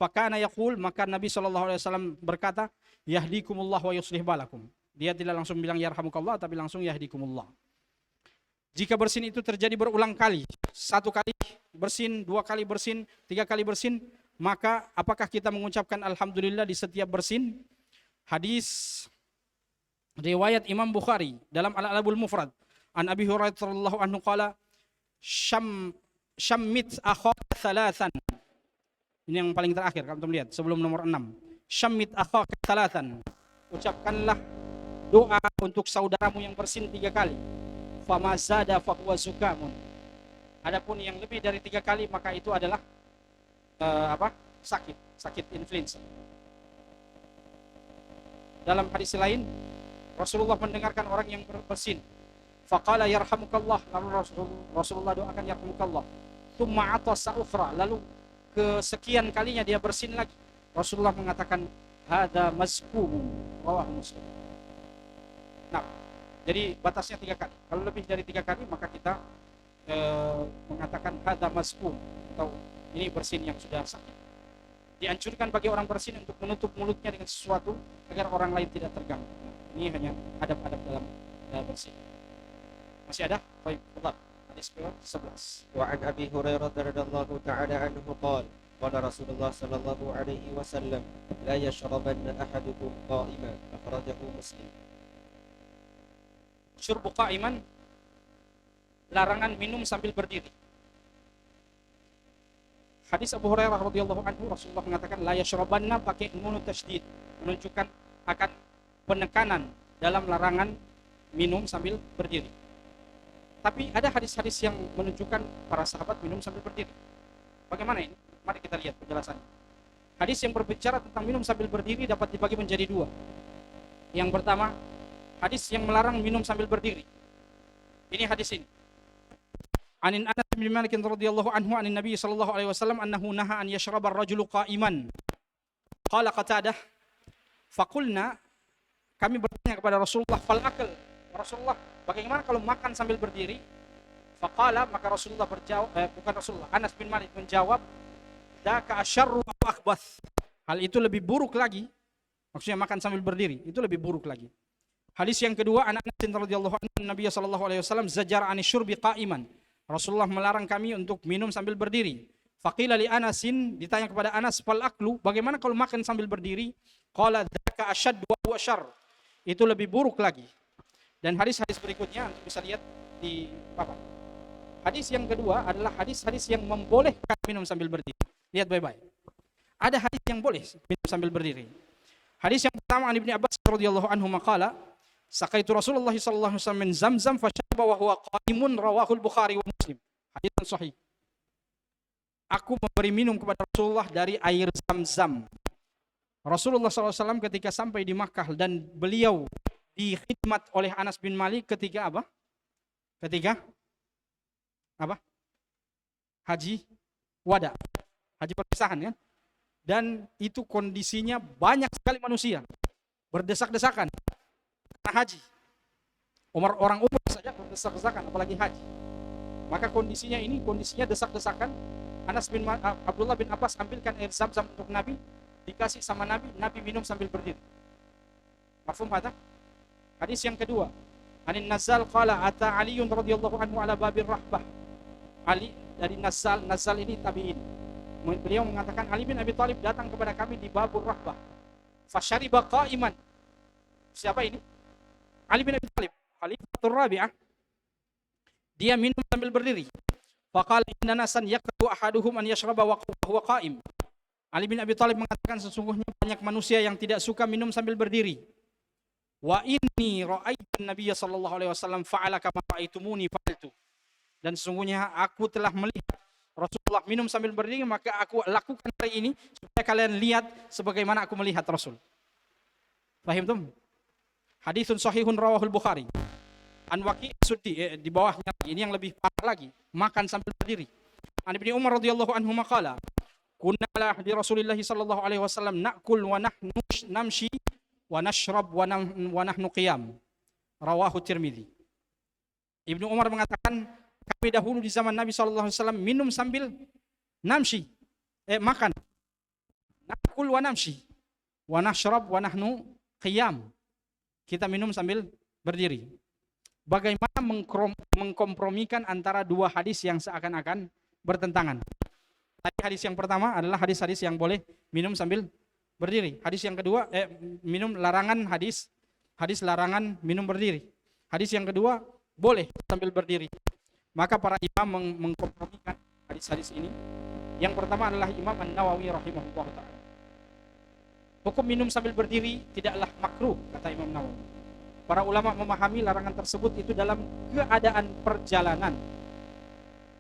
Fakana yaqul, maka Nabi sallallahu alaihi wasallam berkata, yahdikumullah wa yuslih balakum. Dia tidak langsung bilang yarhamukallah, tapi langsung yahdikumullah. Jika bersin itu terjadi berulang kali, satu kali bersin, dua kali bersin, tiga kali bersin, maka apakah kita mengucapkan alhamdulillah di setiap bersin? Hadis riwayat Imam Bukhari dalam Al-Adabul Mufrad, an Abi Hurairah radhiyallahu anhu qala, syammit akhaka thalathan. Ini yang paling terakhir, kamu lihat sebelum nomor 6. Syammit akhaka thalathan. Ucapkanlah doa untuk saudaramu yang bersin 3 kali. Fama zada fahuwa zukamun. Adapun yang lebih dari 3 kali, maka itu adalah sakit influenza. Dalam hadis lain, Rasulullah mendengarkan orang yang bersin. Faqala yarhamukallah, lalu Rasulullah doakan yarhamukallah. Tsumma atasa ukhra, lalu kesekian kalinya dia bersin lagi. Rasulullah mengatakan hada mazkumun, rawahu Muslim. Nah, jadi batasnya 3 kali. Kalau lebih dari 3 kali, maka kita mengatakan hada mazkum, atau ini bersin yang sudah sakit. Dianjurkan bagi orang bersin untuk menutup mulutnya dengan sesuatu agar orang lain tidak terganggu. Ini hanya adab-adab dalam bersin. Masih ada? Baik, tetap. Hadis ke-11. Wa an Abi Hurairah radhiyallahu ta'ala anhu qala qala Rasulullah sallallahu alaihi wasallam la yashrabanna ahadukum qa'iman, akhrajahu Muslim. Syurbu qa'iman, larangan minum sambil berdiri. Hadis Abu Hurairah radhiyallahu anhu, Rasulullah mengatakan la yashrabanna, pakai nun tasydid, menunjukkan akan penekanan dalam larangan minum sambil berdiri. Tapi ada hadis-hadis yang menunjukkan para sahabat minum sambil berdiri. Bagaimana ini? Mari kita lihat penjelasannya. Hadis yang berbicara tentang minum sambil berdiri dapat dibagi menjadi 2. Yang pertama, hadis yang melarang minum sambil berdiri. Ini hadis ini. Anin Anas bin Malik radhiyallahu anhu anin Nabi sallallahu alaihi wasallam annahu naha an yashraba ar-rajulu qa'iman. Qala Qatadah, faqulna, kami bertanya kepada Rasulullah, fal akal, Rasulullah, bagaimana kalau makan sambil berdiri? Faqala, maka Rasulullah bukan Rasulullah, Anas bin Malik menjawab, daka asyarru wa akhbath. Hal itu lebih buruk lagi. Maksudnya makan sambil berdiri itu lebih buruk lagi. Hadis yang kedua, Anas radhiyallahu anhu, Nabi sallallahu alaihi wasallam zajar anis syurbi qa'iman. Rasulullah melarang kami untuk minum sambil berdiri. Faqila li Anasin, ditanya kepada Anas, fal aklu, bagaimana kalau makan sambil berdiri? Qala dzaka asyad wa huwa syarr. Itu lebih buruk lagi. Dan hadis-hadis berikutnya Anda bisa lihat di papan. Hadis yang kedua adalah hadis-hadis yang membolehkan minum sambil berdiri. Lihat baik-baik. Ada hadis yang boleh minum sambil berdiri. Hadis yang pertama, an Ibnu Abbas radhiyallahu anhu maqala, saqaitu Rasulullah sallallahu alaihi wasallam min Zamzam fashaba wa huwa qa'imun, rawahul Bukhari wa Muslim. Hadis yang sahih. Aku memberi minum kepada Rasulullah dari air Zamzam. Rasulullah SAW ketika sampai di Makkah dan beliau dikhidmat oleh Anas bin Malik ketika apa? Ketika apa? Haji wada, haji perpisahan kan? Dan itu kondisinya banyak sekali manusia berdesak-desakan karena haji. Orang umur saja berdesak-desakan, apalagi haji. Maka kondisinya desak-desakan. Abdullah bin Abbas ambilkan air Zamzam untuk Nabi, dikasih sama Nabi, Nabi minum sambil berdiri. Mafhum hadza? Hadis yang kedua, Anin Nazal qala ata Aliun radhiyallahu anhu ala babir rahbah. Ali dari Nazal ini tabi'in. Beliau mengatakan Ali bin Abi Thalib datang kepada kami di babur rahbah. Fasyariba qa'iman. Siapa ini? Ali bin Abi Thalib, Khalifatul Rabi'ah. Dia minum sambil berdiri. Faqala inna nasan yaqdu ahaduhum an yashraba wa huwa qa'im. Ali bin Abi Thalib mengatakan sesungguhnya banyak manusia yang tidak suka minum sambil berdiri. Wa inni ra'aitu Nabiy sallallahu alaihi wasallam fa'ala kama ra'aitumuni fa'altu. Dan sesungguhnya aku telah melihat Rasulullah minum sambil berdiri, maka aku lakukan hari ini supaya kalian lihat sebagaimana aku melihat Rasul. Fahim tum? Haditsun sahihun rawahul Bukhari. An Waqi' Suddi, di bawahnya ini yang lebih parah lagi, makan sambil berdiri. An Ibnu Umar radhiyallahu anhu maqala, kunna ala ahdi Rasulillah sallallahu alaihi wasallam na'kul wa nahnu namshi wa nashrab wa nahnu qiyam. Rawahu Tirmidzi. Ibnu Umar mengatakan, kami dahulu di zaman Nabi sallallahu alaihi wasallam minum sambil namshi, makan. Na'kul wa namshi wa nashrab wa nahnu qiyam. Kita minum sambil berdiri. Bagaimana mengkompromikan antara dua hadis yang seakan-akan bertentangan. Tadi hadis yang pertama adalah hadis-hadis yang boleh minum sambil berdiri. Hadis yang kedua hadis larangan minum berdiri. Hadis yang kedua boleh sambil berdiri. Maka para imam mengkompromikan hadis-hadis ini. Yang pertama adalah Imam An-Nawawi rahimahullah ta'ala. Hukum minum sambil berdiri tidaklah makruh, kata Imam Nawawi. Para ulama memahami larangan tersebut itu dalam keadaan perjalanan.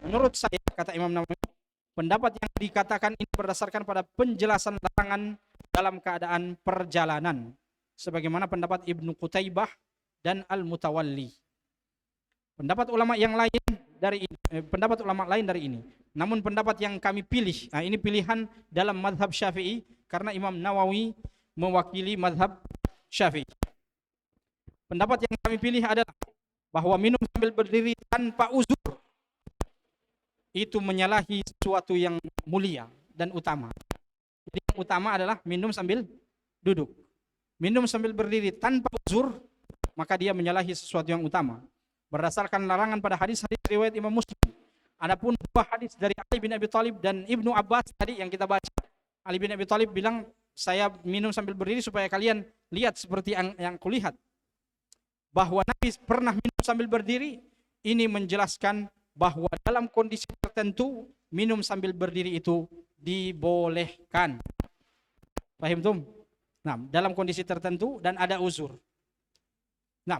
Menurut saya, kata Imam Nawawi, pendapat yang dikatakan ini berdasarkan pada penjelasan larangan dalam keadaan perjalanan, sebagaimana pendapat Ibnu Qutaibah dan Al-Mutawalli. Pendapat ulama lain dari ini. Namun pendapat yang kami pilih, ini pilihan dalam mazhab Syafi'i karena Imam Nawawi mewakili mazhab Syafi'i. Pendapat yang kami pilih adalah bahwa minum sambil berdiri tanpa uzur itu menyalahi sesuatu yang mulia dan utama. Jadi yang utama adalah minum sambil duduk. Minum sambil berdiri tanpa uzur, maka dia menyalahi sesuatu yang utama. Berdasarkan larangan pada hadis-hadis riwayat Imam Muslim. Adapun dua hadis dari Ali bin Abi Thalib dan Ibnu Abbas tadi yang kita baca. Ali bin Abi Thalib bilang, saya minum sambil berdiri supaya kalian lihat seperti yang kulihat. Bahwa Nabi pernah minum sambil berdiri, ini menjelaskan bahwa dalam kondisi tertentu minum sambil berdiri itu dibolehkan. Paham tum? Nah, dalam kondisi tertentu dan ada uzur. Nah,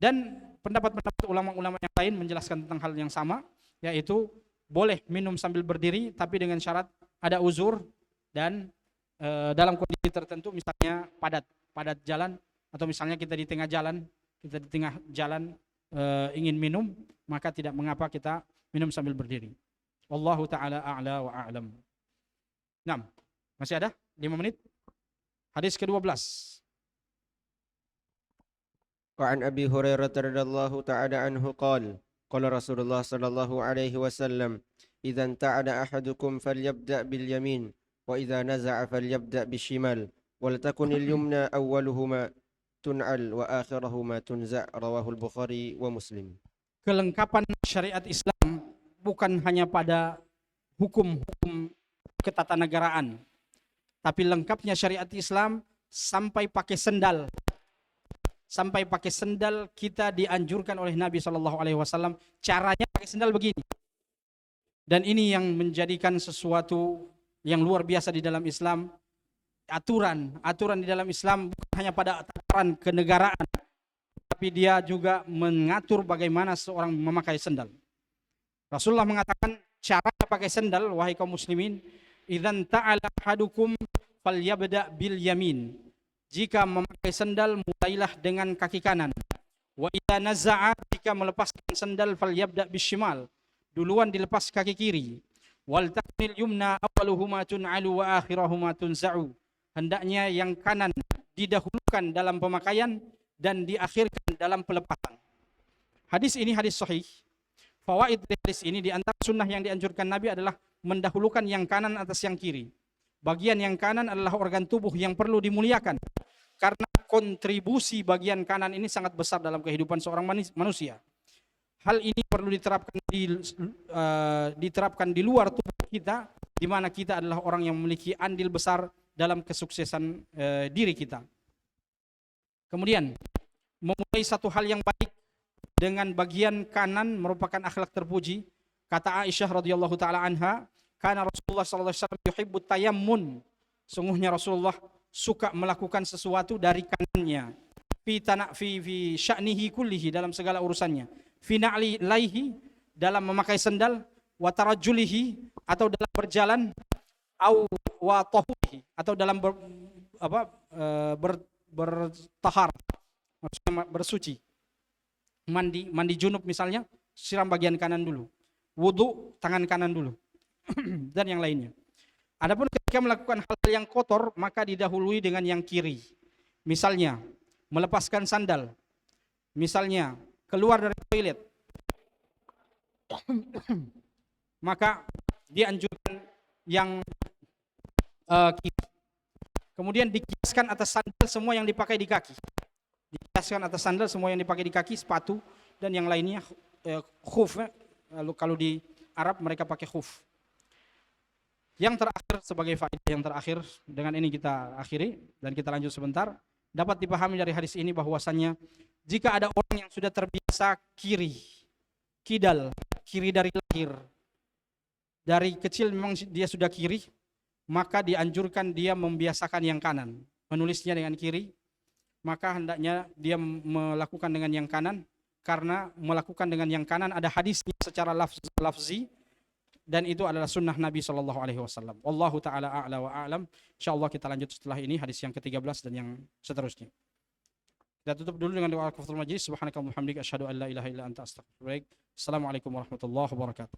dan pendapat-pendapat ulama-ulama yang lain menjelaskan tentang hal yang sama, yaitu boleh minum sambil berdiri tapi dengan syarat ada uzur dan dalam kondisi tertentu, misalnya padat jalan, atau misalnya kita di tengah jalan ingin minum, maka tidak mengapa kita minum sambil berdiri. Wallahu ta'ala a'la wa a'lam. Nah, masih ada 5 menit. Hadis ke-12. وعن أبي هريرة رضي الله تعالى عنه قال قال رسول الله صلى الله عليه وسلم إذا انتعل أحدكم فليبدأ باليمين وإذا نزع فليبدأ بالشمال ولتكن اليمنى أولهما تنعل وآخرهما تنزع رواه البخاري ومسلم. Kelengkapan syariat Islam bukan hanya pada hukum-hukum ketatanegaraan, tapi lengkapnya syariat Islam sampai pakai sendal. Sampai pakai sendal kita dianjurkan oleh Nabi SAW. Caranya pakai sendal begini. Dan ini yang menjadikan sesuatu yang luar biasa di dalam Islam. Aturan di dalam Islam bukan hanya pada tataran kenegaraan, tapi dia juga mengatur bagaimana seorang memakai sendal. Rasulullah mengatakan caranya pakai sendal, wahai kaum muslimin, idzan ta'ala ahadukum falyabda bil yamin. Jika memakai sendal, mulailah dengan kaki kanan. Wa idza naza'a, jika melepaskan sendal, falyabda bishimal. Duluan dilepas kaki kiri. Wal takmil yumna awwaluhuma tun'alu wa akhirahuma tunza'u. Hendaknya yang kanan didahulukan dalam pemakaian dan diakhirkan dalam pelepasan. Hadis ini hadis sahih. Fawaid dari hadis ini, di antara sunnah yang dianjurkan Nabi adalah mendahulukan yang kanan atas yang kiri. Bagian yang kanan adalah organ tubuh yang perlu dimuliakan, karena kontribusi bagian kanan ini sangat besar dalam kehidupan seorang manusia. Hal ini perlu diterapkan di luar tubuh kita, di mana kita adalah orang yang memiliki andil besar dalam kesuksesan diri kita. Kemudian, memulai satu hal yang baik dengan bagian kanan merupakan akhlak terpuji. Kata Aisyah radhiyallahu taala anha, karena Rasulullah sallallahu alaihi wasallam yuhibbut tayammun. Sungguhnya Rasulullah suka melakukan sesuatu dari kanannya. Fi sya'nihi kullihi, dalam segala urusannya. Fi na'laihi, dalam memakai sandal, wa tarajjulihi, atau dalam berjalan, au wa tahuhi, atau dalam bertahar, maksudnya bersuci. Mandi junub misalnya, siram bagian kanan dulu. Wudu, tangan kanan dulu. Dan yang lainnya. Adapun ketika melakukan hal yang kotor, maka didahului dengan yang kiri. Misalnya, melepaskan sandal. Misalnya, keluar dari toilet. Maka dianjurkan yang kiri. Kemudian dikiaskan atas sandal semua yang dipakai di kaki. Dikiaskan atas sandal semua yang dipakai di kaki, sepatu, dan yang lainnya, khuf. Lalu kalau di Arab mereka pakai khuf. Yang terakhir, sebagai faedah yang terakhir, dengan ini kita akhiri dan kita lanjut sebentar. Dapat dipahami dari hadis ini bahwasannya jika ada orang yang sudah terbiasa kidal, kiri dari lahir, dari kecil memang dia sudah kiri, maka dianjurkan dia membiasakan yang kanan, menulisnya dengan kiri, maka hendaknya dia melakukan dengan yang kanan, karena melakukan dengan yang kanan ada hadisnya secara lafzi, dan itu adalah sunnah Nabi SAW. Wallahu ta'ala a'la wa a'lam. InsyaAllah kita lanjut setelah ini hadis yang ke-13 dan yang seterusnya. Kita tutup dulu dengan doa kafatul majlis. Subhanakallahumma wa bihamdika asyhadu an la ilaha illa anta astaghfiruka wa atubu ilaik. Assalamualaikum warahmatullahi wabarakatuh.